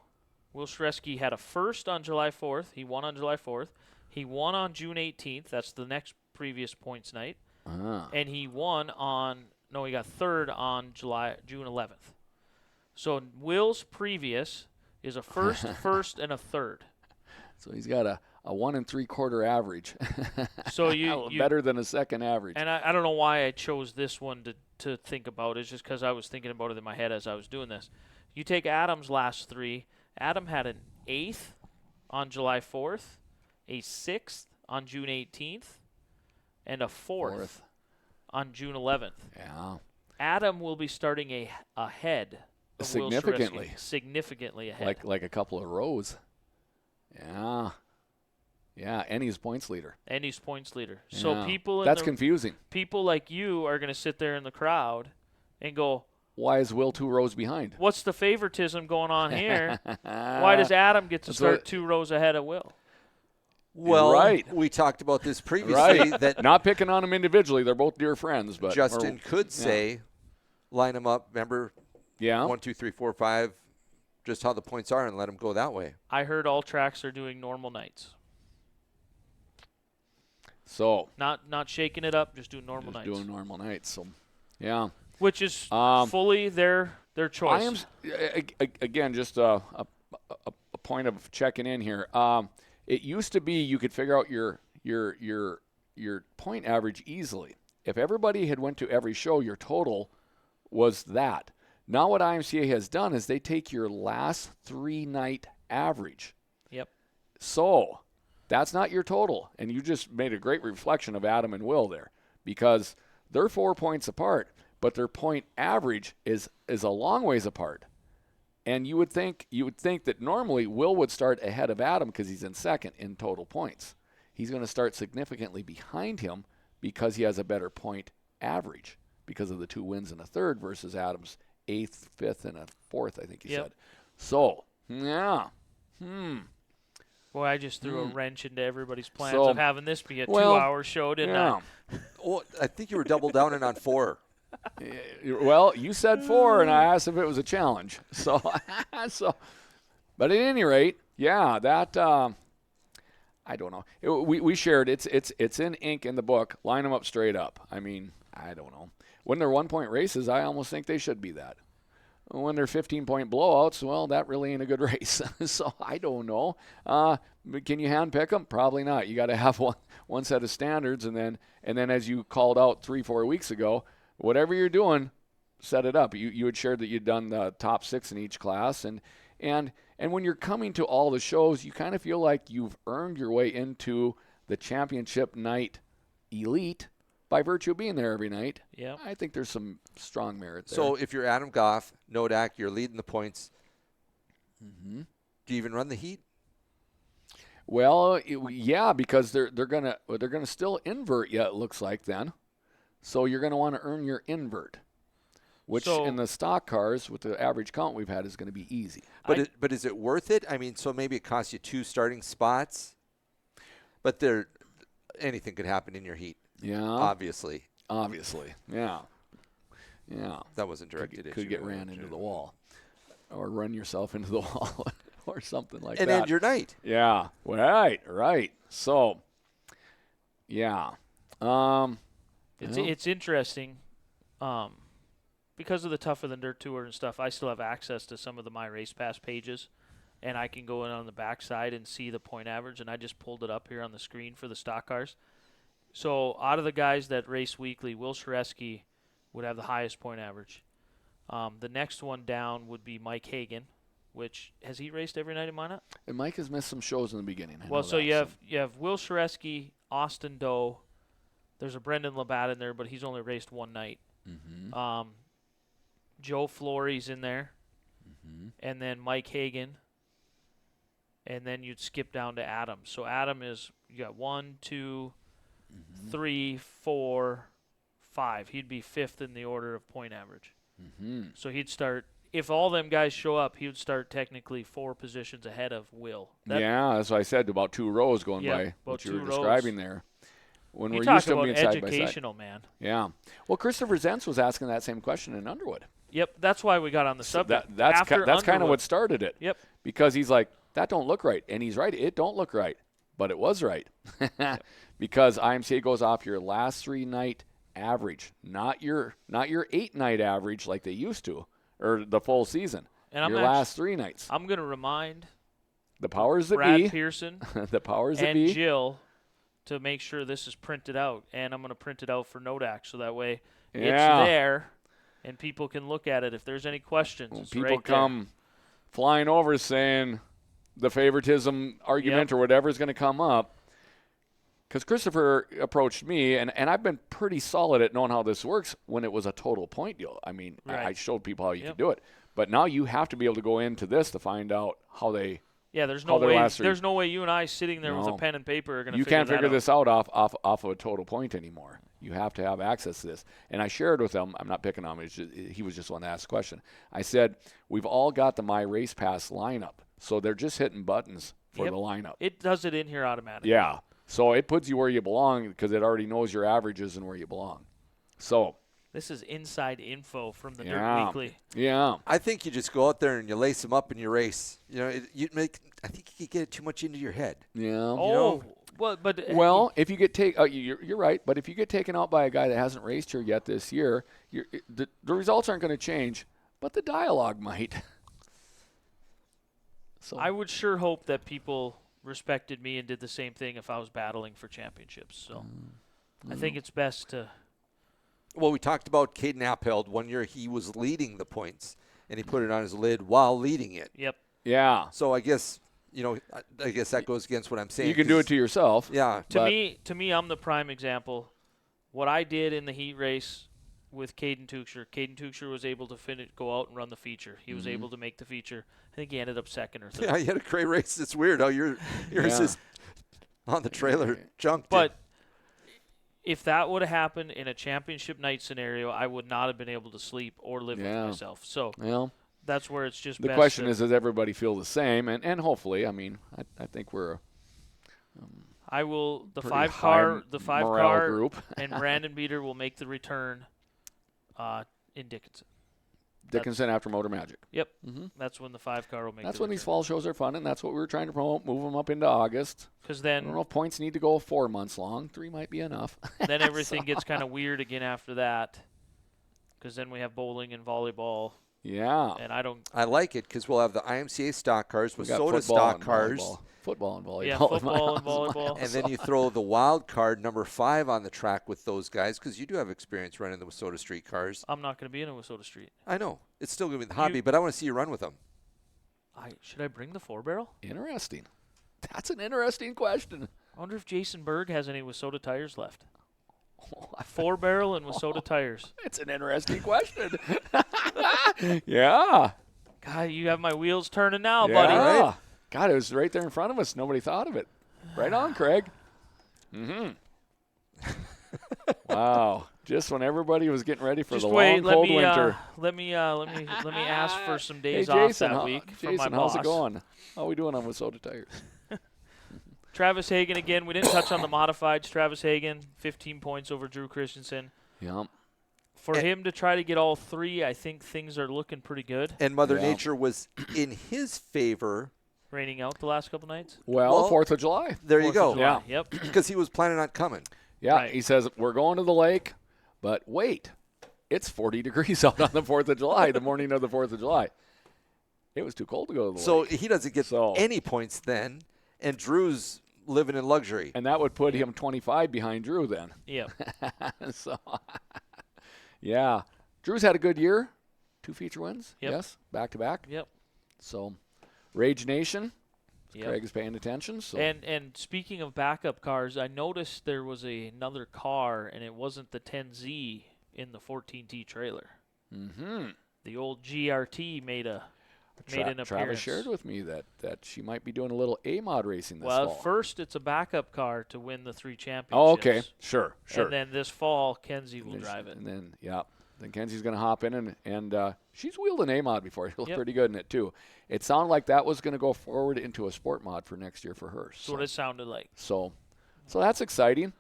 Speaker 2: Will Shareski had a 1st on July 4th. He won on July 4th. He won on June 18th. That's the next previous points night. And he won he got 3rd on June 11th. So Will's previous is a 1st, 1st, and a 3rd.
Speaker 3: So he's got a 1 3/4 average.
Speaker 2: So you
Speaker 3: better than a second average.
Speaker 2: And I don't know why I chose this one to think about. It's just because I was thinking about it in my head as I was doing this. You take Adam's last 3. Adam had an 8th on July 4th, a 6th on June 18th, and a 4th on June 11th.
Speaker 3: Yeah.
Speaker 2: Adam will be starting ahead of
Speaker 3: significantly.
Speaker 2: Will Shareski, significantly ahead.
Speaker 3: Like a couple of rows. Yeah. Yeah, and he's points leader.
Speaker 2: So
Speaker 3: Yeah.
Speaker 2: people
Speaker 3: That's confusing.
Speaker 2: People like you are going to sit there in the crowd and go,
Speaker 3: why is Will 2 rows behind?
Speaker 2: What's the favoritism going on here? Why does Adam get to start 2 rows ahead of Will?
Speaker 4: Well,
Speaker 3: right.
Speaker 4: we talked about this previously.
Speaker 3: Right.
Speaker 4: That
Speaker 3: Not picking on them individually. They're both dear friends. But
Speaker 4: Justin could say, line them up, remember,
Speaker 3: yeah.
Speaker 4: 1, 2, 3, 4, 5, just how the points are, and let them go that way.
Speaker 2: I heard all tracks are doing normal nights.
Speaker 3: So
Speaker 2: Not shaking it up, just doing normal
Speaker 3: just
Speaker 2: nights.
Speaker 3: doing normal nights. So, yeah.
Speaker 2: Which is fully their choice.
Speaker 3: I am again just a point of checking in here. It used to be you could figure out your point average easily. If everybody had went to every show, your total was that. Now what IMCA has done is they take your last 3-night average.
Speaker 2: Yep.
Speaker 3: So that's not your total. And you just made a great reflection of Adam and Will there, because they're 4 points apart, but their point average is a long ways apart. And you would think that normally Will would start ahead of Adam because he's in second in total points. He's going to start significantly behind him because he has a better point average because of the 2 wins and a third versus Adam's 8th, 5th, and a 4th, I think he said. So, yeah.
Speaker 2: Boy, I just threw a wrench into everybody's plans
Speaker 3: So,
Speaker 2: of having this be a 2-hour show, didn't I?
Speaker 4: Well, I think you were double downing on 4.
Speaker 3: Well, you said 4, and I asked if it was a challenge. So, but at any rate, yeah, that I don't know. We shared it's in ink in the book. Line them up straight up. I mean, I don't know. When they're 1-point races, I almost think they should be that. When they're 15-point blowouts, well, that really ain't a good race. So I don't know. Can you hand pick them? Probably not. You got to have one set of standards, and then as you called out 3-4 weeks ago, whatever you're doing, set it up. You had shared that you'd done the top 6 in each class, and when you're coming to all the shows, you kind of feel like you've earned your way into the championship night elite by virtue of being there every night.
Speaker 2: Yeah,
Speaker 3: I think there's some strong merit there.
Speaker 4: So if you're Adam Goff, Nodak, you're leading the points.
Speaker 3: Mm-hmm.
Speaker 4: Do you even run the heat?
Speaker 3: Well, yeah, because they're gonna still invert you, it looks like then. So you're gonna want to earn your invert, which in the stock cars with the average count we've had is going to be easy.
Speaker 4: But is it worth it? I mean, so maybe it costs you 2 starting spots, but anything could happen in your heat.
Speaker 3: Yeah.
Speaker 4: Obviously.
Speaker 3: Yeah. Yeah.
Speaker 4: That wasn't directed at you.
Speaker 3: Could get ran into the wall, or run yourself into the wall, or something like
Speaker 4: and
Speaker 3: that.
Speaker 4: And end your night.
Speaker 3: Yeah. Right. So, yeah.
Speaker 2: It's interesting. Because of the Tougher Than Dirt Tour and stuff, I still have access to some of the My Race Pass pages, and I can go in on the backside and see the point average, and I just pulled it up here on the screen for the stock cars. So out of the guys that race weekly, Will Sharesky would have the highest point average. The next one down would be Mike Hagan, which has he raced every night in Minot?
Speaker 3: And Mike has missed some shows in the beginning.
Speaker 2: You have Will Sharesky, Austin Doe. There's a Brendan Labatt in there, but he's only raced one night.
Speaker 3: Mm-hmm.
Speaker 2: Joe Flory's in there, and then Mike Hagan, and then you'd skip down to Adam. So Adam you got 1, 2, 3, 4, 5. He'd be 5th in the order of point average. So he'd start, if all them guys show up, he would start technically 4 positions ahead of Will.
Speaker 3: That's what I said, about 2 rows going by,
Speaker 2: about
Speaker 3: what you were
Speaker 2: 2
Speaker 3: describing there. When
Speaker 2: you
Speaker 3: we're
Speaker 2: talk
Speaker 3: used to
Speaker 2: about
Speaker 3: being side by side.
Speaker 2: educational, man.
Speaker 3: Yeah. Well, Christopher Zentz was asking that same question in Underwood.
Speaker 2: Yep, that's why we got on the subject.
Speaker 3: That's kind of what started it.
Speaker 2: Yep.
Speaker 3: Because he's like, that don't look right. And he's right. It don't look right. But it was right. Because IMCA goes off your last 3-night average, not your 8-night average like they used to, or the full season. And your last 3 nights.
Speaker 2: I'm going to remind
Speaker 3: the powers that
Speaker 2: Brad
Speaker 3: be.
Speaker 2: Pearson
Speaker 3: the powers that
Speaker 2: and
Speaker 3: be.
Speaker 2: Jill to make sure this is printed out. And I'm going to print it out for Nodak so that way it's there and people can look at it. If there's any questions, it's
Speaker 3: people
Speaker 2: right
Speaker 3: come flying over saying the favoritism argument or whatever is going to come up. Because Christopher approached me, and I've been pretty solid at knowing how this works when it was a total point deal. I mean, I showed people how you could do it. But now you have to be able to go into this to find out how they
Speaker 2: there's no way. There's no way you and I sitting there with a pen and paper are going to.
Speaker 3: You can't figure this out off of a total point anymore. You have to have access to this. And I shared with him. I'm not picking on him. He was just one to ask a question. I said we've all got the My Race Pass lineup, so they're just hitting buttons for the lineup.
Speaker 2: It does it in here automatically.
Speaker 3: Yeah. So it puts you where you belong because it already knows your averages and where you belong. So
Speaker 2: this is inside info from the Dirt Weekly.
Speaker 3: Yeah.
Speaker 4: I think you just go out there and you lace them up and you race. I think you get it too much into your head.
Speaker 3: Yeah.
Speaker 2: Oh, well,
Speaker 3: if you get you're right. But if you get taken out by a guy that hasn't raced here yet this year, the results aren't going to change, but the dialogue might. So
Speaker 2: I would sure hope that people respected me and did the same thing if I was battling for championships. So I think it's best to.
Speaker 4: Well, we talked about Caden Appeld. One year he was leading the points, and he put it on his lid while leading it.
Speaker 2: Yep.
Speaker 3: Yeah.
Speaker 4: So I guess that goes against what I'm saying.
Speaker 3: You can do it to yourself.
Speaker 4: Yeah.
Speaker 2: To me, I'm the prime example. What I did in the heat race with Caden Tuchscher was able to go out and run the feature. He was able to make the feature. I think he ended up second or third.
Speaker 4: Yeah, he had a great race. It's weird how yours is on the trailer junked.
Speaker 2: But if that would have happened in a championship night scenario, I would not have been able to sleep or live with myself. So that's where it's just
Speaker 3: the
Speaker 2: best
Speaker 3: question is, does everybody feel the same? And hopefully, I mean, I think we're
Speaker 2: the
Speaker 3: pretty
Speaker 2: five car
Speaker 3: group.
Speaker 2: and Brandon Beater will make the return in Dickinson.
Speaker 3: Dickinson after Motor Magic.
Speaker 2: Yep. That's when the 5 car will make
Speaker 3: That's
Speaker 2: the
Speaker 3: when
Speaker 2: return.
Speaker 3: these fall shows are fun, and that's what we were trying to promote, move them up into August.
Speaker 2: Because
Speaker 3: I don't know if points need to go 4 months long. 3 might be enough.
Speaker 2: Then everything gets kind of weird again after that. Because then we have bowling and volleyball.
Speaker 3: Yeah.
Speaker 2: And
Speaker 4: I like it because we'll have the IMCA stock cars with
Speaker 3: got
Speaker 4: soda stock cars.
Speaker 3: Football and volleyball.
Speaker 2: Yeah, football and volleyball.
Speaker 4: And then you throw the wild card number 5 on the track with those guys because you do have experience running the Wissota Street cars.
Speaker 2: I'm not going to be in a Wissota Street.
Speaker 4: I know. It's still going to be the hobby, but I want to see you run with them.
Speaker 2: Should I bring the 4-barrel?
Speaker 3: Interesting. That's an interesting question.
Speaker 2: I wonder if Jason Berg has any Wissota tires left. 4-barrel and Wissota tires.
Speaker 3: It's an interesting question. Yeah.
Speaker 2: God, you have my wheels turning now,
Speaker 3: Yeah.
Speaker 2: buddy.
Speaker 4: Right?
Speaker 3: God, it was right there in front of us. Nobody thought of it. Right on, Craig. Wow. Just when everybody was getting ready for the long, cold winter.
Speaker 2: Let me ask for some days
Speaker 3: Hey,
Speaker 2: off
Speaker 3: Jason,
Speaker 2: that week from my
Speaker 3: Jason,
Speaker 2: boss.
Speaker 3: how's it going? How are we doing on Wissota tires?
Speaker 2: Travis Hagen again. We didn't touch on the modifieds. Travis Hagen, 15 points over Drew Christensen.
Speaker 3: Yeah.
Speaker 2: For him to try to get all 3, I think things are looking pretty good.
Speaker 4: And Mother Nature was in his favor.
Speaker 2: Raining out the last couple nights.
Speaker 3: Well, 4th of July.
Speaker 4: There you
Speaker 2: 4th
Speaker 4: go.
Speaker 2: of July, Yep.
Speaker 4: Because he was planning on coming.
Speaker 3: Yeah,
Speaker 2: Right.
Speaker 3: He says, we're going to the lake, but wait, it's 40 degrees out on the 4th of July, the morning of the 4th of July. It was too cold to go to the
Speaker 4: So
Speaker 3: lake.
Speaker 4: he doesn't get any points then, and Drew's living in luxury.
Speaker 3: And that would put him 25 behind Drew then.
Speaker 2: Yep.
Speaker 3: So, yeah. Drew's had a good year. 2 feature wins.
Speaker 2: Yep.
Speaker 3: Yes, back-to-back.
Speaker 2: Yep.
Speaker 3: So, Rage Nation.
Speaker 2: Yep.
Speaker 3: Craig is paying attention. So.
Speaker 2: And speaking of backup cars, I noticed there was another car, and it wasn't the 10Z in the 14T trailer.
Speaker 3: Mm-hmm.
Speaker 2: The old GRT made an appearance.
Speaker 3: Travis shared with me that she might be doing a little A-mod racing this
Speaker 2: Well,
Speaker 3: fall.
Speaker 2: first it's a backup car to win the 3 championships.
Speaker 3: Oh, okay. Sure.
Speaker 2: And then this fall, Kenzie will
Speaker 3: And then
Speaker 2: drive it.
Speaker 3: And then, then Kenzie's going to hop in, and she's wheeled an A-mod before. She looked
Speaker 2: Yep.
Speaker 3: pretty good in it, too. It sounded like that was going to go forward into a sport mod for next year for her.
Speaker 2: That's what it sounded like.
Speaker 3: So that's exciting.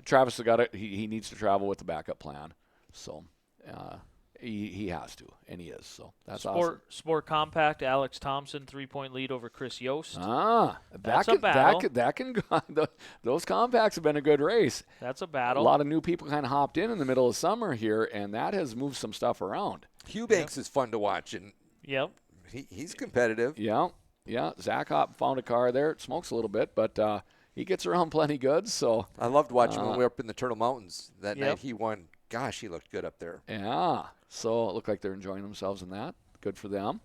Speaker 3: Travis has got it. He needs to travel with the backup plan. So he has to, and he is. So that's awesome.
Speaker 2: Sport Compact, Alex Thompson, 3-point lead over Chris Yost.
Speaker 3: That's
Speaker 2: a battle.
Speaker 3: That can go. Those compacts have been a good race.
Speaker 2: That's a battle.
Speaker 3: A lot of new people kind of hopped in the middle of summer here, and that has moved some stuff around.
Speaker 4: Hugh Banks is fun to watch, and
Speaker 2: Yep.
Speaker 4: he's competitive.
Speaker 3: Yeah. Zach Hop found a car there. It smokes a little bit, but he gets around plenty good. So
Speaker 4: I loved watching when we were up in the Turtle Mountains that
Speaker 2: Yep.
Speaker 4: night. He won. Gosh, he looked good up there.
Speaker 3: yeah. So it looked like they're enjoying themselves in that. Good for them.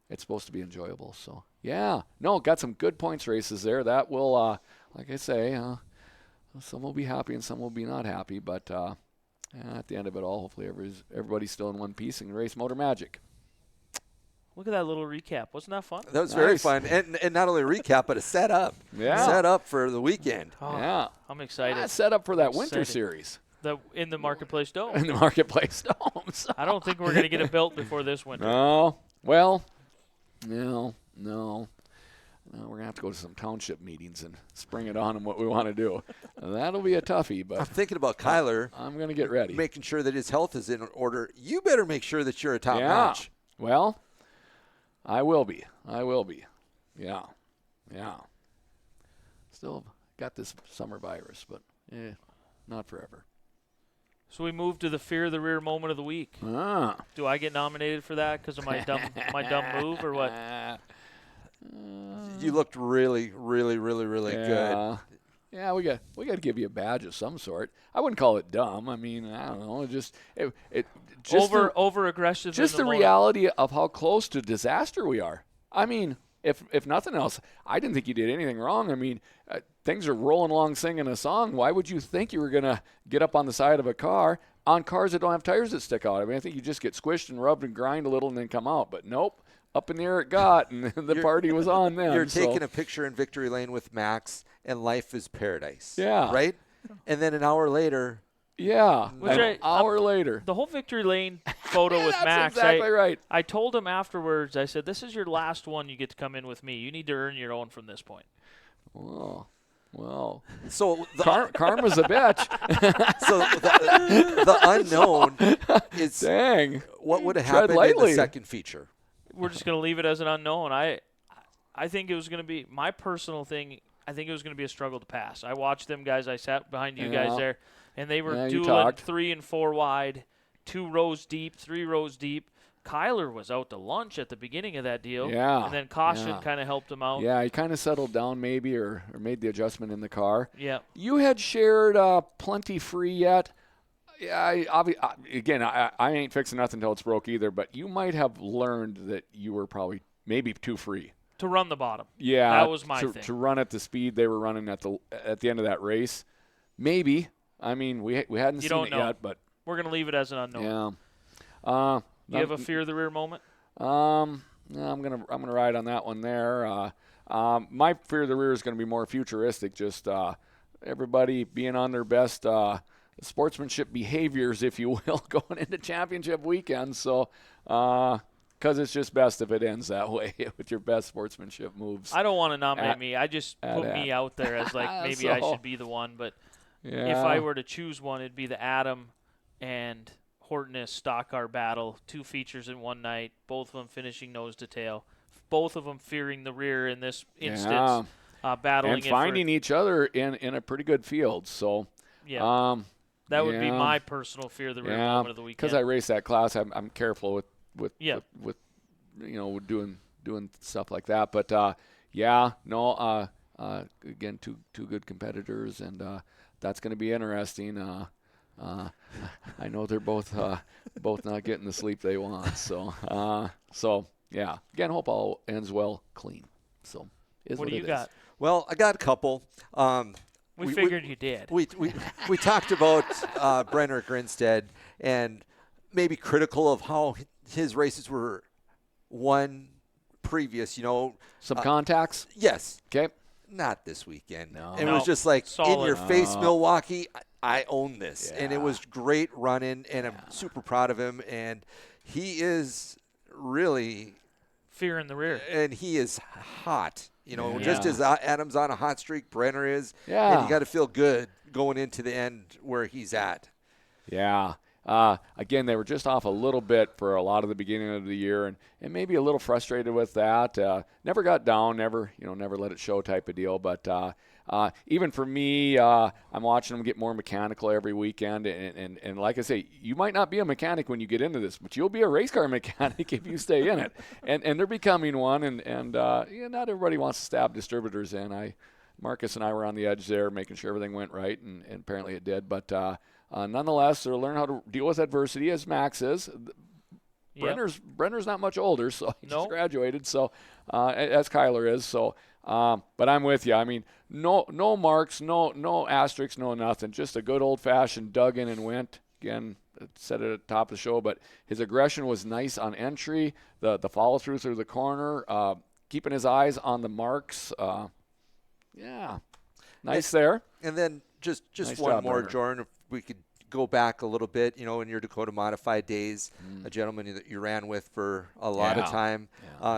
Speaker 3: It's supposed to be enjoyable. So yeah. No, got some good points races there. That will, like I say, some will be happy and some will be not happy. But at the end of it all, hopefully everybody's still in one piece and race Motor Magic.
Speaker 2: Look at that little recap. Wasn't that fun?
Speaker 4: That was very
Speaker 3: Nice.
Speaker 4: fun, and not only a recap, but a setup.
Speaker 3: Yeah.
Speaker 4: Set up for the weekend.
Speaker 2: Oh,
Speaker 3: Yeah.
Speaker 2: I'm excited.
Speaker 3: Set up for that winter
Speaker 2: Excited.
Speaker 3: series
Speaker 2: In the Marketplace Dome.
Speaker 3: in the Marketplace Dome. So.
Speaker 2: I don't think we're going to get it built before this winter.
Speaker 3: No. Well, no. we're going to have to go to some township meetings and spring it on him what we want to do. That'll be a toughie, but
Speaker 4: I'm thinking about Kyler.
Speaker 3: I'm going to get ready.
Speaker 4: Making sure that his health is in order. You better make sure that you're a top notch.
Speaker 3: Well, I will be. Yeah. Still got this summer virus, but not forever.
Speaker 2: So we move to the fear of the rear moment of the week. Do I get nominated for that because of my dumb move or what?
Speaker 4: You looked really, really, really, really good.
Speaker 3: Yeah, we got to give you a badge of some sort. I wouldn't call it dumb. I mean, I don't know. Just
Speaker 2: over aggressive.
Speaker 3: Just the reality of how close to disaster we are. I mean, if nothing else, I didn't think you did anything wrong. I mean, things are rolling along singing a song. Why would you think you were going to get up on the side of a car on cars that don't have tires that stick out? I mean, I think you just get squished and rubbed and grind a little and then come out. But nope, up in the air it got, and the party was on then.
Speaker 4: You're taking a picture in victory lane with Max, and life is paradise.
Speaker 3: Yeah.
Speaker 4: Right? And then an hour later.
Speaker 3: Yeah, an hour later.
Speaker 2: The whole victory lane photo with Max.
Speaker 3: Exactly right.
Speaker 2: I told him afterwards, I said, this is your last one. You get to come in with me. You need to earn your own from this point.
Speaker 3: Well,
Speaker 4: so
Speaker 3: karma's a bitch.
Speaker 4: So the unknown is what would have happened in the second feature.
Speaker 2: We're just going to leave it as an unknown. I think it was going to be my personal thing. I think it was going to be a struggle to pass. I watched them guys. I sat behind you guys there, and they were dueling 3 and 4 wide, 2 rows deep, 3 rows deep. Kyler was out to lunch at the beginning of that deal.
Speaker 3: Yeah.
Speaker 2: And then caution kind of helped him out.
Speaker 3: Yeah, he kind of settled down maybe or made the adjustment in the car.
Speaker 2: Yeah.
Speaker 3: You had shared Plenty Free yet. Yeah, I ain't fixing nothing until it's broke either, but you might have learned that you were probably maybe too free.
Speaker 2: To run the bottom.
Speaker 3: Yeah.
Speaker 2: That was my thing.
Speaker 3: To run at the speed they were running at the end of that race. Maybe. I mean, we hadn't seen it yet, but
Speaker 2: we're going to leave it as an unknown.
Speaker 3: Yeah.
Speaker 2: You have a fear of the rear moment?
Speaker 3: I'm gonna ride on that one there. My fear of the rear is going to be more futuristic. Just everybody being on their best sportsmanship behaviors, if you will, going into championship weekend. So, because it's just best if it ends that way with your best sportsmanship moves.
Speaker 2: I don't want to nominate me. I just put me out there as like maybe I should be the one. But if I were to choose one, it'd be the Adam and Hortonist stock car battle, 2 features in one night, both of them finishing nose to tail, both of them fearing the rear in this instance, battling
Speaker 3: and finding each other in a pretty good field. So
Speaker 2: that would be my personal fear of the rear moment of the weekend.
Speaker 3: Because I race that class, I'm careful with doing stuff like that. But again, two good competitors, and that's going to be interesting. I know they're both not getting the sleep they want. So again, hope all ends well, clean. So
Speaker 2: what do you got?
Speaker 4: Well, I got a couple.
Speaker 2: We figured you did.
Speaker 4: We talked about Brenner Grinstead and maybe critical of how his races were won previous.
Speaker 3: Some contacts.
Speaker 4: Yes.
Speaker 3: Okay.
Speaker 4: Not this weekend.
Speaker 3: No.
Speaker 4: And it was just like
Speaker 2: solid.
Speaker 4: In your face, Milwaukee. I own this, and it was great running, and I'm super proud of him. And he is really
Speaker 2: fear in the rear,
Speaker 4: and he is hot. Just as Adam's on a hot streak, Brenner is.
Speaker 3: Yeah.
Speaker 4: And you got to feel good going into the end where he's at.
Speaker 3: Yeah. Again, they were just off a little bit for a lot of the beginning of the year, and maybe a little frustrated with that. Never got down, never let it show type of deal. But even for me, I'm watching them get more mechanical every weekend. And like I say, you might not be a mechanic when you get into this, but you'll be a race car mechanic if you stay in it. And they're becoming one. And not everybody wants to stab distributors in. Marcus and I were on the edge there, making sure everything went right, and apparently it did. But nonetheless, they'll learn how to deal with adversity, as Max is. Brenner's not much older, so he just graduated. So as Kyler is. So, but I'm with you. I mean, no marks, no asterisks, no nothing. Just a good old-fashioned dug in and went. Again, said it at the top of the show, but his aggression was nice on entry. The follow-through through the corner, keeping his eyes on the marks. Nice there.
Speaker 4: And then just
Speaker 3: nice
Speaker 4: one
Speaker 3: job,
Speaker 4: more,
Speaker 3: Brenner.
Speaker 4: Jordan, if we could go back a little bit, in your Dakota Modified days, a gentleman that you ran with for a lot of time,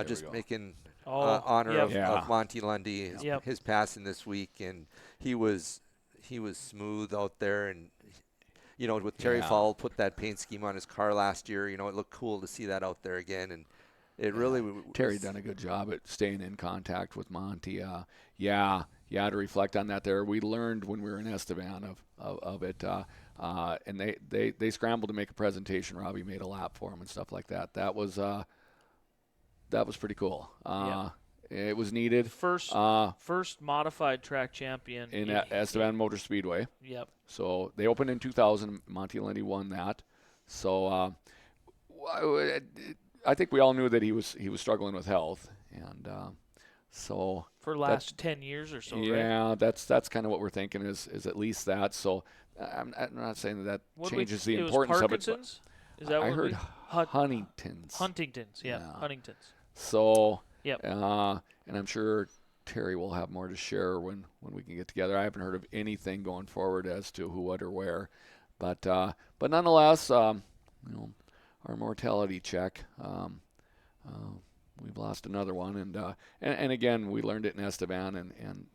Speaker 4: just making honor
Speaker 2: yep.
Speaker 4: of Monty Lundy,
Speaker 2: Yep.
Speaker 4: his passing this week, and he was smooth out there, and with Terry Fowle put that paint scheme on his car last year. It looked cool to see that out there again, and it really
Speaker 3: Terry done a good job at staying in contact with Monty. To reflect on that there, we learned when we were in Estevan of it, and they scrambled to make a presentation. Robbie made a lap for him and stuff like that. That was pretty cool. It was needed.
Speaker 2: First modified track champion
Speaker 3: in Estevan Motor Speedway.
Speaker 2: Yep.
Speaker 3: So they opened in 2000. Monty Lundy won that. So I think we all knew that he was struggling with health, and so
Speaker 2: for the last 10 years or so.
Speaker 3: Yeah,
Speaker 2: right?
Speaker 3: that's kind of what we're thinking is at least that. So I'm not saying that changes the importance of it.
Speaker 2: Parkinson's? Is that
Speaker 3: I
Speaker 2: what
Speaker 3: heard Huntington's.
Speaker 2: Huntington's, yeah, Huntington's.
Speaker 3: So
Speaker 2: yep.
Speaker 3: And I'm sure Terry will have more to share when we can get together. I haven't heard of anything going forward as to who, what, or where, but nonetheless, our mortality check. We've lost another one, and again we learned it in Estevan, and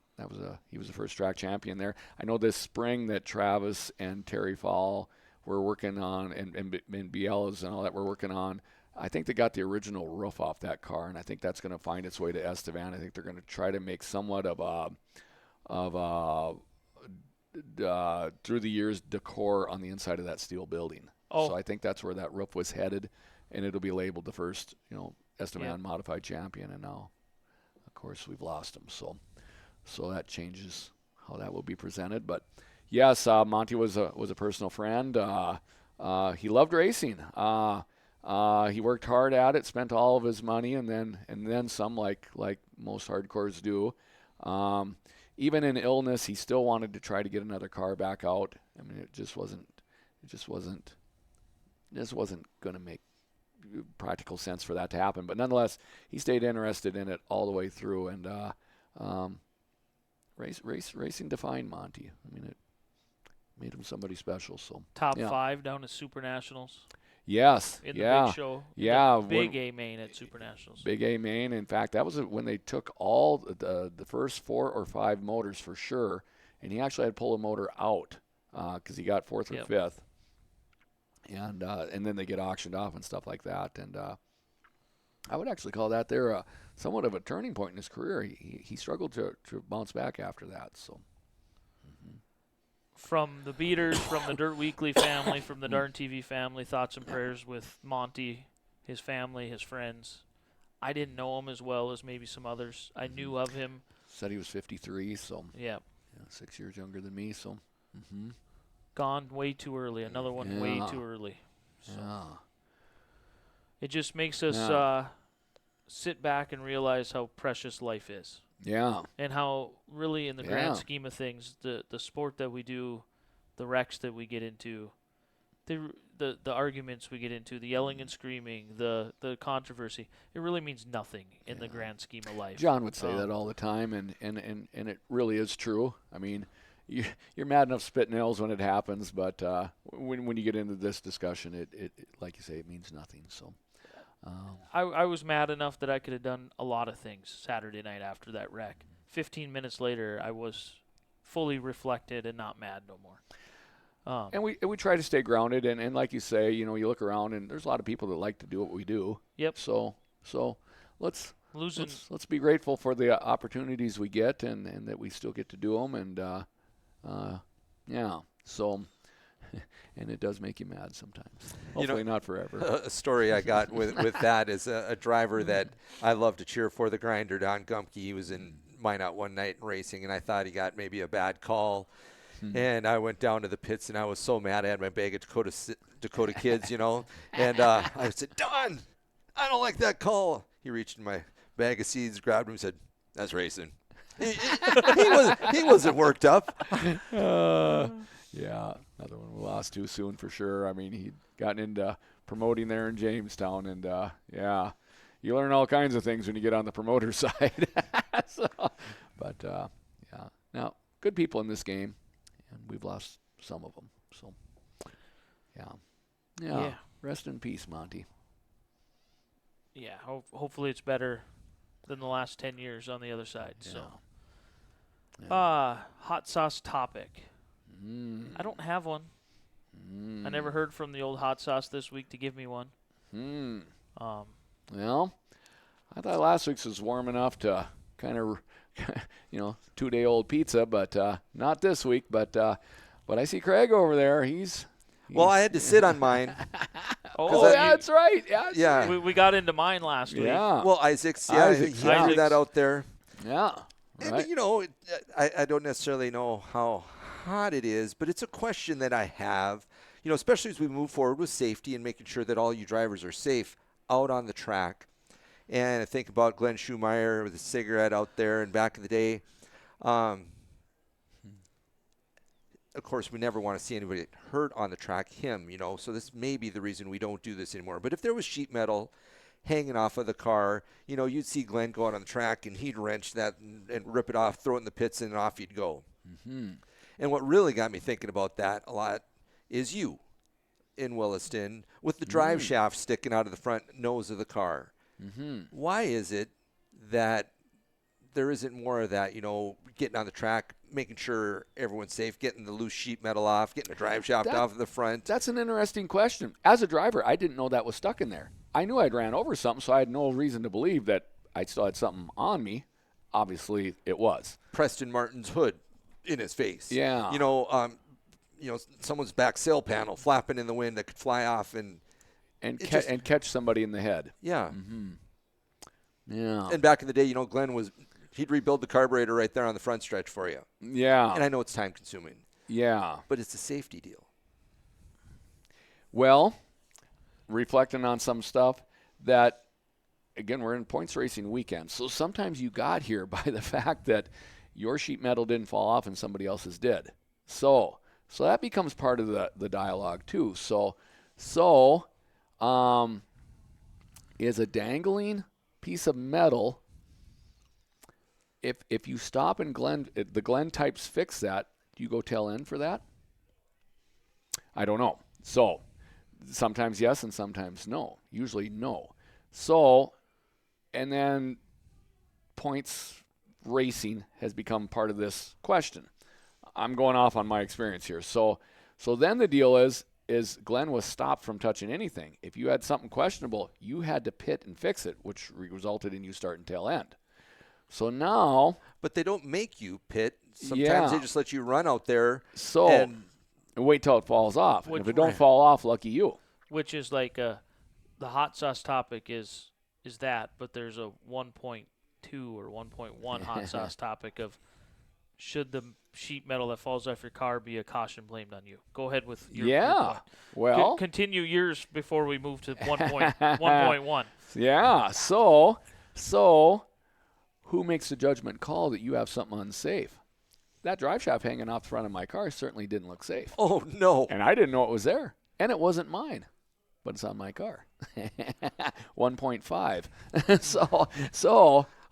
Speaker 3: he was the first track champion there. I know this spring that Travis and Terry Fowle were working on, and Bielas and all that were working on. I think they got the original roof off that car, and I think that's going to find its way to Estevan. I think they're going to try to make somewhat of through the years decor on the inside of that steel building. So I think that's where that roof was headed, and it'll be labeled the first, Estevan modified champion. And now, of course, we've lost him. So that changes how that will be presented. But yes, Monty was a personal friend. He loved racing. He worked hard at it, spent all of his money, and then some, like most hardcores do. Even in illness, he still wanted to try to get another car back out. I mean, it just wasn't going to make practical sense for that to happen. But nonetheless, he stayed interested in it all the way through, and racing defined Monty. I mean, it made him somebody special. So
Speaker 2: top 5 down to Super Nationals.
Speaker 3: Yes.
Speaker 2: In the big show. Big A main at Super Nationals.
Speaker 3: Big A main. In fact, that was when they took all the first 4 or 5 motors for sure, and he actually had to pull a motor out because he got 4th or 5th. And then they get auctioned off and stuff like that. And I would actually call that there somewhat of a turning point in his career. He struggled to bounce back after that. So.
Speaker 2: From the Beaters, from the Dirt Weekly family, from the Darn TV family, thoughts and prayers with Monty, his family, his friends. I didn't know him as well as maybe some others. I knew of him.
Speaker 3: Said he was 53, so
Speaker 2: yeah
Speaker 3: 6 years younger than me. So
Speaker 2: gone way too early. Another one way too early. So it just makes us sit back and realize how precious life is.
Speaker 3: Yeah.
Speaker 2: And how really in the grand scheme of things, the sport that we do, the wrecks that we get into, the arguments we get into, the yelling and screaming, the controversy, it really means nothing in the grand scheme of life.
Speaker 3: John would say that all the time, and it really is true. I mean, you're mad enough spit nails when it happens, but when you get into this discussion, it like you say, it means nothing. So.
Speaker 2: I was mad enough that I could have done a lot of things Saturday night after that wreck. 15 minutes later, I was fully reflected and not mad no more.
Speaker 3: And we try to stay grounded, and like you say, you look around and there's a lot of people that like to do what we do.
Speaker 2: Yep.
Speaker 3: So let's be grateful for the opportunities we get and that we still get to do them, and so. And it does make you mad sometimes. Hopefully not forever.
Speaker 4: A story I got with that is a driver that I love to cheer for, the grinder, Don Gumpke. He was in Minot one night racing, and I thought he got maybe a bad call. And I went down to the pits, and I was so mad. I had my bag of Dakota Kids, and I said, Don, I don't like that call. He reached in my bag of seeds, grabbed him, and said, that's racing. He wasn't worked up.
Speaker 3: Yeah, another one we lost too soon for sure. I mean, he'd gotten into promoting there in Jamestown, and you learn all kinds of things when you get on the promoter side. Now good people in this game, and we've lost some of them. So, yeah. Rest in peace, Monty.
Speaker 2: Yeah, hopefully it's better than the last 10 years on the other side.
Speaker 3: Yeah.
Speaker 2: So,
Speaker 3: Yeah.
Speaker 2: hot sauce topic. I don't have one. I never heard from the old hot sauce this week to give me one.
Speaker 3: Well, I thought last week's was warm enough to kind of, 2-day-old pizza, but not this week. But I see Craig over there.
Speaker 4: Well, I had to sit on mine.
Speaker 3: Oh, yeah, that's right. Yeah.
Speaker 4: Yeah.
Speaker 2: We got into mine last week.
Speaker 3: Yeah.
Speaker 4: Well, Isaac's, he threw that out there.
Speaker 3: Yeah. Right.
Speaker 4: And, I don't necessarily know how hot it is, but it's a question that I have, especially as we move forward with safety and making sure that all you drivers are safe out on the track. And I think about Glenn Schumacher with a cigarette out there and back in the day. Of course, we never want to see anybody get hurt on the track, so this may be the reason we don't do this anymore. But if there was sheet metal hanging off of the car, you'd see Glenn go out on the track and he'd wrench that and rip it off, throw it in the pits, and off he'd go. Mm-hmm. And what really got me thinking about that a lot is you in Williston with the drive shaft sticking out of the front nose of the car. Mm-hmm. Why is it that there isn't more of that, getting on the track, making sure everyone's safe, getting the loose sheet metal off, getting the drive shaft off of the front?
Speaker 3: That's an interesting question. As a driver, I didn't know that was stuck in there. I knew I'd ran over something, so I had no reason to believe that I still had something on me. Obviously, it was.
Speaker 4: Preston Martin's hood in his face.
Speaker 3: Yeah.
Speaker 4: Someone's back sail panel flapping in the wind that could fly off and
Speaker 3: catch somebody in the head.
Speaker 4: Yeah.
Speaker 3: Mm-hmm. Yeah.
Speaker 4: And back in the day, Glenn he'd rebuild the carburetor right there on the front stretch for you.
Speaker 3: Yeah.
Speaker 4: And I know it's time consuming.
Speaker 3: Yeah.
Speaker 4: But it's a safety deal.
Speaker 3: Well, reflecting on some stuff that, again, we're in points racing weekend. So sometimes you got here by the fact that your sheet metal didn't fall off and somebody else's did. So that becomes part of the dialogue too. So is a dangling piece of metal, if you stop and the Glenn types fix that, do you go tail end for that? I don't know. So sometimes yes and sometimes no. Usually no. So, and then points racing has become part of this question. I'm going off on my experience here. So then the deal is Glenn was stopped from touching anything. If you had something questionable, you had to pit and fix it, which resulted in you starting tail end. So now,
Speaker 4: but they don't make you pit. Sometimes they just let you run out there.
Speaker 3: And wait till it falls off. And if it don't fall off, lucky you.
Speaker 2: Which is like the hot sauce topic is that, but there's a 1.2 or 1.1 hot sauce topic of should the sheet metal that falls off your car be a caution blamed on you? Go ahead with your point.
Speaker 3: Well,
Speaker 2: continue yours before we move to 1.1.
Speaker 3: Yeah. So who makes the judgment call that you have something unsafe? That drive shaft hanging off the front of my car certainly didn't look safe.
Speaker 4: Oh, no.
Speaker 3: And I didn't know it was there. And it wasn't mine, but it's on my car. 1.5.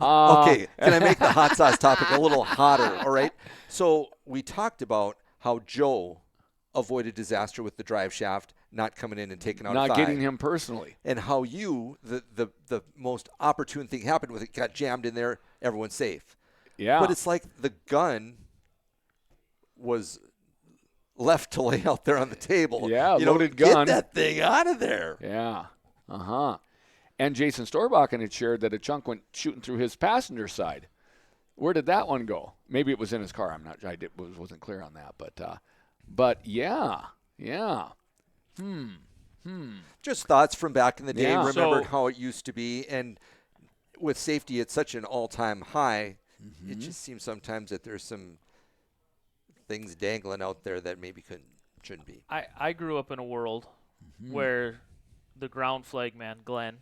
Speaker 4: Okay, can I make the hot sauce topic a little hotter, all right? So we talked about how Joe avoided disaster with the drive shaft not coming in and taking out a thigh.
Speaker 3: Not getting him personally.
Speaker 4: And how the most opportune thing happened with it, got jammed in there, everyone's safe.
Speaker 3: Yeah.
Speaker 4: But it's like the gun was left to lay out there on the table.
Speaker 3: Yeah, loaded gun.
Speaker 4: Get that thing out of there.
Speaker 3: Yeah. Uh-huh. And Jason Storbakken had shared that a chunk went shooting through his passenger side. Where did that one go? Maybe it was in his car. Wasn't clear on that. But yeah.
Speaker 4: Just thoughts from back in the day.
Speaker 3: Yeah.
Speaker 4: Remembered how it used to be. And with safety at such an all-time high, it just seems sometimes that there's some things dangling out there that maybe shouldn't be.
Speaker 2: I grew up in a world where the ground flag man, Glenn,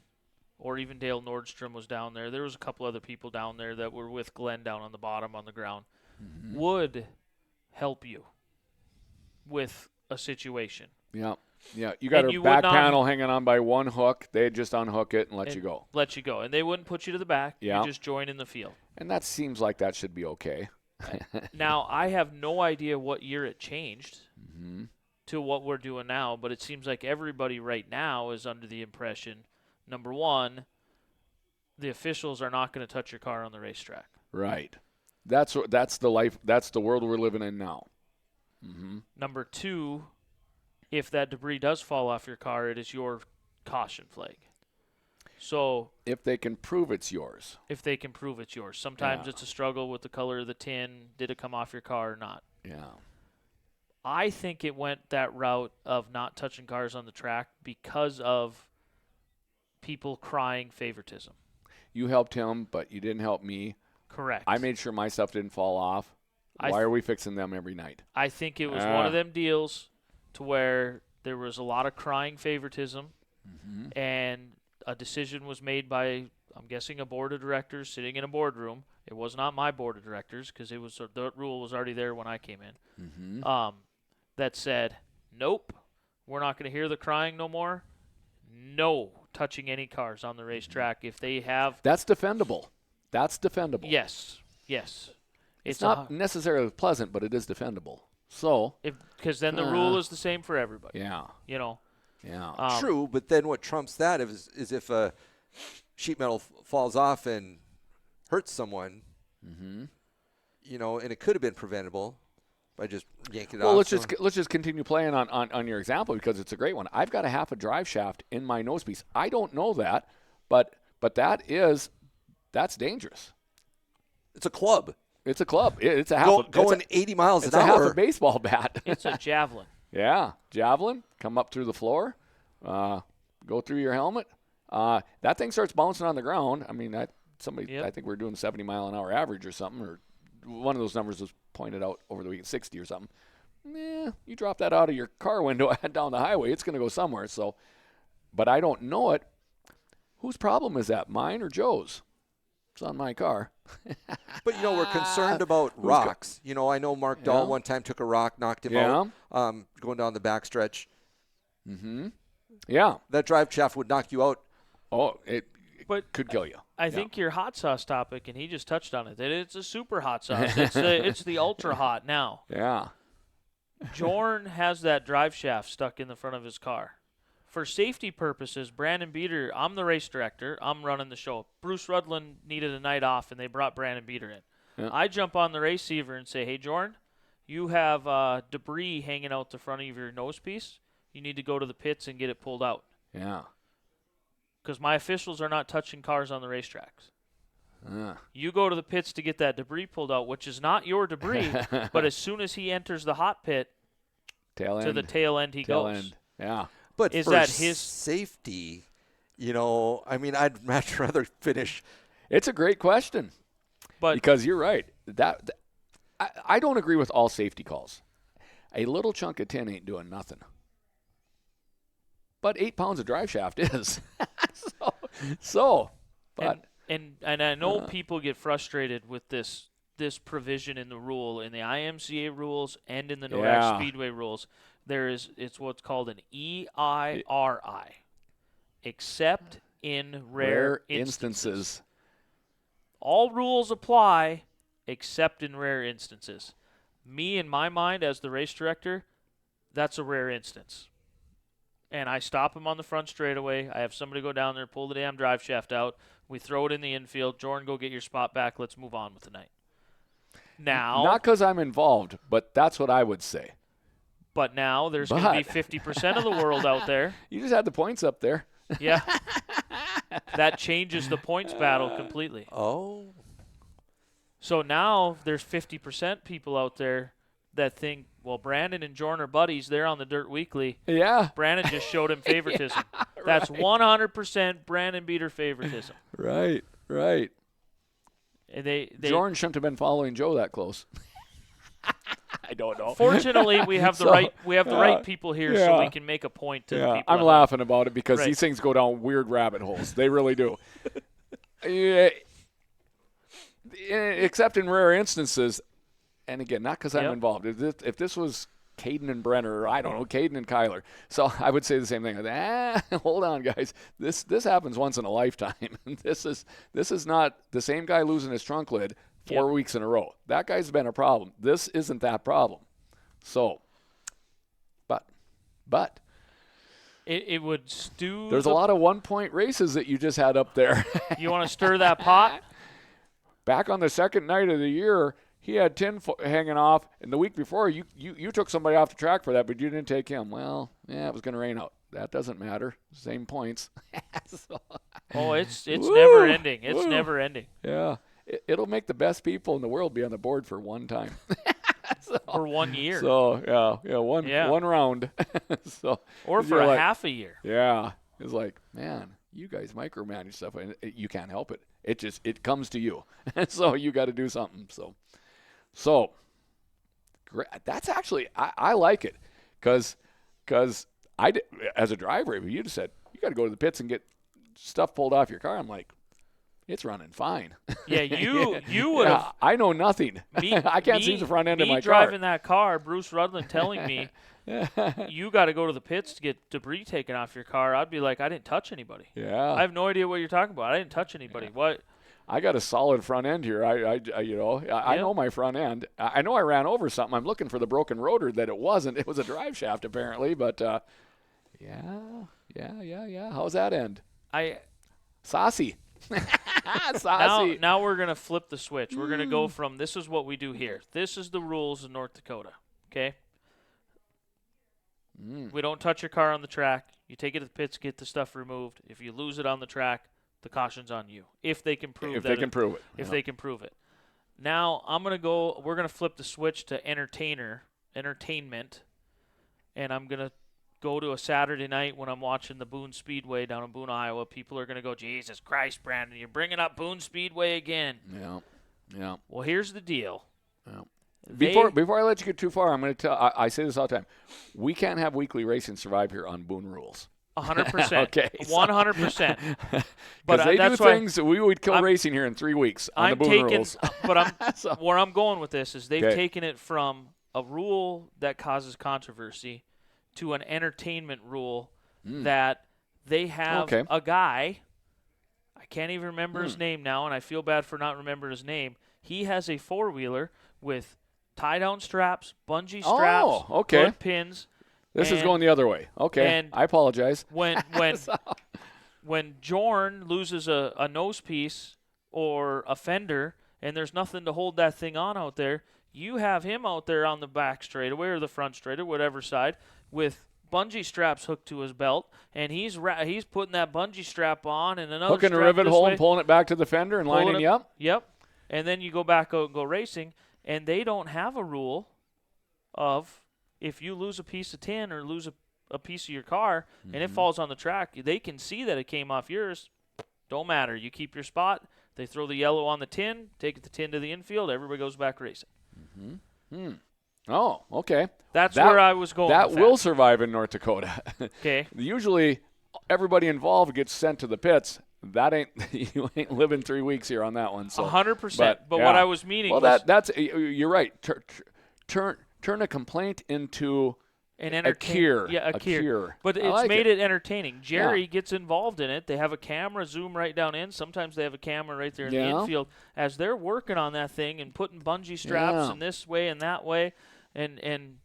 Speaker 2: or even Dale Nordstrom was down there. There was a couple other people down there that were with Glenn down on the bottom on the ground, would help you with a situation.
Speaker 3: Yeah. Yeah. You got a back panel hanging on by one hook. They'd just unhook it and let you go.
Speaker 2: Let you go. And they wouldn't put you to the back.
Speaker 3: Yeah.
Speaker 2: You just join in the field.
Speaker 3: And that seems like that should be okay.
Speaker 2: Now, I have no idea what year it changed to what we're doing now, but it seems like everybody right now is under the impression, number one, the officials are not going to touch your car on the racetrack.
Speaker 3: Right. That's the world we're living in now. Mm-hmm.
Speaker 2: Number 2, if that debris does fall off your car, it is your caution flag. So
Speaker 3: if they can prove it's yours.
Speaker 2: If they can prove it's yours. Sometimes
Speaker 3: Yeah.
Speaker 2: it's a struggle with the color of the tin. Did it come off your car or not?
Speaker 3: Yeah.
Speaker 2: I think it went that route of not touching cars on the track because of people crying favoritism.
Speaker 3: You helped him, but you didn't help me.
Speaker 2: Correct.
Speaker 3: I made sure my stuff didn't fall off. Why are we fixing them every night?
Speaker 2: I think it was one of them deals to where there was a lot of crying favoritism, and a decision was made by, I'm guessing, a board of directors sitting in a boardroom. It was not my board of directors because the rule was already there when I came in. That said, nope, we're not going to hear the crying no more. No touching any cars on the racetrack if they have.
Speaker 3: That's defendable.
Speaker 2: Yes.
Speaker 3: It's not necessarily pleasant, but it is defendable. So.
Speaker 2: Because then the rule is the same for everybody.
Speaker 3: Yeah.
Speaker 2: You know.
Speaker 3: Yeah.
Speaker 4: True, but then what trumps that is if a sheet metal falls off and hurts someone, you know, and it could have been preventable by just yanking it off.
Speaker 3: Well, let's just continue playing on your example because it's a great one. I've got a half a drive shaft in my nose piece. I don't know that, but that's dangerous.
Speaker 4: It's a club.
Speaker 3: It's a club. It's a half
Speaker 4: going 80 miles an
Speaker 3: hour. It's a half a baseball bat.
Speaker 2: It's a javelin.
Speaker 3: Yeah, javelin. Come up through the floor, go through your helmet. That thing starts bouncing on the ground. I mean, I think we're doing 70 mile an hour average or something, or one of those numbers was pointed out over the weekend, 60 or something. Yeah, you drop that out of your car window down the highway, it's going to go somewhere. So, but I don't know it. Whose problem is that? Mine or Joe's? It's on my car.
Speaker 4: But, you know, we're concerned about rocks. You know, I know Mark Dahl one time took a rock, knocked him out going down the backstretch.
Speaker 3: Yeah.
Speaker 4: That drive shaft would knock you out.
Speaker 3: Oh, it could kill you.
Speaker 2: I think your hot sauce topic, and he just touched on it, that it's a super hot sauce. It's the ultra hot now.
Speaker 3: Yeah.
Speaker 2: Jorn has that drive shaft stuck in the front of his car. For safety purposes, Brandon Beater, I'm the race director. I'm running the show. Bruce Rudlin needed a night off, and they brought Brandon Beater in. Yeah. I jump on the receiver and say, hey, Jorn, you have debris hanging out the front of your nose piece. You need to go to the pits and get it pulled out.
Speaker 3: Yeah.
Speaker 2: Because my officials are not touching cars on the racetracks. You go to the pits to get that debris pulled out, which is not your debris, but as soon as he enters the hot pit, to the tail end he goes.
Speaker 3: Yeah.
Speaker 4: But
Speaker 2: is
Speaker 4: for
Speaker 2: that his
Speaker 4: safety, you know, I mean, I'd much rather finish.
Speaker 3: It's a great question. Because you're right. I don't agree with all safety calls. A little chunk of tin ain't doing nothing. But 8 pounds of drive shaft is. But
Speaker 2: and I know people get frustrated with this provision in the rule, in the IMCA rules and in the NORAC Speedway rules. It's what's called an EIRI, except in rare instances. All rules apply except in rare instances. Me, in my mind, as the race director, that's a rare instance. And I stop him on the front straightaway. I have somebody go down there, pull the damn drive shaft out. We throw it in the infield. Jordan, go get your spot back. Let's move on with the night. Now,
Speaker 3: not because I'm involved, but that's what I would say.
Speaker 2: But now there's going to be 50% of the world out there.
Speaker 3: You just had the points up there.
Speaker 2: Yeah. That changes the points battle completely.
Speaker 4: Oh.
Speaker 2: So now there's 50% people out there that think, well, Brandon and Jordan are buddies. They're on the Dirt Weekly.
Speaker 3: Yeah.
Speaker 2: Brandon just showed him favoritism. That's 100% Brandon Beater favoritism.
Speaker 3: Right.
Speaker 2: And
Speaker 3: Jordan shouldn't have been following Joe that close. I don't know.
Speaker 2: Fortunately, we have the right people here, so we can make a point to the people.
Speaker 3: I'm laughing about it because these things go down weird rabbit holes. They really do. Except in rare instances, and again, not because I'm involved. If this was Caden and Brenner, or I don't know, Caden and Kyler, so I would say the same thing. Hold on, guys. This happens once in a lifetime. This is not the same guy losing his trunk lid 4 weeks in a row. That guy's been a problem. This isn't that problem. So, but
Speaker 2: It would stew.
Speaker 3: There's a lot of 1-point races that you just had up there.
Speaker 2: You want to stir that pot?
Speaker 3: Back on the second night of the year, he had 10 hanging off, and the week before, you took somebody off the track for that, but you didn't take him. Well, yeah, it was going to rain out. That doesn't matter. Same points. So,
Speaker 2: oh, it's
Speaker 3: woo,
Speaker 2: never ending. It's
Speaker 3: woo.
Speaker 2: never ending.
Speaker 3: Yeah. It'll make the best people in the world be on the board for one time.
Speaker 2: For 1 year.
Speaker 3: So, one round. So,
Speaker 2: or for a half a year.
Speaker 3: Yeah. It's like, man, you guys micromanage stuff, and you can't help it. It comes to you. So you got to do something. So that's actually, I like it because I did, as a driver, if you just said, you got to go to the pits and get stuff pulled off your car, I'm like, it's running fine.
Speaker 2: Yeah, you would have.
Speaker 3: I know nothing. I can't see the front end of my car.
Speaker 2: Me driving that car, Bruce Rudland telling me, you got to go to the pits to get debris taken off your car. I'd be like, I didn't touch anybody.
Speaker 3: Yeah.
Speaker 2: I have no idea what you're talking about. I didn't touch anybody. Yeah. What?
Speaker 3: I got a solid front end here. I know my front end. I know I ran over something. I'm looking for the broken rotor that it wasn't. It was a drive shaft apparently, but yeah. How's that end? Saucy. Saucy.
Speaker 2: Now we're going to flip the switch. We're going to go from this is what we do here. This is the rules in North Dakota, okay? We don't touch your car on the track. You take it to the pits, get the stuff removed. If you lose it on the track, the caution's on you. If they can prove
Speaker 3: they can prove it.
Speaker 2: Now we're going to flip the switch to entertainment, and I'm going to go to a Saturday night when I'm watching the Boone Speedway down in Boone, Iowa. People are going to go, Jesus Christ, Brandon, you're bringing up Boone Speedway again.
Speaker 3: Yeah.
Speaker 2: Well, here's the deal.
Speaker 3: Yeah. Before I let you get too far, I'm going to tell. I say this all the time. We can't have weekly racing survive here on Boone rules.
Speaker 2: 100%.
Speaker 3: Okay.
Speaker 2: 100%.
Speaker 3: But they do things that we would kill racing here in 3 weeks on the Boone rules.
Speaker 2: But where I'm going with this is they've taken it from a rule that causes controversy to an entertainment rule that they have a guy. I can't even remember his name now, and I feel bad for not remembering his name. He has a four-wheeler with tie-down straps, bungee straps, hood pins.
Speaker 3: This is going the other way. Okay, and I apologize.
Speaker 2: When Jorn loses a nose piece or a fender and there's nothing to hold that thing on out there, you have him out there on the back straightaway or the front straightaway, whatever side, with bungee straps hooked to his belt, and he's putting that bungee strap on and another
Speaker 3: hooking a rivet hole and pulling it back to the fender and lining you up.
Speaker 2: Yep. And then you go back out and go racing, and they don't have a rule of if you lose a piece of tin or lose a piece of your car and it falls on the track, they can see that it came off yours. Don't matter. You keep your spot. They throw the yellow on the tin, take the tin to the infield, everybody goes back racing.
Speaker 3: Oh, okay.
Speaker 2: That's where I was going.
Speaker 3: That will survive in North Dakota.
Speaker 2: Okay.
Speaker 3: Usually, everybody involved gets sent to the pits. That ain't you ain't living 3 weeks here on that one. So
Speaker 2: 100%. But what I was meaning
Speaker 3: was that's you're right. Turn a complaint into a cure.
Speaker 2: Yeah, a cure. But it's made it entertaining. Jerry gets involved in it. They have a camera zoom right down in. Sometimes they have a camera right there in the infield as they're working on that thing and putting bungee straps in this way and that way. And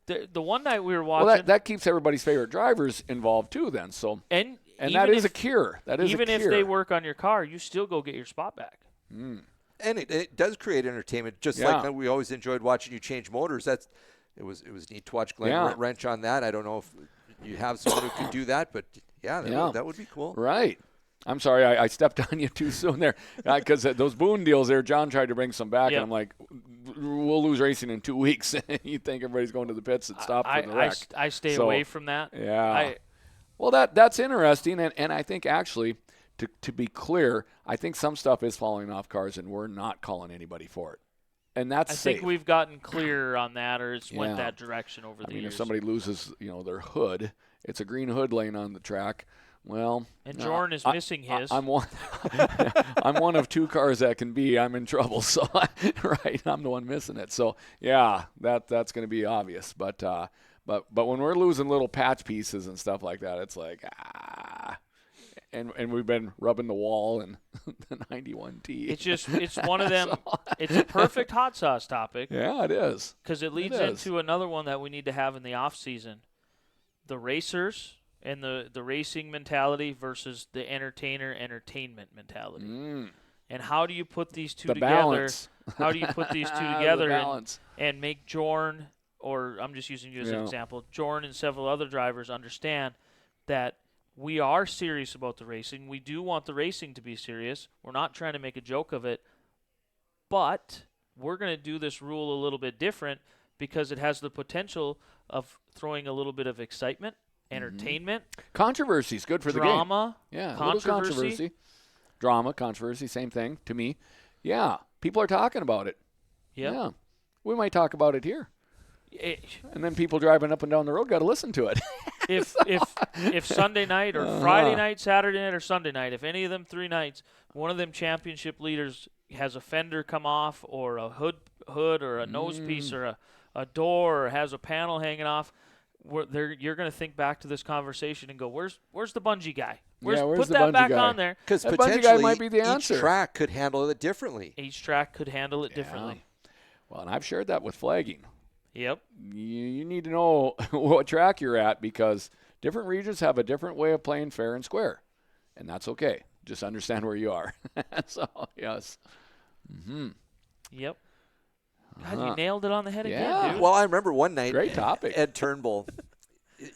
Speaker 2: the one night we were watching.
Speaker 3: Well, that keeps everybody's favorite drivers involved too. Then and that is a cure. That is
Speaker 2: even
Speaker 3: a cure.
Speaker 2: If they work on your car, you still go get your spot back.
Speaker 4: And it does create entertainment, just like we always enjoyed watching you change motors. It was neat to watch Glenn wrench on that. I don't know if you have someone who can do that, but that would be cool.
Speaker 3: Right. I'm sorry, I stepped on you too soon there, because those Boone deals there, John tried to bring some back, and I'm like, we'll lose racing in 2 weeks. You think everybody's going to the pits and stop for the wreck.
Speaker 2: I stay away from that.
Speaker 3: Yeah. Well, that's interesting, and I think actually, to be clear, I think some stuff is falling off cars, and we're not calling anybody for it. And that's safe.
Speaker 2: I think we've gotten clear on that, or it's went that direction over the years.
Speaker 3: If somebody loses, their hood, it's a green hood laying on the track. Well,
Speaker 2: and Jordan is missing his.
Speaker 3: I'm one. I'm one of two cars that can be. I'm in trouble. So, I'm the one missing it. So, that's going to be obvious. But when we're losing little patch pieces and stuff like that, it's like and we've been rubbing the wall and the 91T.
Speaker 2: It's one of them. It's a perfect hot sauce topic.
Speaker 3: Yeah, it is.
Speaker 2: Because it leads into another one that we need to have in the off season. the racers and the racing mentality versus the entertainment mentality. And how do you put these two together?
Speaker 3: Balance.
Speaker 2: How do you put these two together
Speaker 3: balance.
Speaker 2: and make Jorn, or I'm just using you as an example, Jorn and several other drivers understand that we are serious about the racing. We do want the racing to be serious. We're not trying to make a joke of it, but we're going to do this rule a little bit different because it has the potential of throwing a little bit of excitement, entertainment.
Speaker 3: Controversy is good for the game.
Speaker 2: Drama.
Speaker 3: Yeah,
Speaker 2: controversy.
Speaker 3: a little controversy. Drama, controversy, same thing to me. Yeah, people are talking about it.
Speaker 2: Yep.
Speaker 3: Yeah. We might talk about it here.
Speaker 2: It,
Speaker 3: And then people driving up and down the road got to listen to it.
Speaker 2: if Sunday night or Friday night, Saturday night or Sunday night, if any of them 3 nights, one of them championship leaders has a fender come off or a hood or a nose piece or a door or has a panel hanging off, you're going to think back to this conversation and go, where's the bungee guy?
Speaker 3: Where's
Speaker 2: put
Speaker 3: the
Speaker 2: that
Speaker 3: bungee
Speaker 2: back
Speaker 3: guy?
Speaker 2: on there.
Speaker 4: Because
Speaker 3: That bungee guy
Speaker 4: potentially
Speaker 3: might be the answer.
Speaker 4: each track could handle it differently.
Speaker 2: Each track could handle it differently.
Speaker 3: Well, and I've shared that with flagging.
Speaker 2: Yep.
Speaker 3: You need to know what track you're at because different regions have a different way of playing fair and square, and that's okay. Just understand where you are. So, yes.
Speaker 2: Yep. God, you nailed it on the head
Speaker 3: Yeah.
Speaker 2: again, dude.
Speaker 4: Well, I remember one night,
Speaker 3: Great topic.
Speaker 4: Ed Turnbull,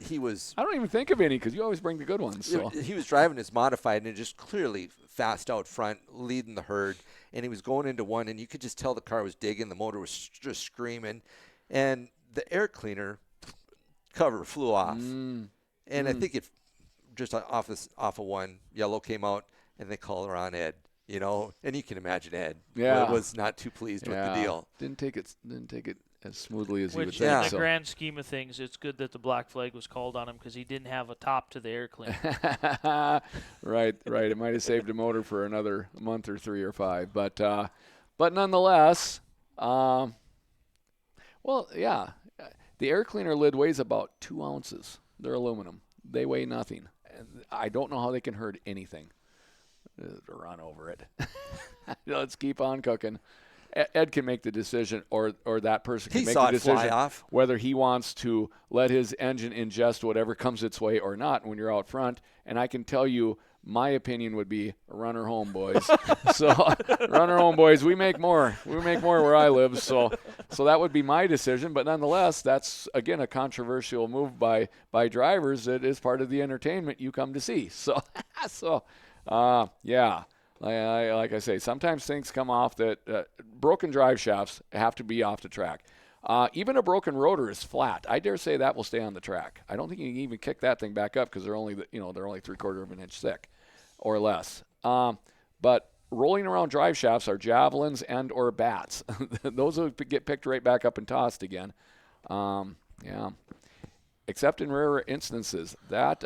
Speaker 4: he was
Speaker 3: I don't even think of any because you always bring the good ones. So.
Speaker 4: he was driving his modified and just clearly fast out front, leading the herd, and he was going into one, and you could just tell the car was digging. The motor was just screaming, and the air cleaner cover flew off, and I think it just off of one, yellow came out, and they called her on Ed. You know, and you can imagine Ed was not too pleased with the deal.
Speaker 3: Didn't take it as smoothly as you would
Speaker 2: Which,
Speaker 3: think.
Speaker 2: in the
Speaker 3: So.
Speaker 2: grand scheme of things, it's good that the black flag was called on him because he didn't have a top to the air cleaner.
Speaker 3: Right. It might have saved a motor for another month or 3 or 5, but nonetheless, the air cleaner lid weighs about 2 ounces. They're aluminum. They weigh nothing. And I don't know how they can hurt anything. Run over it. Let's keep on cooking. Ed can make the decision, or that person can
Speaker 4: He
Speaker 3: make
Speaker 4: saw
Speaker 3: the
Speaker 4: it fly
Speaker 3: decision
Speaker 4: off.
Speaker 3: whether he wants to let his engine ingest whatever comes its way or not when you're out front. And I can tell you, my opinion would be run her home, boys. So run her home, boys. We make more. We make more where I live. So that would be my decision. But nonetheless, that's again a controversial move by drivers that is part of the entertainment you come to see. So like I say, sometimes things come off that broken drive shafts have to be off the track. Even a broken rotor is flat. I dare say that will stay on the track. I don't think you can even kick that thing back up because they're only 3/4 of an inch thick or less. But rolling around drive shafts are javelins and or bats. Those will get picked right back up and tossed again. Except in rare instances that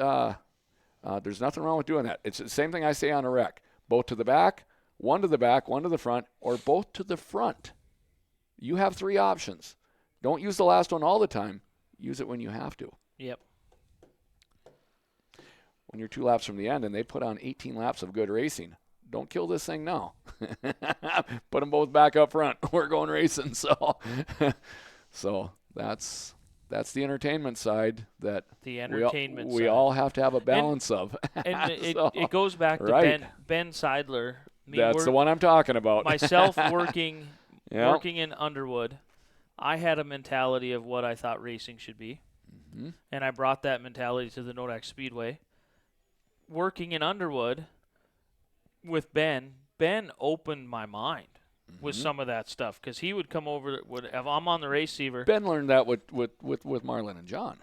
Speaker 3: there's nothing wrong with doing that. It's the same thing I say on a wreck. Both to the back, one to the back, one to the front, or both to the front. You have 3 options. Don't use the last one all the time. Use it when you have to.
Speaker 2: Yep.
Speaker 3: When you're 2 laps from the end and they put on 18 laps of good racing, don't kill this thing now. Put them both back up front. We're going racing. So that's the entertainment side that we all have to have a balance of.
Speaker 2: And it goes back to Ben Seidler.
Speaker 3: That's the one I'm talking about.
Speaker 2: Myself working in Underwood, I had a mentality of what I thought racing should be, and I brought that mentality to the Nodak Speedway. Working in Underwood with Ben opened my mind with some of that stuff because he would come over. If I'm on the receiver,
Speaker 3: Ben learned that with Marlon and John.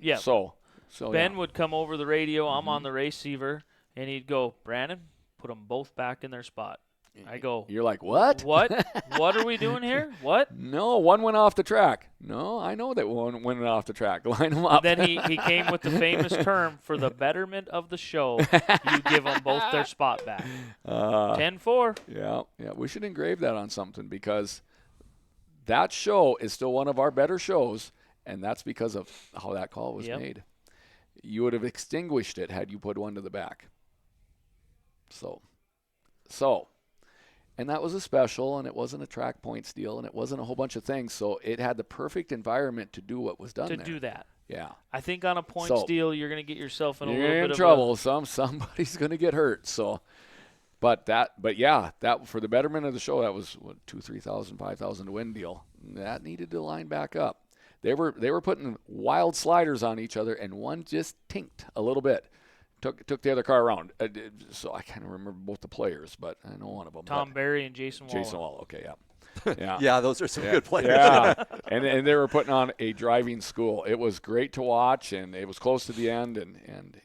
Speaker 2: Yeah.
Speaker 3: So
Speaker 2: Ben would come over the radio. I'm on the receiver, and he'd go, "Brandon, put them both back in their spot." I go,
Speaker 3: "You're like, what?
Speaker 2: What? What are we doing here? What?"
Speaker 3: No, one went off the track. No, I know that one went off the track. Line them up.
Speaker 2: Then he came with the famous term, for the betterment of the show, you give them both their spot back. 10-4.
Speaker 3: Yeah. We should engrave that on something because that show is still one of our better shows, and that's because of how that call was made. You would have extinguished it had you put one to the back. So. And that was a special, and it wasn't a track points deal, and it wasn't a whole bunch of things. So it had the perfect environment to do what was done
Speaker 2: to
Speaker 3: there.
Speaker 2: do that.
Speaker 3: Yeah.
Speaker 2: I think on a points
Speaker 3: So,
Speaker 2: deal, you're going to get yourself in a
Speaker 3: You're
Speaker 2: little
Speaker 3: in
Speaker 2: bit of
Speaker 3: trouble. Somebody's going to get hurt. So, but yeah, that for the betterment of the show, that was what, 2,000, 3,000, 5,000 to win deal. That needed to line back up. They were putting wild sliders on each other, and one just tinked a little bit. Took the other car around. So I can't remember both the players, but I know one of them.
Speaker 2: Tom Berry and Jason Waller.
Speaker 3: Jason Wall. Okay, yeah. Yeah.
Speaker 4: Yeah, those are some good players.
Speaker 3: Yeah, and they were putting on a driving school. It was great to watch, and it was close to the end, and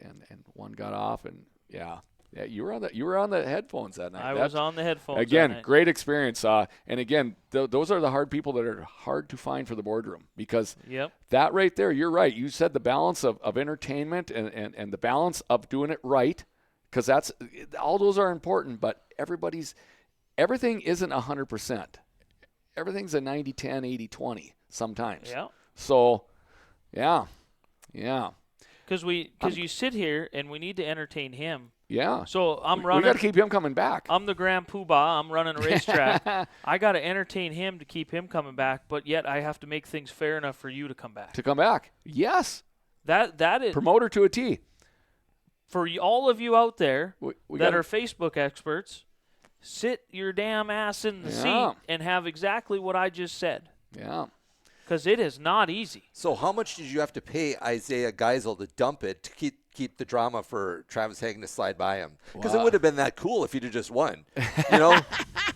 Speaker 3: one got off, and yeah, you were on the headphones that night.
Speaker 2: I was on the headphones
Speaker 3: again.
Speaker 2: that night.
Speaker 3: Great experience. And again, those are the hard people that are hard to find for the boardroom, because
Speaker 2: Yep.
Speaker 3: that right there, you're right. You said the balance of entertainment and the balance of doing it right, because that's all those are important. But everything isn't 100%. Everything's a 90-10, 80-20 sometimes.
Speaker 2: Yeah.
Speaker 3: So, yeah.
Speaker 2: Because you sit here and we need to entertain him.
Speaker 3: Yeah.
Speaker 2: So I'm
Speaker 3: We
Speaker 2: running.
Speaker 3: got to keep him coming back.
Speaker 2: I'm the Grand Poobah. I'm running a racetrack. I got to entertain him to keep him coming back, but yet I have to make things fair enough for you to come back.
Speaker 3: To come back. Yes.
Speaker 2: That is
Speaker 3: Promoter to a T.
Speaker 2: for all of you out there
Speaker 3: We
Speaker 2: that
Speaker 3: gotta-
Speaker 2: are Facebook experts. Sit your damn ass in the
Speaker 3: Yeah.
Speaker 2: seat and have exactly what I just said,
Speaker 3: Yeah.
Speaker 2: because it is not easy.
Speaker 4: So how much did you have to pay Isaiah Geisel to dump it to keep the drama for Travis Hagen to slide by him? Because it
Speaker 3: Wow.
Speaker 4: would have been that cool if he'd have just won. You know?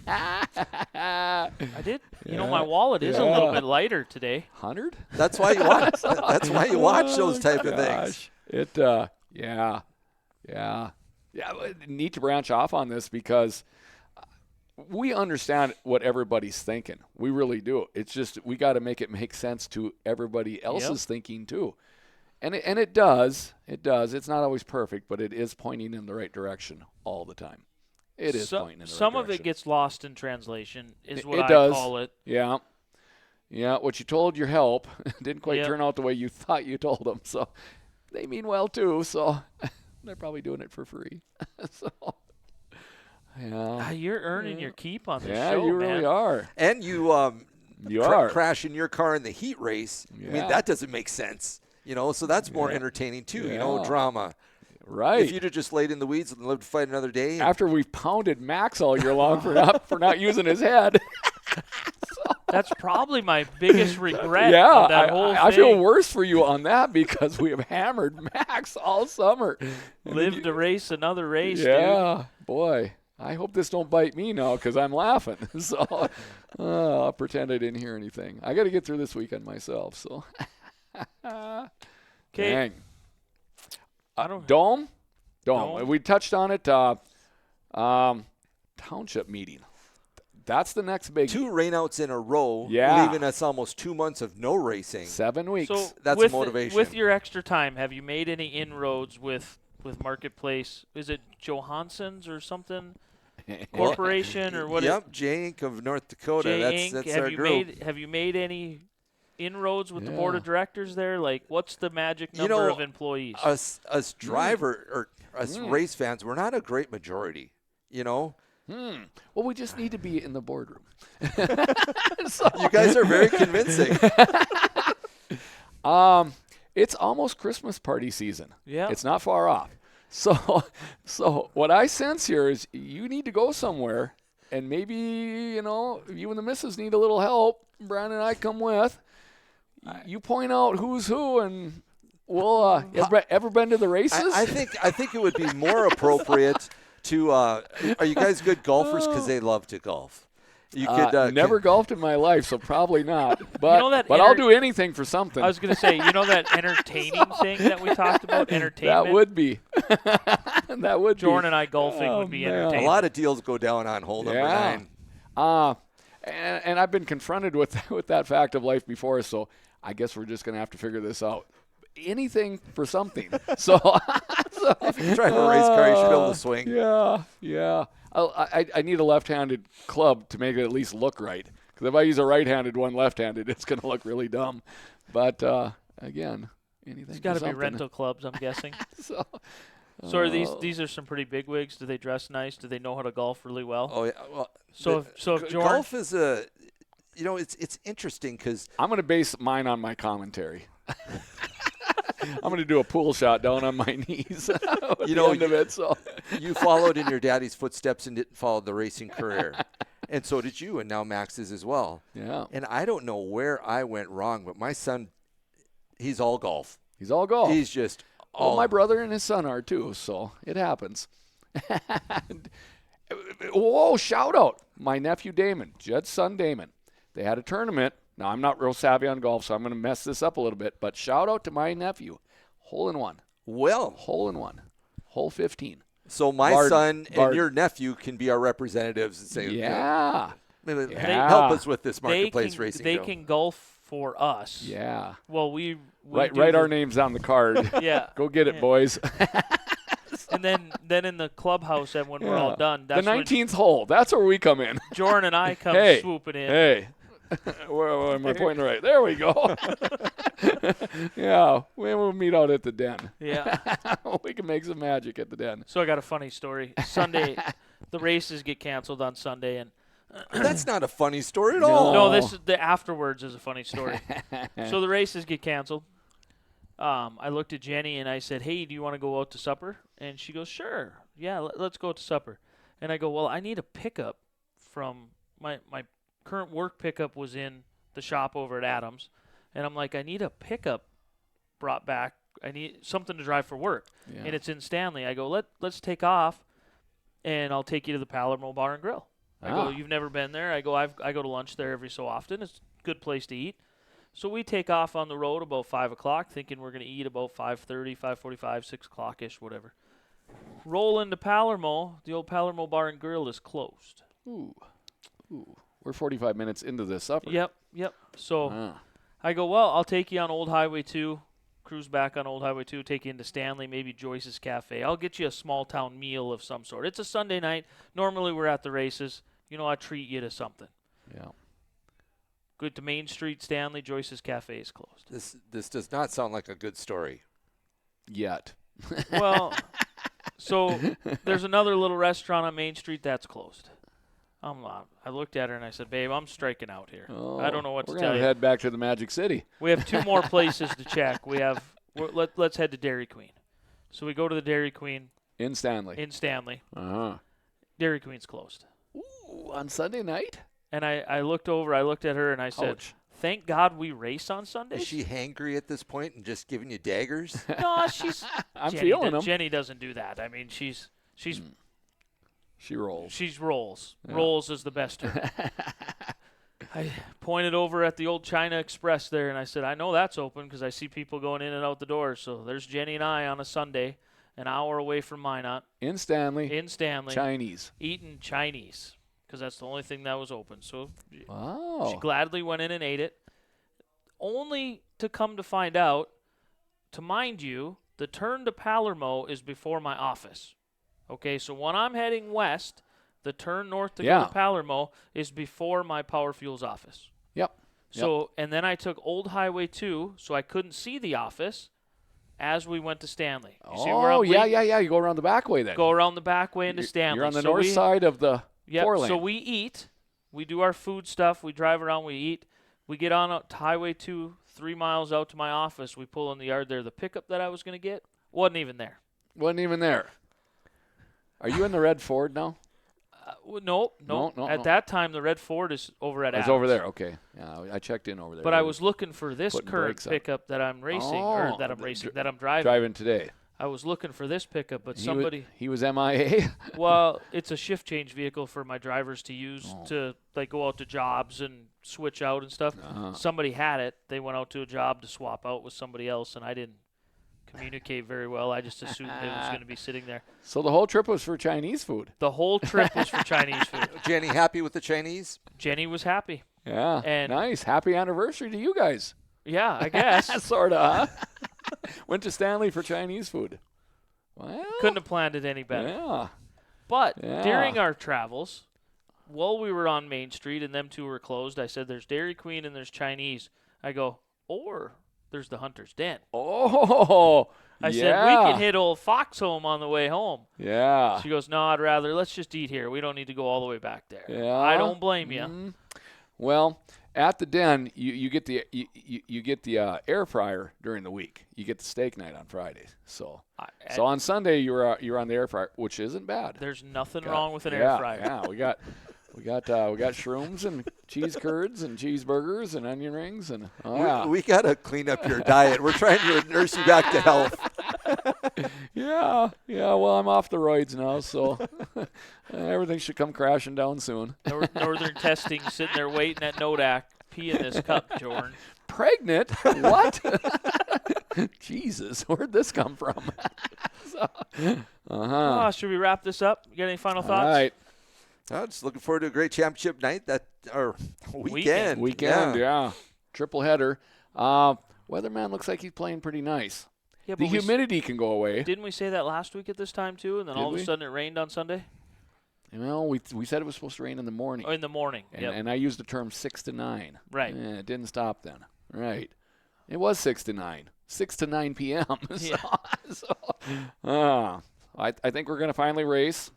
Speaker 2: I did. You know,
Speaker 3: Yeah.
Speaker 2: my wallet is a
Speaker 3: Yeah.
Speaker 2: little bit lighter today.
Speaker 3: 100?
Speaker 4: That's why you watch. That's why you watch those type of things.
Speaker 3: It, yeah. Need to branch off on this, because we understand what everybody's thinking. We really do. It's just we got to make it make sense to everybody else's thinking too. And it does. It does. It's not always perfect, but it is pointing in the right direction all the time. It is pointing in the right
Speaker 2: Some of
Speaker 3: direction.
Speaker 2: it gets lost in translation, is what
Speaker 3: It
Speaker 2: I
Speaker 3: does.
Speaker 2: call it.
Speaker 3: Yeah. Yeah, what you told your help didn't quite
Speaker 2: Yep.
Speaker 3: turn out the way you thought you told them. So they mean well too, so they're probably doing it for free. So yeah.
Speaker 2: You're earning your keep on this
Speaker 3: Yeah,
Speaker 2: show,
Speaker 3: you
Speaker 2: man.
Speaker 3: really are.
Speaker 4: And you
Speaker 3: You are.
Speaker 4: crashing your car in the heat race. I mean,
Speaker 3: Yeah.
Speaker 4: that doesn't make sense. You know, so that's more entertaining too. You know,
Speaker 3: Yeah.
Speaker 4: drama.
Speaker 3: Right.
Speaker 4: If you'd have just laid in the weeds and lived to fight another day.
Speaker 3: After we've pounded Max all year long for not using his head.
Speaker 2: That's probably my biggest regret
Speaker 3: Yeah,
Speaker 2: of that whole
Speaker 3: I feel
Speaker 2: thing.
Speaker 3: worse for you on that, because we have hammered Max all summer.
Speaker 2: Live to race another race, dude.
Speaker 3: Yeah, boy. I hope this don't bite me now, because I'm laughing. So I'll pretend I didn't hear anything. I got to get through this weekend myself. So,
Speaker 2: Okay.
Speaker 3: dang.
Speaker 2: I don't.
Speaker 3: Dome?
Speaker 2: Dome.
Speaker 3: We touched on it. Township meeting. That's the next big
Speaker 4: 2 rainouts in a row,
Speaker 3: Yeah.
Speaker 4: leaving us almost 2 months of no racing.
Speaker 3: 7 weeks.
Speaker 2: So
Speaker 4: That's
Speaker 2: with
Speaker 4: motivation.
Speaker 2: With your extra time, have you made any inroads with Marketplace? Is it Johansson's or something? Corporation or what?
Speaker 4: Yep, Jay Inc. of North Dakota.
Speaker 2: J
Speaker 4: That's
Speaker 2: Inc.
Speaker 4: our group.
Speaker 2: Have you made any inroads with the board
Speaker 3: Yeah.
Speaker 2: of directors there? Like, what's the magic
Speaker 4: You
Speaker 2: number
Speaker 4: know,
Speaker 2: of employees?
Speaker 4: Us driver or us race fans, we're not a great majority. You know,
Speaker 3: Well, we just need to be in the boardroom.
Speaker 4: you guys are very convincing.
Speaker 3: It's almost Christmas party season.
Speaker 2: Yeah.
Speaker 3: It's not far off. So what I sense here is you need to go somewhere, and maybe, you and the missus need a little help. Brian and I come with. You point out who's who, and we'll ever been to the races?
Speaker 4: I think it would be more appropriate to. Are you guys good golfers? Because they love to golf. You could
Speaker 3: never golfed in my life, so probably not. But
Speaker 2: that
Speaker 3: I'll do anything for something.
Speaker 2: I was going to say, that entertaining thing that we talked about, entertainment?
Speaker 3: That would be. That would
Speaker 2: Jordan
Speaker 3: be.
Speaker 2: and I golfing would be
Speaker 3: man.
Speaker 4: A
Speaker 2: entertaining.
Speaker 4: lot of deals go down on hole number 9.
Speaker 3: And I've been confronted with that fact of life before, so I guess we're just going to have to figure this out. Anything for something. So
Speaker 4: If you're trying to race car, you should be able to swing.
Speaker 3: yeah. I need a left-handed club to make it at least look right. Because if I use a right-handed one left-handed, it's going to look really dumb. But again, anything.
Speaker 2: It's got to
Speaker 3: for
Speaker 2: be
Speaker 3: something.
Speaker 2: rental clubs, I'm guessing.
Speaker 3: So,
Speaker 2: So are these are some pretty big wigs? Do they dress nice? Do they know how to golf really well?
Speaker 4: Oh yeah. Well,
Speaker 2: So if Jordan,
Speaker 4: golf is a, it's interesting because
Speaker 3: I'm going to base mine on my commentary. I'm going to do a pool shot down on my knees. At the end of it, so.
Speaker 4: you followed in your daddy's footsteps and didn't follow the racing career, and so did you, and now Max is as well.
Speaker 3: Yeah.
Speaker 4: And I don't know where I went wrong, but my son, he's all golf.
Speaker 3: He's all golf.
Speaker 4: He's just
Speaker 3: all my brother and his son are too, so it happens. Whoa, shout out. My nephew Damon, Jed's son Damon. They had a tournament. Now, I'm not real savvy on golf, so I'm going to mess this up a little bit, but shout out to my nephew. Hole in one.
Speaker 4: Well.
Speaker 3: Hole in one. Hole 15.
Speaker 4: So my son and your nephew can be our representatives and say,
Speaker 3: yeah.
Speaker 4: Help us with this marketplace racing.
Speaker 2: They can golf for us.
Speaker 3: Yeah.
Speaker 2: Well, we
Speaker 3: write our names on the card.
Speaker 2: Yeah.
Speaker 3: Go get it, boys.
Speaker 2: And then in the clubhouse, and when we're all done, that's
Speaker 3: the 19th hole. That's where we come in.
Speaker 2: Jordan and I come swooping in.
Speaker 3: Hey. Where am I pointing right? There we go. Yeah, we'll meet out at the den.
Speaker 2: Yeah.
Speaker 3: We can make some magic at the den.
Speaker 2: So I got a funny story. Sunday, the races get canceled on Sunday, and
Speaker 4: that's not a funny story at all.
Speaker 2: No, the afterwards is a funny story. So the races get canceled. I looked at Jenny and I said, "Hey, do you want to go out to supper?" And she goes, "Sure. Yeah, let's go out to supper." And I go, "Well, I need a pickup from my current work pickup was in the shop over at Adams, and I'm like, I need a pickup brought back. I need something to drive for work, and it's in Stanley. I go, let's take off, and I'll take you to the Palermo Bar and Grill. I go, you've never been there. I go, I go to lunch there every so often. It's a good place to eat. So we take off on the road about 5 o'clock, thinking we're going to eat about 5:30, 5:45, 6 o'clock-ish, whatever. Roll into Palermo. The old Palermo Bar and Grill is closed.
Speaker 3: Ooh. We're 45 minutes into this supper.
Speaker 2: Yep. So I go, well, I'll take you on Old Highway 2, cruise back on Old Highway 2, take you into Stanley, maybe Joyce's Cafe. I'll get you a small-town meal of some sort. It's a Sunday night. Normally we're at the races. I treat you to something.
Speaker 3: Yeah.
Speaker 2: Good to Main Street, Stanley, Joyce's Cafe is closed.
Speaker 4: This does not sound like a good story.
Speaker 3: Yet.
Speaker 2: Well, so there's another little restaurant on Main Street that's closed. I looked at her and I said, "Babe, I'm striking out here. I don't know what to tell you."
Speaker 3: We're going to head back to the Magic City.
Speaker 2: We have 2 more places to check. Let's head to Dairy Queen. So we go to the Dairy Queen.
Speaker 3: In Stanley.
Speaker 2: Uh-huh. Dairy Queen's closed.
Speaker 3: Ooh, on Sunday night?
Speaker 2: And I looked at her and I said,
Speaker 3: Ouch.
Speaker 2: "Thank God we race on Sundays."
Speaker 4: Is she hangry at this point and just giving you daggers?
Speaker 2: No, she's.
Speaker 3: I'm feeling them.
Speaker 2: Jenny doesn't do that. I mean, she's.
Speaker 3: She rolls.
Speaker 2: She rolls.
Speaker 3: Yeah.
Speaker 2: Rolls is the best term. I pointed over at the old China Express there, and I said, "I know that's open because I see people going in and out the door." So there's Jenny and I on a Sunday, an hour away from Minot.
Speaker 3: In Stanley.
Speaker 2: Chinese. Eating Chinese because that's the only thing that was open. So
Speaker 3: wow.
Speaker 2: she gladly went in and ate it, only to come to find out, to mind you, the turn to Palermo is before my office. Okay, so when I'm heading west, the turn north to go to Palermo is before my Power Fuels office.
Speaker 3: Yep.
Speaker 2: So, and then I took Old Highway 2, so I couldn't see the office as we went to Stanley. You see where I'm leading?
Speaker 3: Yeah. You go around the back way then.
Speaker 2: Go around the back way into Stanley.
Speaker 3: You're on the north side of the 4-lane.
Speaker 2: So we eat. We do our food stuff. We drive around. We eat. We get on up to Highway 2, 3 miles out to my office. We pull in the yard there. The pickup that I was going to get wasn't even there.
Speaker 3: Are you in the red Ford now?
Speaker 2: No. At that time, the red Ford is over at Adams.
Speaker 3: It's over there. Okay. Yeah, I checked in over there.
Speaker 2: But I was looking for this current pickup that I'm racing, that I'm driving.
Speaker 3: Driving today.
Speaker 2: I was looking for this pickup, but
Speaker 3: he was MIA.
Speaker 2: Well, it's a shift change vehicle for my drivers to use to go out to jobs and switch out and stuff. Somebody had it. They went out to a job to swap out with somebody else, and I didn't communicate very well. I just assumed it was going to be sitting there.
Speaker 3: So the whole trip was for Chinese food?
Speaker 2: The whole trip was for Chinese food.
Speaker 4: Jenny happy with the Chinese?
Speaker 2: Jenny was happy.
Speaker 3: Yeah.
Speaker 2: And
Speaker 3: nice. Happy anniversary to you guys.
Speaker 2: Yeah, I guess.
Speaker 3: Sort of, huh? Went to Stanley for Chinese food. Well,
Speaker 2: couldn't have planned it any better.
Speaker 3: Yeah.
Speaker 2: But during our travels, while we were on Main Street and them 2 were closed, I said, there's Dairy Queen and there's Chinese. I go, or there's the Hunter's Den.
Speaker 3: Oh,
Speaker 2: I said, we can hit old Fox home on the way home.
Speaker 3: Yeah.
Speaker 2: She goes, no, I'd rather, let's just eat here. We don't need to go all the way back there.
Speaker 3: Yeah.
Speaker 2: I don't blame you.
Speaker 3: Well, at the Den, you get the air fryer during the week. You get the steak night on Fridays. So on Sunday you're on the air fryer, which isn't bad.
Speaker 2: There's nothing wrong with an air fryer.
Speaker 3: Yeah, we got shrooms and cheese curds and cheeseburgers and onion rings and
Speaker 4: we got to clean up your diet. We're trying to nurse you back to health.
Speaker 3: Yeah. Well, I'm off the roids now, so everything should come crashing down soon.
Speaker 2: Northern Testing sitting there waiting at Nodak. Pee in this cup, Jordan.
Speaker 3: Pregnant? What? Jesus, where'd this come from?
Speaker 2: Should we wrap this up? You got any final thoughts?
Speaker 3: All right.
Speaker 4: Just looking forward to a great championship night. Weekend.
Speaker 3: Yeah. Triple header. Weatherman looks like he's playing pretty nice.
Speaker 2: Yeah,
Speaker 3: the humidity can go away.
Speaker 2: Didn't we say that last week at this time too? And then all of a sudden it rained on Sunday?
Speaker 3: Well, we said it was supposed to rain in the morning.
Speaker 2: Oh, in the morning.
Speaker 3: And I used the term 6 to 9.
Speaker 2: Right.
Speaker 3: It didn't stop then. Right. It was 6 to 9. 6 to 9 p.m. I think we're going to finally race.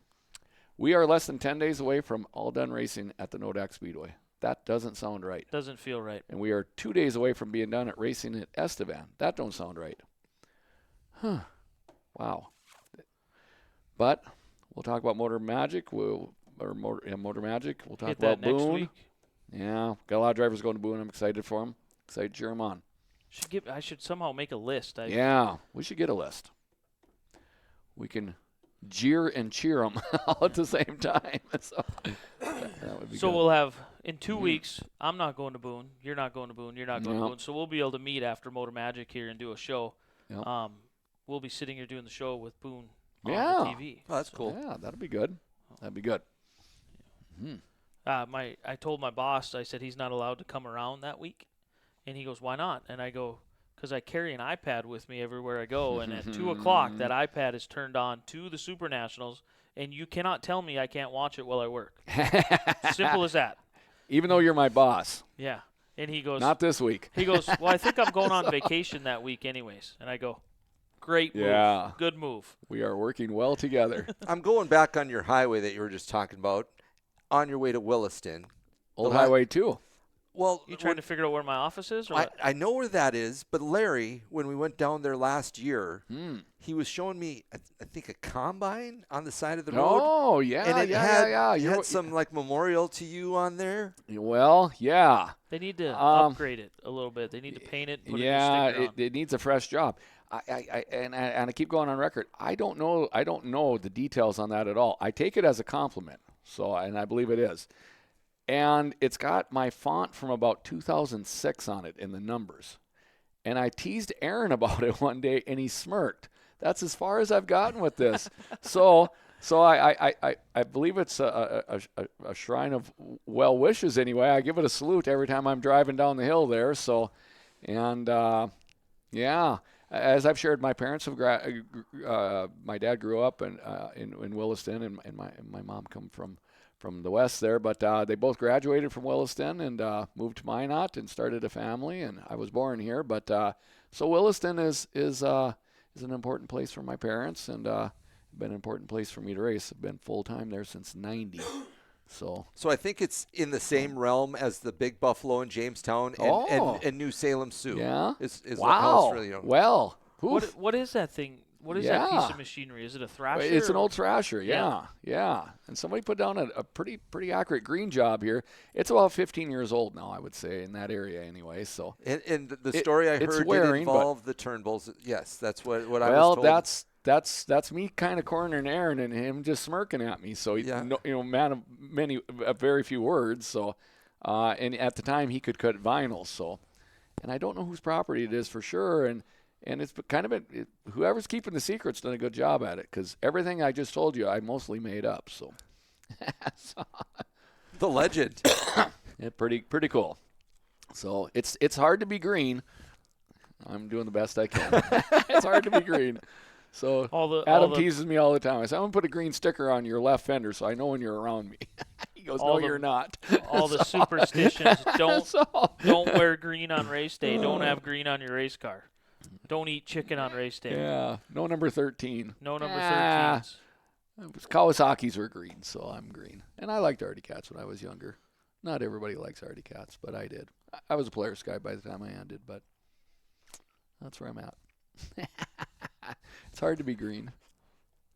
Speaker 3: We are less than 10 days away from all done racing at the Nodak Speedway. That doesn't sound right.
Speaker 2: Doesn't feel right.
Speaker 3: And we are 2 days away from being done at racing at Estevan. That don't sound right. Wow. But we'll talk about Motor Magic. Motor Magic. We'll talk
Speaker 2: Hit
Speaker 3: about
Speaker 2: that next
Speaker 3: Boone.
Speaker 2: Week.
Speaker 3: Yeah, got a lot of drivers going to Boone. I'm excited for them. Excited to cheer them on.
Speaker 2: I should somehow make a list.
Speaker 3: Yeah, we should get a list. We can jeer and cheer them all at the same time. So that would be good.
Speaker 2: We'll have, in 2 weeks, I'm not going to Boone. You're not going to Boone. You're not going to Boone. So we'll be able to meet after Motor Magic here and do a show.
Speaker 3: Yep.
Speaker 2: We'll be sitting here doing the show with Boone on the TV.
Speaker 4: Oh, that's cool.
Speaker 3: Yeah, that'll be good. That'd be good.
Speaker 2: I told my boss, I said he's not allowed to come around that week. And he goes, why not? And I go, because I carry an iPad with me everywhere I go. And at 2 o'clock, that iPad is turned on to the Super Nationals. And you cannot tell me I can't watch it while I work. Simple as that.
Speaker 3: Even though you're my boss.
Speaker 2: Yeah. And he goes,
Speaker 3: not this week.
Speaker 2: He goes, well, I think I'm going on vacation that week anyways. And I go, great move.
Speaker 3: Yeah.
Speaker 2: Good move.
Speaker 3: We are working well together.
Speaker 4: I'm going back on your highway that you were just talking about, on your way to Williston.
Speaker 3: Old Highway 2.
Speaker 4: Well,
Speaker 2: you trying to figure out where my office is? Or
Speaker 4: I know where that is, but Larry, when we went down there last year, he was showing me, I think, a combine on the side of the road.
Speaker 3: Oh, yeah,
Speaker 4: and it
Speaker 3: yeah.
Speaker 4: You had some memorial to you on there.
Speaker 3: Well, yeah.
Speaker 2: They need to upgrade it a little bit. They need to paint it. And put a new sticker on.
Speaker 3: It needs a fresh job. I keep going on record. I don't know the details on that at all. I take it as a compliment. And I believe it is. And it's got my font from about 2006 on it in the numbers. And I teased Aaron about it one day, and he smirked. That's as far as I've gotten with this. So I believe it's a shrine of well wishes anyway. I give it a salute every time I'm driving down the hill there. Yeah. As I've shared, my parents have my dad grew up in Williston, and my mom come from the west there, but they both graduated from Williston and moved to Minot and started a family, and I was born here. But so Williston is an important place for my parents, and been an important place for me to race. I've been full time there since '90. So
Speaker 4: I think it's in the same realm as the Big Buffalo in Jamestown and New Salem Sioux.
Speaker 3: Yeah.
Speaker 4: Is
Speaker 3: wow.
Speaker 4: What else really
Speaker 3: well,
Speaker 2: what is that thing? What is that piece of machinery? Is it a thrasher?
Speaker 3: It's an old thrasher, yeah. And somebody put down a pretty accurate green job here. It's about 15 years old now, I would say, in that area anyway. So
Speaker 4: and the story I heard did involve the Turnbulls. Yes, that's what I was told.
Speaker 3: Well, that's me kind of cornering Aaron and him just smirking at me. So man of very few words. So and at the time he could cut vinyl. So, and I don't know whose property it is for sure. And it's kind of whoever's keeping the secret's done a good job at it, because everything I just told you I mostly made up. So,
Speaker 4: the legend.
Speaker 3: Yeah, pretty cool. So it's hard to be green. I'm doing the best I can. It's hard to be green. So Adam teases me all the time. I said, I'm going to put a green sticker on your left fender so I know when you're around me. He goes,
Speaker 2: all
Speaker 3: no,
Speaker 2: the-
Speaker 3: you're not.
Speaker 2: All the superstitions. Don't
Speaker 3: So-
Speaker 2: wear green on race day. Don't have green on your race car. Don't eat chicken on race day.
Speaker 3: Yeah, no number 13.
Speaker 2: No number
Speaker 3: Ah.
Speaker 2: 13s.
Speaker 3: Kawasaki's were green, so I'm green. And I liked Artie Cats when I was younger. Not everybody likes Artie Cats, but I did. I was a player's guy by the time I ended, but that's where I'm at. It's hard to be green.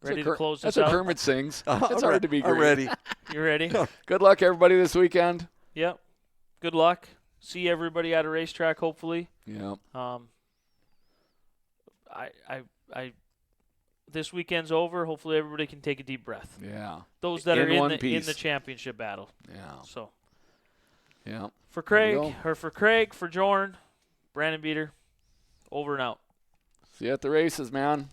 Speaker 2: Ready to close this
Speaker 3: That's what
Speaker 2: out?
Speaker 3: Kermit sings. It's hard to be green.
Speaker 4: I'm ready.
Speaker 2: You ready?
Speaker 3: Good luck, everybody, this weekend.
Speaker 2: Yep. Good luck. See everybody at a racetrack, hopefully.
Speaker 3: Yeah.
Speaker 2: This weekend's over. Hopefully, everybody can take a deep breath.
Speaker 3: Yeah.
Speaker 2: Those that
Speaker 3: In
Speaker 2: are
Speaker 3: one
Speaker 2: in
Speaker 3: piece.
Speaker 2: the championship battle.
Speaker 3: Yeah.
Speaker 2: So
Speaker 3: Yeah.
Speaker 2: for
Speaker 3: There you
Speaker 2: Craig, for Jorn, Brandon Beater, over and out.
Speaker 3: See you at the races, man.